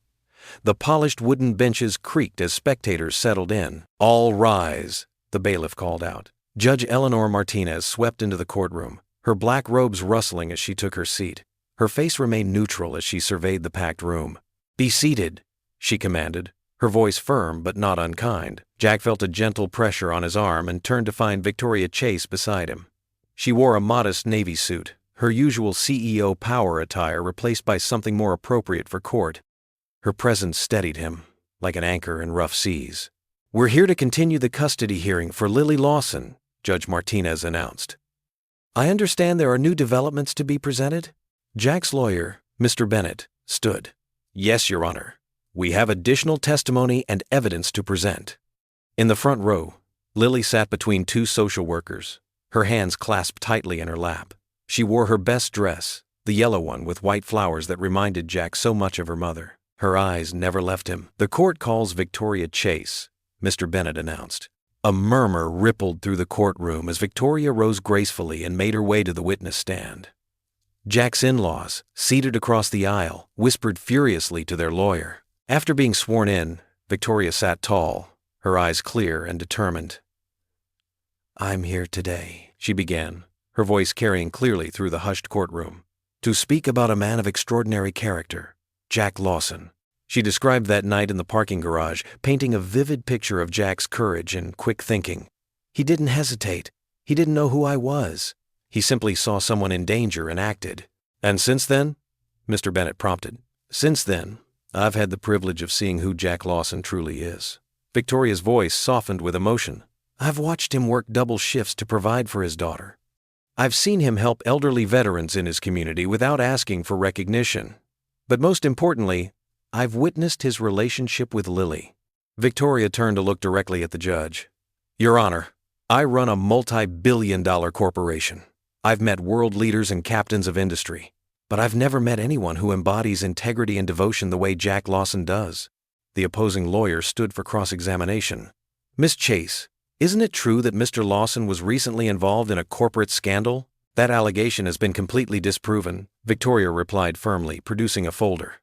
The polished wooden benches creaked as spectators settled in. All rise, the bailiff called out. Judge Eleanor Martinez swept into the courtroom, her black robes rustling as she took her seat. Her face remained neutral as she surveyed the packed room. Be seated, she commanded, her voice firm but not unkind. Jack felt a gentle pressure on his arm and turned to find Victoria Chase beside him. She wore a modest navy suit, her usual CEO power attire replaced by something more appropriate for court. Her presence steadied him, like an anchor in rough seas. We're here to continue the custody hearing for Lily Lawson, Judge Martinez announced. I understand there are new developments to be presented? Jack's lawyer, Mr. Bennett, stood. Yes, Your Honor. We have additional testimony and evidence to present. In the front row, Lily sat between two social workers, her hands clasped tightly in her lap. She wore her best dress, the yellow one with white flowers that reminded Jack so much of her mother. Her eyes never left him. The court calls Victoria Chase, Mr. Bennett announced. A murmur rippled through the courtroom as Victoria rose gracefully and made her way to the witness stand. Jack's in-laws, seated across the aisle, whispered furiously to their lawyer. After being sworn in, Victoria sat tall, her eyes clear and determined. I'm here today, she began, her voice carrying clearly through the hushed courtroom, to speak about a man of extraordinary character, Jack Lawson. She described that night in the parking garage, painting a vivid picture of Jack's courage and quick thinking. He didn't hesitate. He didn't know who I was. He simply saw someone in danger and acted. And since then? Mr. Bennett prompted. Since then, I've had the privilege of seeing who Jack Lawson truly is. Victoria's voice softened with emotion. I've watched him work double shifts to provide for his daughter. I've seen him help elderly veterans in his community without asking for recognition. But most importantly, I've witnessed his relationship with Lily. Victoria turned to look directly at the judge. Your Honor, I run a multi-billion-dollar corporation. I've met world leaders and captains of industry, but I've never met anyone who embodies integrity and devotion the way Jack Lawson does. The opposing lawyer stood for cross-examination. Miss Chase, isn't it true that Mr. Lawson was recently involved in a corporate scandal? That allegation has been completely disproven, Victoria replied firmly, producing a folder.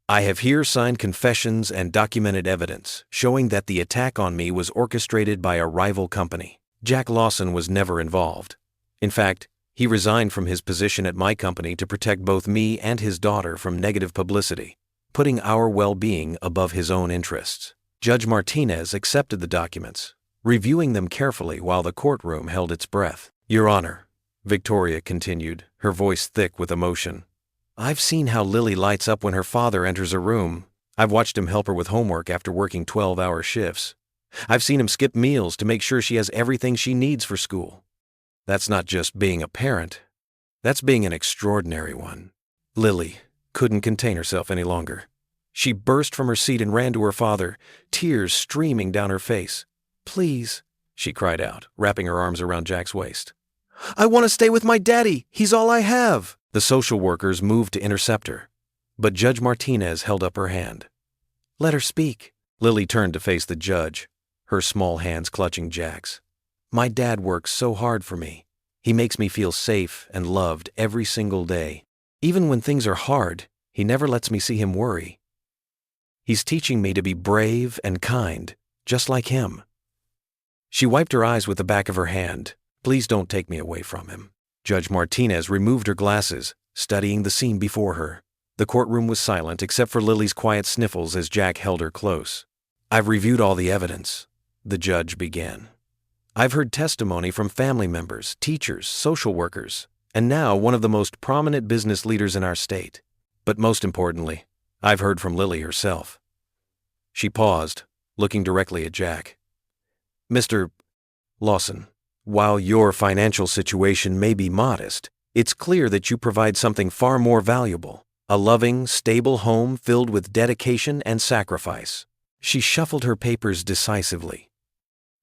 I have here signed confessions and documented evidence showing that the attack on me was orchestrated by a rival company. Jack Lawson was never involved. In fact, he resigned from his position at my company to protect both me and his daughter from negative publicity, putting our well-being above his own interests. Judge Martinez accepted the documents, reviewing them carefully while the courtroom held its breath. Your Honor, Victoria continued, her voice thick with emotion. I've seen how Lily lights up when her father enters a room. I've watched him help her with homework after working 12-hour shifts. I've seen him skip meals to make sure she has everything she needs for school. That's not just being a parent. That's being an extraordinary one. Lily couldn't contain herself any longer. She burst from her seat and ran to her father, tears streaming down her face. Please, she cried out, wrapping her arms around Jack's waist. I want to stay with my daddy. He's all I have. The social workers moved to intercept her, but Judge Martinez held up her hand. Let her speak. Lily turned to face the judge, her small hands clutching Jack's. My dad works so hard for me. He makes me feel safe and loved every single day. Even when things are hard, he never lets me see him worry. He's teaching me to be brave and kind, just like him. She wiped her eyes with the back of her hand. Please don't take me away from him. Judge Martinez removed her glasses, studying the scene before her. The courtroom was silent except for Lily's quiet sniffles as Jack held her close. I've reviewed all the evidence, the judge began. I've heard testimony from family members, teachers, social workers, and now one of the most prominent business leaders in our state. But most importantly, I've heard from Lily herself. She paused, looking directly at Jack. Mr. Lawson, while your financial situation may be modest, it's clear that you provide something far more valuable, a loving, stable home filled with dedication and sacrifice. She shuffled her papers decisively.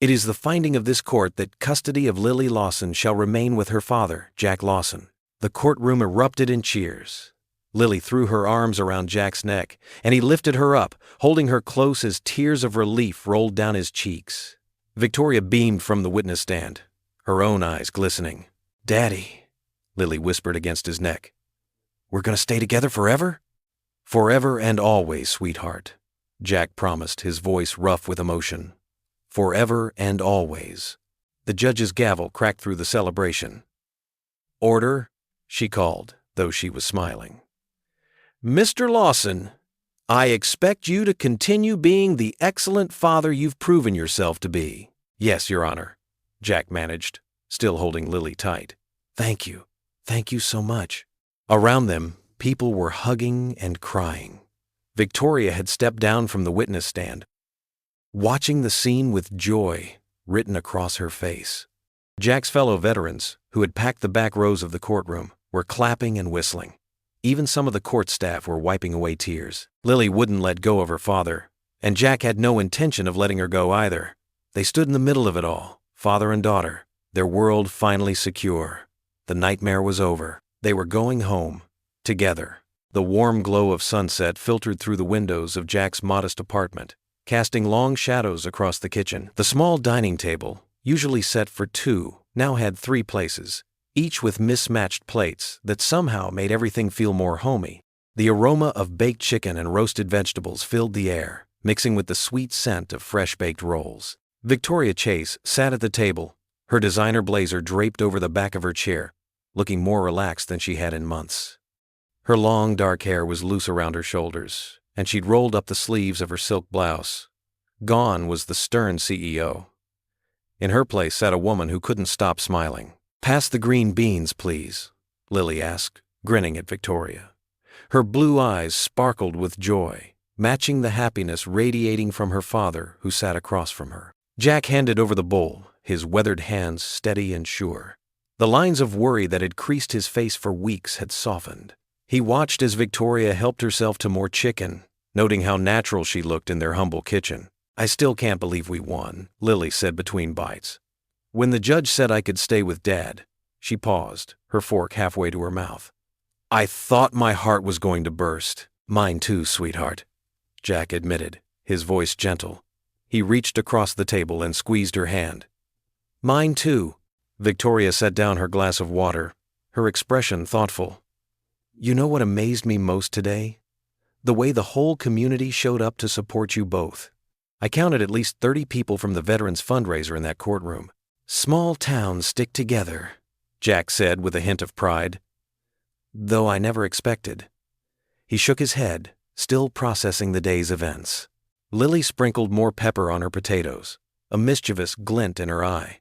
It is the finding of this court that custody of Lily Lawson shall remain with her father, Jack Lawson. The courtroom erupted in cheers. Lily threw her arms around Jack's neck, and he lifted her up, holding her close as tears of relief rolled down his cheeks. Victoria beamed from the witness stand, her own eyes glistening. Daddy, Lily whispered against his neck. We're going to stay together forever? Forever and always, sweetheart, Jack promised, his voice rough with emotion. Forever and always. The judge's gavel cracked through the celebration. Order, she called, though she was smiling. Mr. Lawson, I expect you to continue being the excellent father you've proven yourself to be. Yes, Your Honor, Jack managed, still holding Lily tight. Thank you. Thank you so much. Around them, people were hugging and crying. Victoria had stepped down from the witness stand, watching the scene with joy written across her face. Jack's fellow veterans, who had packed the back rows of the courtroom, were clapping and whistling. Even some of the court staff were wiping away tears. Lily wouldn't let go of her father, and Jack had no intention of letting her go either. They stood in the middle of it all, father and daughter, their world finally secure. The nightmare was over. They were going home, together. The warm glow of sunset filtered through the windows of Jack's modest apartment, casting long shadows across the kitchen. The small dining table, usually set for two, now had 3 places, each with mismatched plates that somehow made everything feel more homey. The aroma of baked chicken and roasted vegetables filled the air, mixing with the sweet scent of fresh-baked rolls. Victoria Chase sat at the table, her designer blazer draped over the back of her chair, looking more relaxed than she had in months. Her long, dark hair was loose around her shoulders, and she'd rolled up the sleeves of her silk blouse. Gone was the stern CEO. In her place sat a woman who couldn't stop smiling. Pass the green beans, please, Lily asked, grinning at Victoria. Her blue eyes sparkled with joy, matching the happiness radiating from her father who sat across from her. Jack handed over the bowl, his weathered hands steady and sure. The lines of worry that had creased his face for weeks had softened. He watched as Victoria helped herself to more chicken, noting how natural she looked in their humble kitchen. "I still can't believe we won," Lily said between bites. "When the judge said I could stay with Dad," she paused, her fork halfway to her mouth. "I thought my heart was going to burst." "Mine too, sweetheart," Jack admitted, his voice gentle. He reached across the table and squeezed her hand. "Mine too." Victoria set down her glass of water, her expression thoughtful. "You know what amazed me most today? The way the whole community showed up to support you both. I counted at least 30 people from the Veterans Fundraiser in that courtroom. Small towns stick together," Jack said with a hint of pride. "Though I never expected." He shook his head, still processing the day's events. Lily sprinkled more pepper on her potatoes, a mischievous glint in her eye.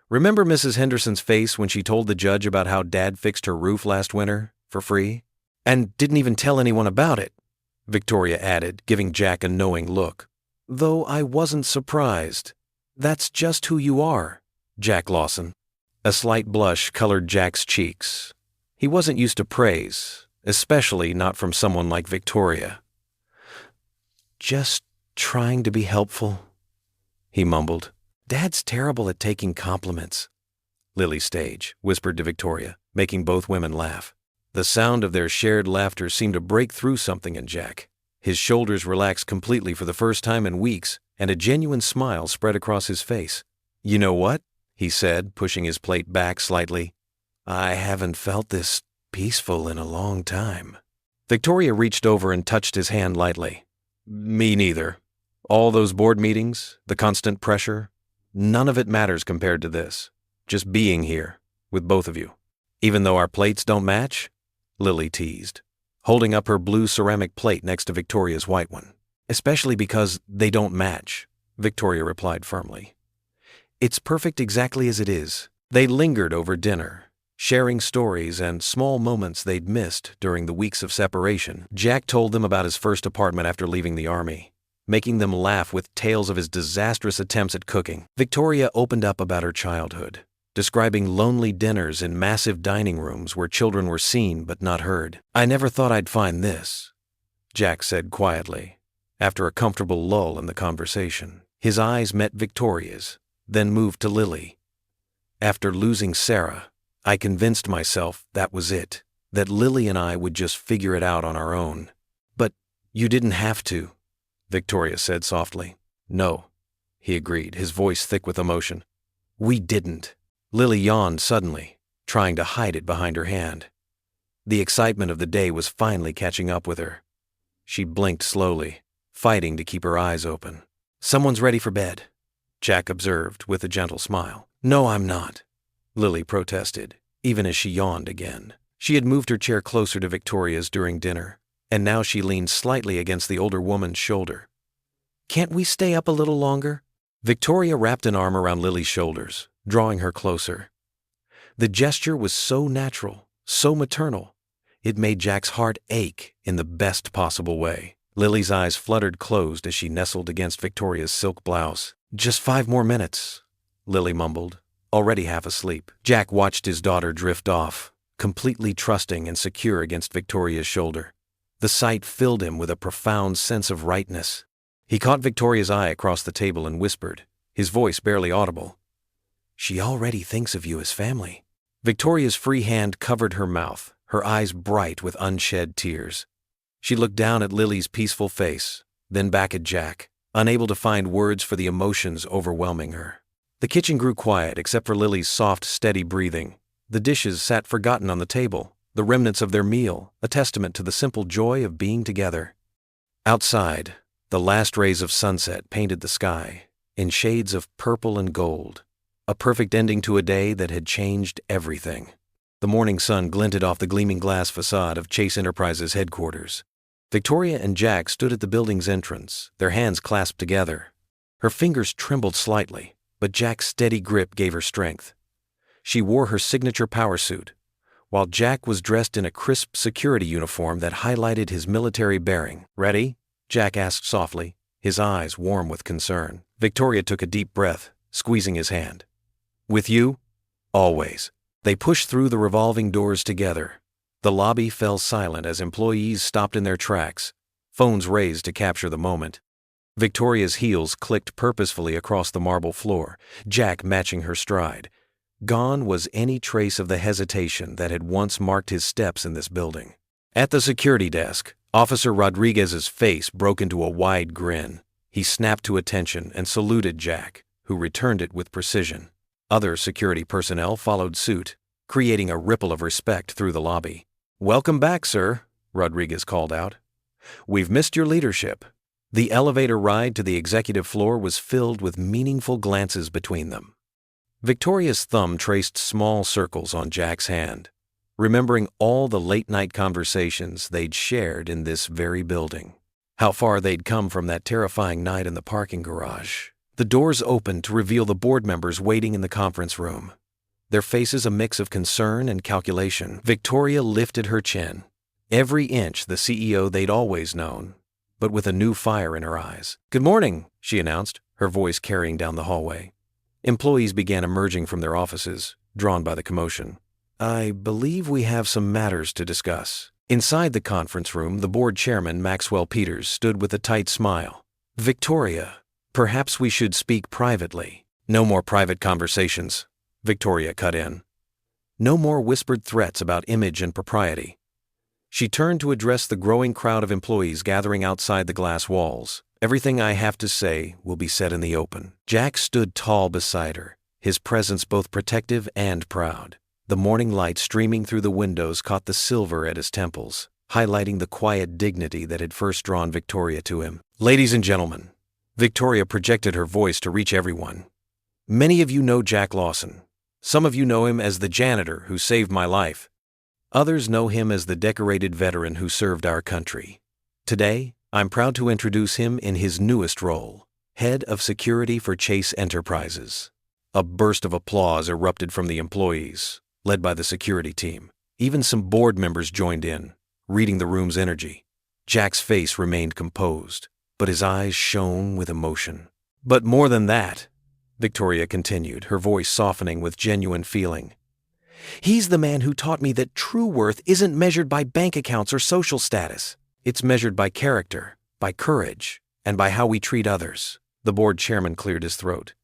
"Remember Mrs. Henderson's face when she told the judge about how Dad fixed her roof last winter, for free? And didn't even tell anyone about it," Victoria added, giving Jack a knowing look. "Though I wasn't surprised. That's just who you are, Jack Lawson." A slight blush colored Jack's cheeks. He wasn't used to praise, especially not from someone like Victoria. "Just trying to be helpful," he mumbled. "Dad's terrible at taking compliments." Lily Stage whispered to Victoria, making both women laugh. The sound of their shared laughter seemed to break through something in Jack. His shoulders relaxed completely for the first time in weeks, and a genuine smile spread across his face. "You know what?" he said, pushing his plate back slightly. "I haven't felt this peaceful in a long time." Victoria reached over and touched his hand lightly. "Me neither. All those board meetings, the constant pressure, none of it matters compared to this. Just being here, with both of you. Even though our plates don't match?" Lily teased, holding up her blue ceramic plate next to Victoria's white one. "Especially because they don't match," Victoria replied firmly. "It's perfect exactly as it is." They lingered over dinner, sharing stories and small moments they'd missed during the weeks of separation. Jack told them about his first apartment after leaving the army, making them laugh with tales of his disastrous attempts at cooking. Victoria opened up about her childhood, describing lonely dinners in massive dining rooms where children were seen but not heard. "I never thought I'd find this," Jack said quietly, after a comfortable lull in the conversation. His eyes met Victoria's, then moved to Lily. "After losing Sarah, I convinced myself that was it, that Lily and I would just figure it out on our own." "But you didn't have to," Victoria said softly. "No," he agreed, his voice thick with emotion. "We didn't." Lily yawned suddenly, trying to hide it behind her hand. The excitement of the day was finally catching up with her. She blinked slowly, fighting to keep her eyes open. "Someone's ready for bed," Jack observed with a gentle smile. "No, I'm not," Lily protested, even as she yawned again. She had moved her chair closer to Victoria's during dinner, and now she leaned slightly against the older woman's shoulder. "Can't we stay up a little longer?" Victoria wrapped an arm around Lily's shoulders, drawing her closer. The gesture was so natural, so maternal, it made Jack's heart ache in the best possible way. Lily's eyes fluttered closed as she nestled against Victoria's silk blouse. "Just 5 more minutes," Lily mumbled, already half asleep. Jack watched his daughter drift off, completely trusting and secure against Victoria's shoulder. The sight filled him with a profound sense of rightness. He caught Victoria's eye across the table and whispered, his voice barely audible. "She already thinks of you as family." Victoria's free hand covered her mouth, her eyes bright with unshed tears. She looked down at Lily's peaceful face, then back at Jack, unable to find words for the emotions overwhelming her. The kitchen grew quiet except for Lily's soft, steady breathing. The dishes sat forgotten on the table, the remnants of their meal, a testament to the simple joy of being together. Outside, the last rays of sunset painted the sky in shades of purple and gold, a perfect ending to a day that had changed everything. The morning sun glinted off the gleaming glass facade of Chase Enterprises headquarters. Victoria and Jack stood at the building's entrance, their hands clasped together. Her fingers trembled slightly, but Jack's steady grip gave her strength. She wore her signature power suit, while Jack was dressed in a crisp security uniform that highlighted his military bearing. "Ready?" Jack asked softly, his eyes warm with concern. Victoria took a deep breath, squeezing his hand. "With you? Always." They pushed through the revolving doors together. The lobby fell silent as employees stopped in their tracks, phones raised to capture the moment. Victoria's heels clicked purposefully across the marble floor, Jack matching her stride. Gone was any trace of the hesitation that had once marked his steps in this building. At the security desk, Officer Rodriguez's face broke into a wide grin. He snapped to attention and saluted Jack, who returned it with precision. Other security personnel followed suit, creating a ripple of respect through the lobby. "Welcome back, sir," Rodriguez called out. "We've missed your leadership." The elevator ride to the executive floor was filled with meaningful glances between them. Victoria's thumb traced small circles on Jack's hand, remembering all the late-night conversations they'd shared in this very building. How far they'd come from that terrifying night in the parking garage. The doors opened to reveal the board members waiting in the conference room, their faces a mix of concern and calculation. Victoria lifted her chin, every inch the CEO they'd always known, but with a new fire in her eyes. "Good morning," she announced, her voice carrying down the hallway. Employees began emerging from their offices, drawn by the commotion. "I believe we have some matters to discuss." Inside the conference room, the board chairman, Maxwell Peters, stood with a tight smile. "Victoria, perhaps we should speak privately." "No more private conversations," Victoria cut in. "No more whispered threats about image and propriety." She turned to address the growing crowd of employees gathering outside the glass walls. "Everything I have to say will be said in the open." Jack stood tall beside her, his presence both protective and proud. The morning light streaming through the windows caught the silver at his temples, highlighting the quiet dignity that had first drawn Victoria to him. "Ladies and gentlemen," Victoria projected her voice to reach everyone. "Many of you know Jack Lawson. Some of you know him as the janitor who saved my life. Others know him as the decorated veteran who served our country. Today, I'm proud to introduce him in his newest role, Head of Security for Chase Enterprises." A burst of applause erupted from the employees, led by the security team. Even some board members joined in, reading the room's energy. Jack's face remained composed, but his eyes shone with emotion. "But more than that," Victoria continued, her voice softening with genuine feeling. "He's the man who taught me that true worth isn't measured by bank accounts or social status. It's measured by character, by courage, and by how we treat others." The board chairman cleared his throat.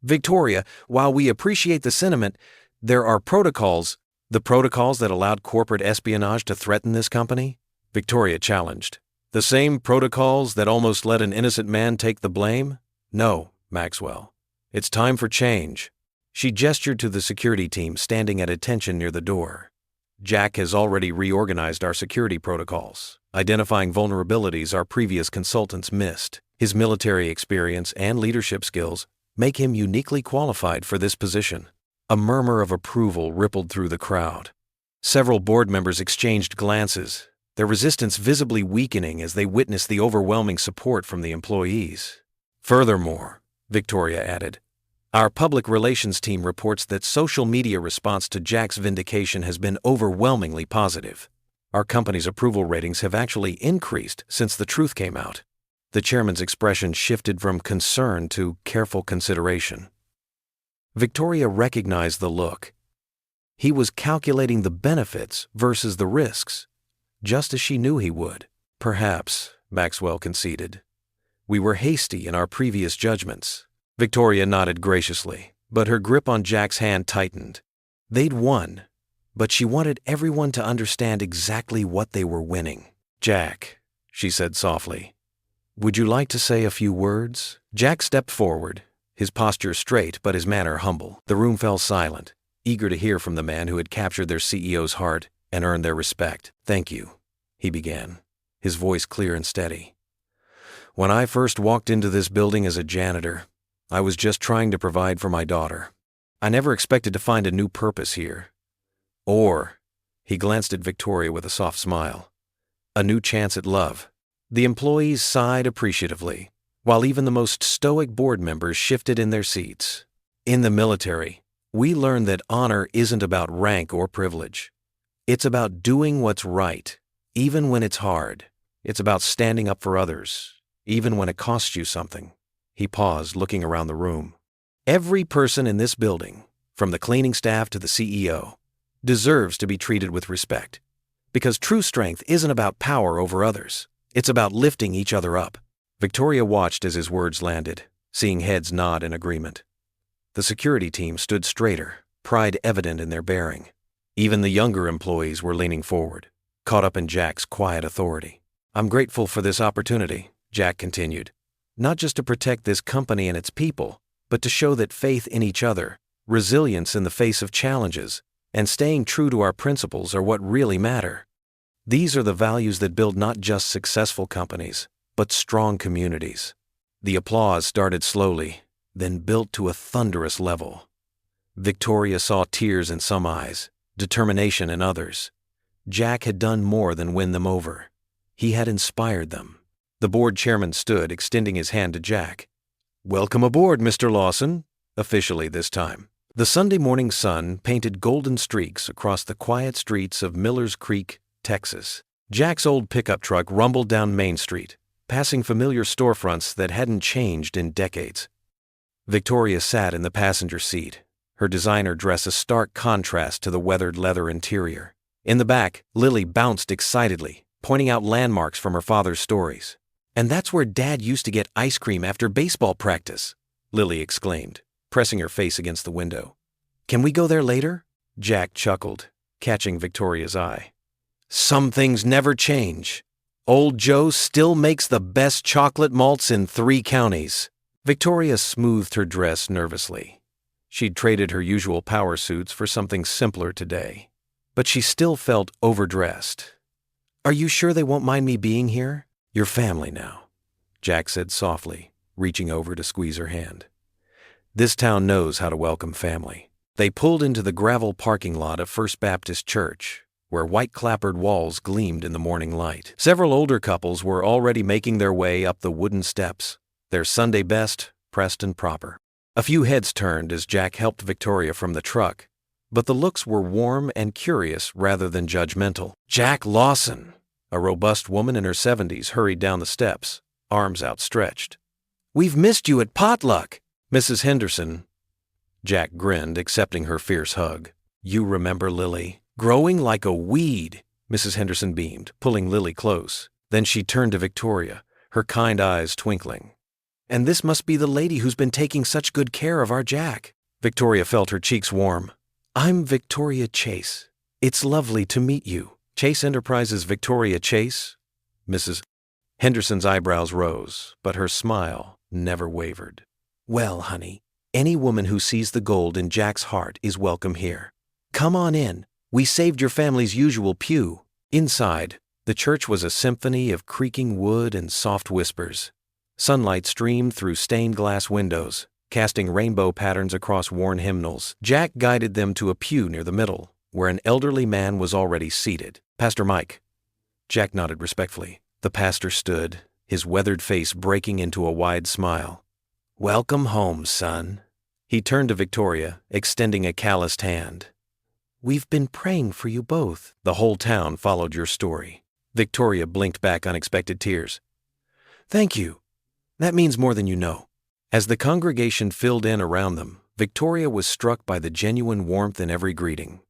"Victoria, while we appreciate the sentiment, there are protocols." "The protocols that allowed corporate espionage to threaten this company?" Victoria challenged. "The same protocols that almost let an innocent man take the blame? No, Maxwell. It's time for change." She gestured to the security team standing at attention near the door. "Jack has already reorganized our security protocols, identifying vulnerabilities our previous consultants missed. His military experience and leadership skills make him uniquely qualified for this position." A murmur of approval rippled through the crowd. Several board members exchanged glances, their resistance visibly weakening as they witnessed the overwhelming support from the employees. "Furthermore," Victoria added, "our public relations team reports that social media response to Jack's vindication has been overwhelmingly positive. Our company's approval ratings have actually increased since the truth came out." The chairman's expression shifted from concern to careful consideration. Victoria recognized the look. He was calculating the benefits versus the risks, just as she knew he would. "Perhaps," Maxwell conceded, "we were hasty in our previous judgments." Victoria nodded graciously, but her grip on Jack's hand tightened. They'd won, but she wanted everyone to understand exactly what they were winning. "Jack," she said softly, "would you like to say a few words?" Jack stepped forward, his posture straight but his manner humble. The room fell silent, eager to hear from the man who had captured their CEO's heart and earned their respect. "Thank you," he began, his voice clear and steady. "When I first walked into this building as a janitor, I was just trying to provide for my daughter. I never expected to find a new purpose here. Or," he glanced at Victoria with a soft smile, "a new chance at love." The employees sighed appreciatively, while even the most stoic board members shifted in their seats. "In the military, we learned that honor isn't about rank or privilege. It's about doing what's right, even when it's hard. It's about standing up for others, even when it costs you something. He paused, looking around the room. Every person in this building, from the cleaning staff to the CEO, deserves to be treated with respect. Because true strength isn't about power over others. It's about lifting each other up. Victoria watched as his words landed, seeing heads nod in agreement. The security team stood straighter, pride evident in their bearing. Even the younger employees were leaning forward, caught up in Jack's quiet authority. "I'm grateful for this opportunity," Jack continued, "not just to protect this company and its people, but to show that faith in each other, resilience in the face of challenges, and staying true to our principles are what really matter. These are the values that build not just successful companies, but strong communities." The applause started slowly, then built to a thunderous level. Victoria saw tears in some eyes, determination in others. Jack had done more than win them over. He had inspired them. The board chairman stood, extending his hand to Jack. "Welcome aboard, Mr. Lawson," officially this time. The Sunday morning sun painted golden streaks across the quiet streets of Millers Creek, Texas. Jack's old pickup truck rumbled down Main Street, passing familiar storefronts that hadn't changed in decades. Victoria sat in the passenger seat, her designer dress a stark contrast to the weathered leather interior. In the back, Lily bounced excitedly, pointing out landmarks from her father's stories. "And that's where Dad used to get ice cream after baseball practice," Lily exclaimed, pressing her face against the window. "Can we go there later?" Jack chuckled, catching Victoria's eye. "Some things never change. Old Joe still makes the best chocolate malts in 3 counties. Victoria smoothed her dress nervously. She'd traded her usual power suits for something simpler today, but she still felt overdressed. "Are you sure they won't mind me being here? You're family now," Jack said softly, reaching over to squeeze her hand. "This town knows how to welcome family." They pulled into the gravel parking lot of First Baptist Church, where white-clappered walls gleamed in the morning light. Several older couples were already making their way up the wooden steps, their Sunday best pressed and proper. A few heads turned as Jack helped Victoria from the truck, but the looks were warm and curious rather than judgmental. "Jack Lawson," a robust woman in her 70s hurried down the steps, arms outstretched. "We've missed you at potluck, Mrs. Henderson." Jack grinned, accepting her fierce hug. "You remember Lily? Growing like a weed," Mrs. Henderson beamed, pulling Lily close. Then she turned to Victoria, her kind eyes twinkling. "And this must be the lady who's been taking such good care of our Jack." Victoria felt her cheeks warm. "I'm Victoria Chase. It's lovely to meet you." "Chase Enterprises Victoria Chase?" Mrs. Henderson's eyebrows rose, but her smile never wavered. "Well, honey, any woman who sees the gold in Jack's heart is welcome here. Come on in. We saved your family's usual pew." Inside, the church was a symphony of creaking wood and soft whispers. Sunlight streamed through stained glass windows, casting rainbow patterns across worn hymnals. Jack guided them to a pew near the middle, where an elderly man was already seated. "Pastor Mike." Jack nodded respectfully. The pastor stood, his weathered face breaking into a wide smile. "Welcome home, son." He turned to Victoria, extending a calloused hand. "We've been praying for you both. The whole town followed your story." Victoria blinked back unexpected tears. "Thank you. That means more than you know." As the congregation filled in around them, Victoria was struck by the genuine warmth in every greeting.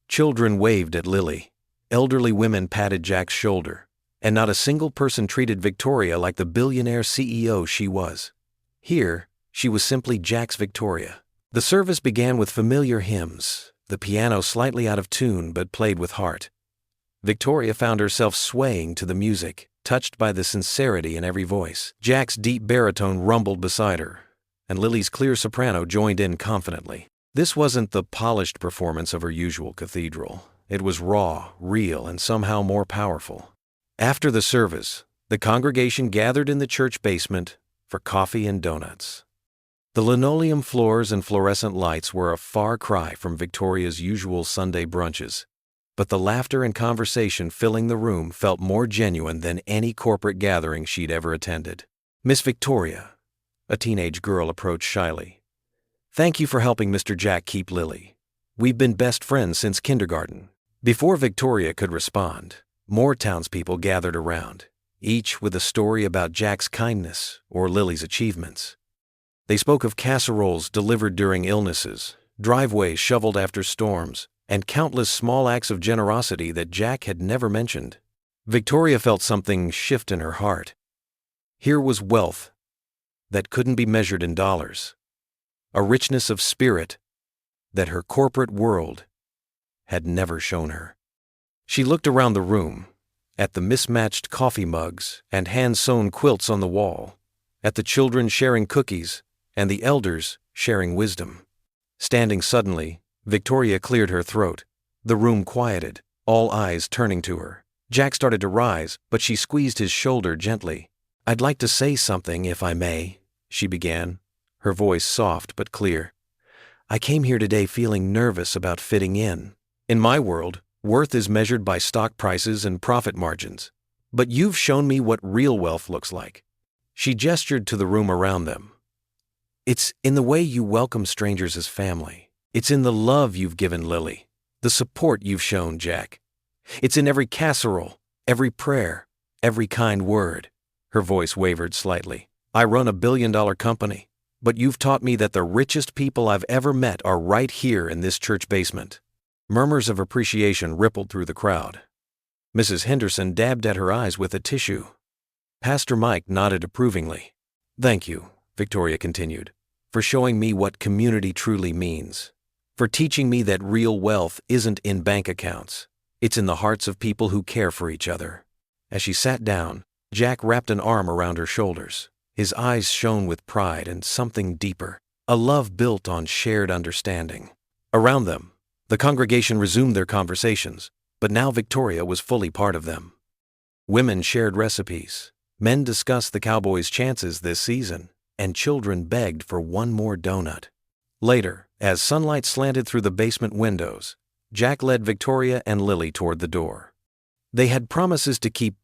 Children waved at Lily. Elderly women patted Jack's shoulder, and not a single person treated Victoria like the billionaire CEO she was. Here, she was simply Jack's Victoria. The service began with familiar hymns, the piano slightly out of tune but played with heart. Victoria found herself swaying to the music, touched by the sincerity in every voice. Jack's deep baritone rumbled beside her, and Lily's clear soprano joined in confidently. This wasn't the polished performance of her usual cathedral. It was raw, real, and somehow more powerful. After the service, the congregation gathered in the church basement for coffee and donuts. The linoleum floors and fluorescent lights were a far cry from Victoria's usual Sunday brunches, but the laughter and conversation filling the room felt more genuine than any corporate gathering she'd ever attended. "Miss Victoria," a teenage girl approached shyly. "Thank you for helping Mr. Jack keep Lily. We've been best friends since kindergarten." Before Victoria could respond, more townspeople gathered around, each with a story about Jack's kindness or Lily's achievements. They spoke of casseroles delivered during illnesses, driveways shoveled after storms, and countless small acts of generosity that Jack had never mentioned. Victoria felt something shift in her heart. Here was wealth that couldn't be measured in dollars, a richness of spirit that her corporate world had never shown her. She looked around the room, at the mismatched coffee mugs and hand-sewn quilts on the wall, at the children sharing cookies and the elders sharing wisdom. Standing suddenly, Victoria cleared her throat. The room quieted, all eyes turning to her. Jack started to rise, but she squeezed his shoulder gently. "I'd like to say something, if I may," she began, her voice soft but clear. "I came here today feeling nervous about fitting in. In my world, worth is measured by stock prices and profit margins. But you've shown me what real wealth looks like." She gestured to the room around them. "It's in the way you welcome strangers as family. It's in the love you've given Lily, the support you've shown Jack. It's in every casserole, every prayer, every kind word." Her voice wavered slightly. "I run a billion-dollar company, but you've taught me that the richest people I've ever met are right here in this church basement." Murmurs of appreciation rippled through the crowd. Mrs. Henderson dabbed at her eyes with a tissue. Pastor Mike nodded approvingly. "Thank you," Victoria continued, "for showing me what community truly means, for teaching me that real wealth isn't in bank accounts. It's in the hearts of people who care for each other." As she sat down, Jack wrapped an arm around her shoulders. His eyes shone with pride and something deeper, a love built on shared understanding. Around them, the congregation resumed their conversations, but now Victoria was fully part of them. Women shared recipes, men discussed the Cowboys' chances this season, and children begged for one more donut. Later, as sunlight slanted through the basement windows, Jack led Victoria and Lily toward the door. They had promises to keep: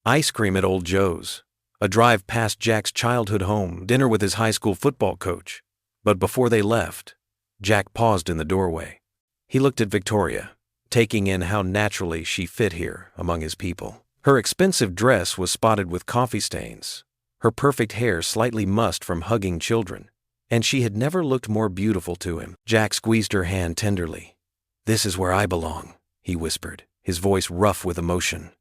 ice cream at Old Joe's, a drive past Jack's childhood home, dinner with his high school football coach. But before they left, Jack paused in the doorway. He looked at Victoria, taking in how naturally she fit here among his people. Her expensive dress was spotted with coffee stains, her perfect hair slightly mussed from hugging children, and she had never looked more beautiful to him. Jack squeezed her hand tenderly. "This is where I belong," he whispered, his voice rough with emotion.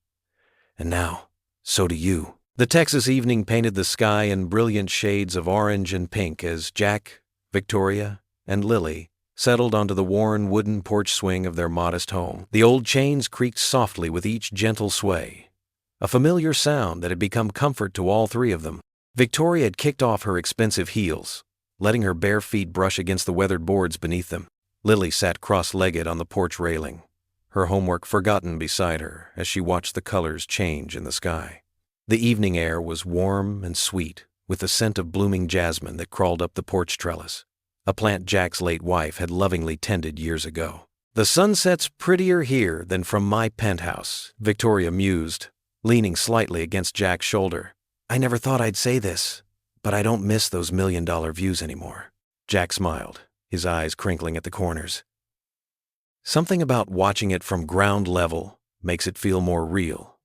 "And now, so do you." The Texas evening painted the sky in brilliant shades of orange and pink as Jack, Victoria, and Lily settled onto the worn wooden porch swing of their modest home. The old chains creaked softly with each gentle sway, a familiar sound that had become comfort to all three of them. Victoria had kicked off her expensive heels, letting her bare feet brush against the weathered boards beneath them. Lily sat cross-legged on the porch railing, her homework forgotten beside her as she watched the colors change in the sky. The evening air was warm and sweet, with the scent of blooming jasmine that crawled up the porch trellis, a plant Jack's late wife had lovingly tended years ago. "The sunset's prettier here than from my penthouse," Victoria mused, leaning slightly against Jack's shoulder. "I never thought I'd say this, but I don't miss those million-dollar views anymore." Jack smiled, his eyes crinkling at the corners. "Something about watching it from ground level makes it feel more real,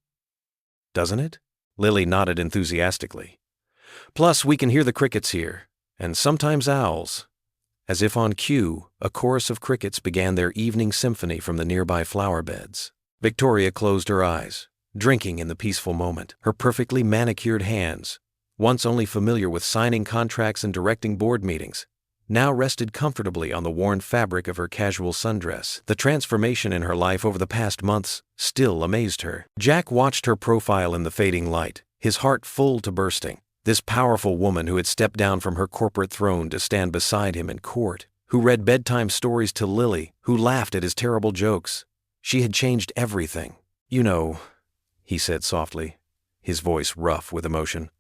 doesn't it?" Lily nodded enthusiastically. "Plus, we can hear the crickets here, and sometimes owls." As if on cue, a chorus of crickets began their evening symphony from the nearby flower beds. Victoria closed her eyes, drinking in the peaceful moment. Her perfectly manicured hands, once only familiar with signing contracts and directing board meetings, now rested comfortably on the worn fabric of her casual sundress. The transformation in her life over the past months still amazed her. Jack watched her profile in the fading light, his heart full to bursting. This powerful woman who had stepped down from her corporate throne to stand beside him in court, who read bedtime stories to Lily, who laughed at his terrible jokes. She had changed everything. "You know," he said softly, his voice rough with emotion,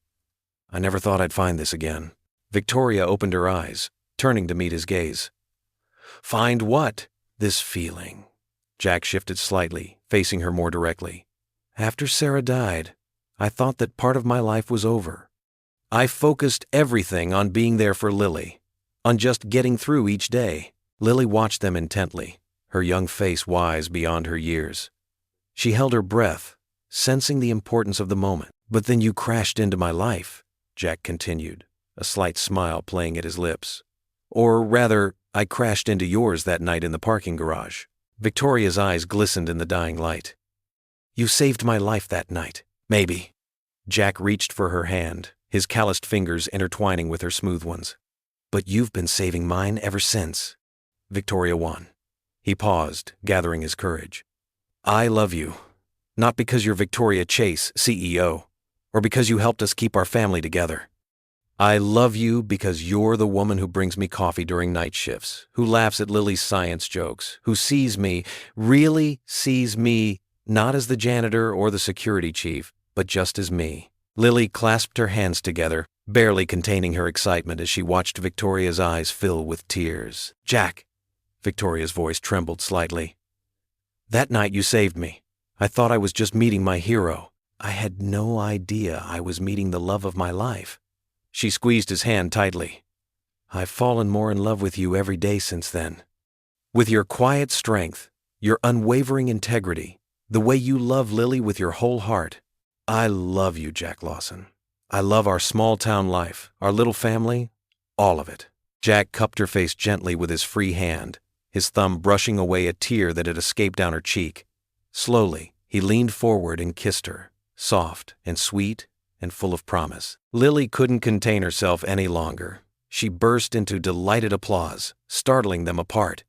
"I never thought I'd find this again." Victoria opened her eyes, turning to meet his gaze. "Find what?" "This feeling." Jack shifted slightly, facing her more directly. "After Sarah died, I thought that part of my life was over. I focused everything on being there for Lily, on just getting through each day." Lily watched them intently, her young face wise beyond her years. She held her breath, sensing the importance of the moment. "But then you crashed into my life," Jack continued, a slight smile playing at his lips. "Or rather, I crashed into yours that night in the parking garage." Victoria's eyes glistened in the dying light. "You saved my life that night. Maybe." Jack reached for her hand, his calloused fingers intertwining with her smooth ones. "But you've been saving mine ever since." Victoria won. He paused, gathering his courage. "I love you. Not because you're Victoria Chase, CEO, or because you helped us keep our family together. I love you because you're the woman who brings me coffee during night shifts, who laughs at Lily's science jokes, who sees me, really sees me, not as the janitor or the security chief, but just as me." Lily clasped her hands together, barely containing her excitement as she watched Victoria's eyes fill with tears. "Jack," Victoria's voice trembled slightly, "that night you saved me. I thought I was just meeting my hero. I had no idea I was meeting the love of my life." She squeezed his hand tightly. "I've fallen more in love with you every day since then. With your quiet strength, your unwavering integrity, the way you love Lily with your whole heart. I love you, Jack Lawson. I love our small-town life, our little family, all of it." Jack cupped her face gently with his free hand, his thumb brushing away a tear that had escaped down her cheek. Slowly, he leaned forward and kissed her, soft and sweet and full of promise. Lily couldn't contain herself any longer. She burst into delighted applause, startling them apart.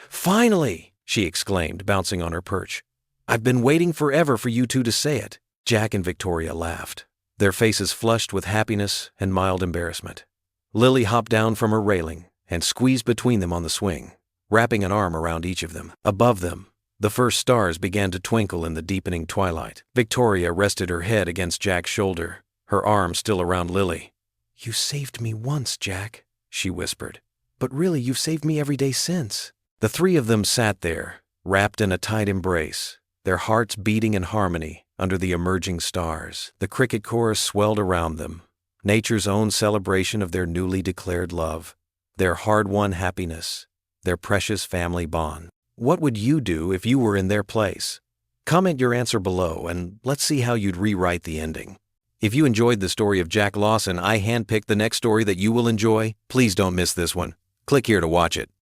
"Finally!" she exclaimed, bouncing on her perch. "I've been waiting forever for you two to say it." Jack and Victoria laughed, their faces flushed with happiness and mild embarrassment. Lily hopped down from her railing and squeezed between them on the swing, wrapping an arm around each of them. Above them, the first stars began to twinkle in the deepening twilight. Victoria rested her head against Jack's shoulder, her arm still around Lily. "You saved me once, Jack," she whispered. "But really, you've saved me every day since." The three of them sat there, wrapped in a tight embrace, their hearts beating in harmony under the emerging stars. The cricket chorus swelled around them, nature's own celebration of their newly declared love, their hard-won happiness, their precious family bond. What would you do if you were in their place? Comment your answer below, and let's see how you'd rewrite the ending. If you enjoyed the story of Jack Lawson, I handpicked the next story that you will enjoy. Please don't miss this one. Click here to watch it.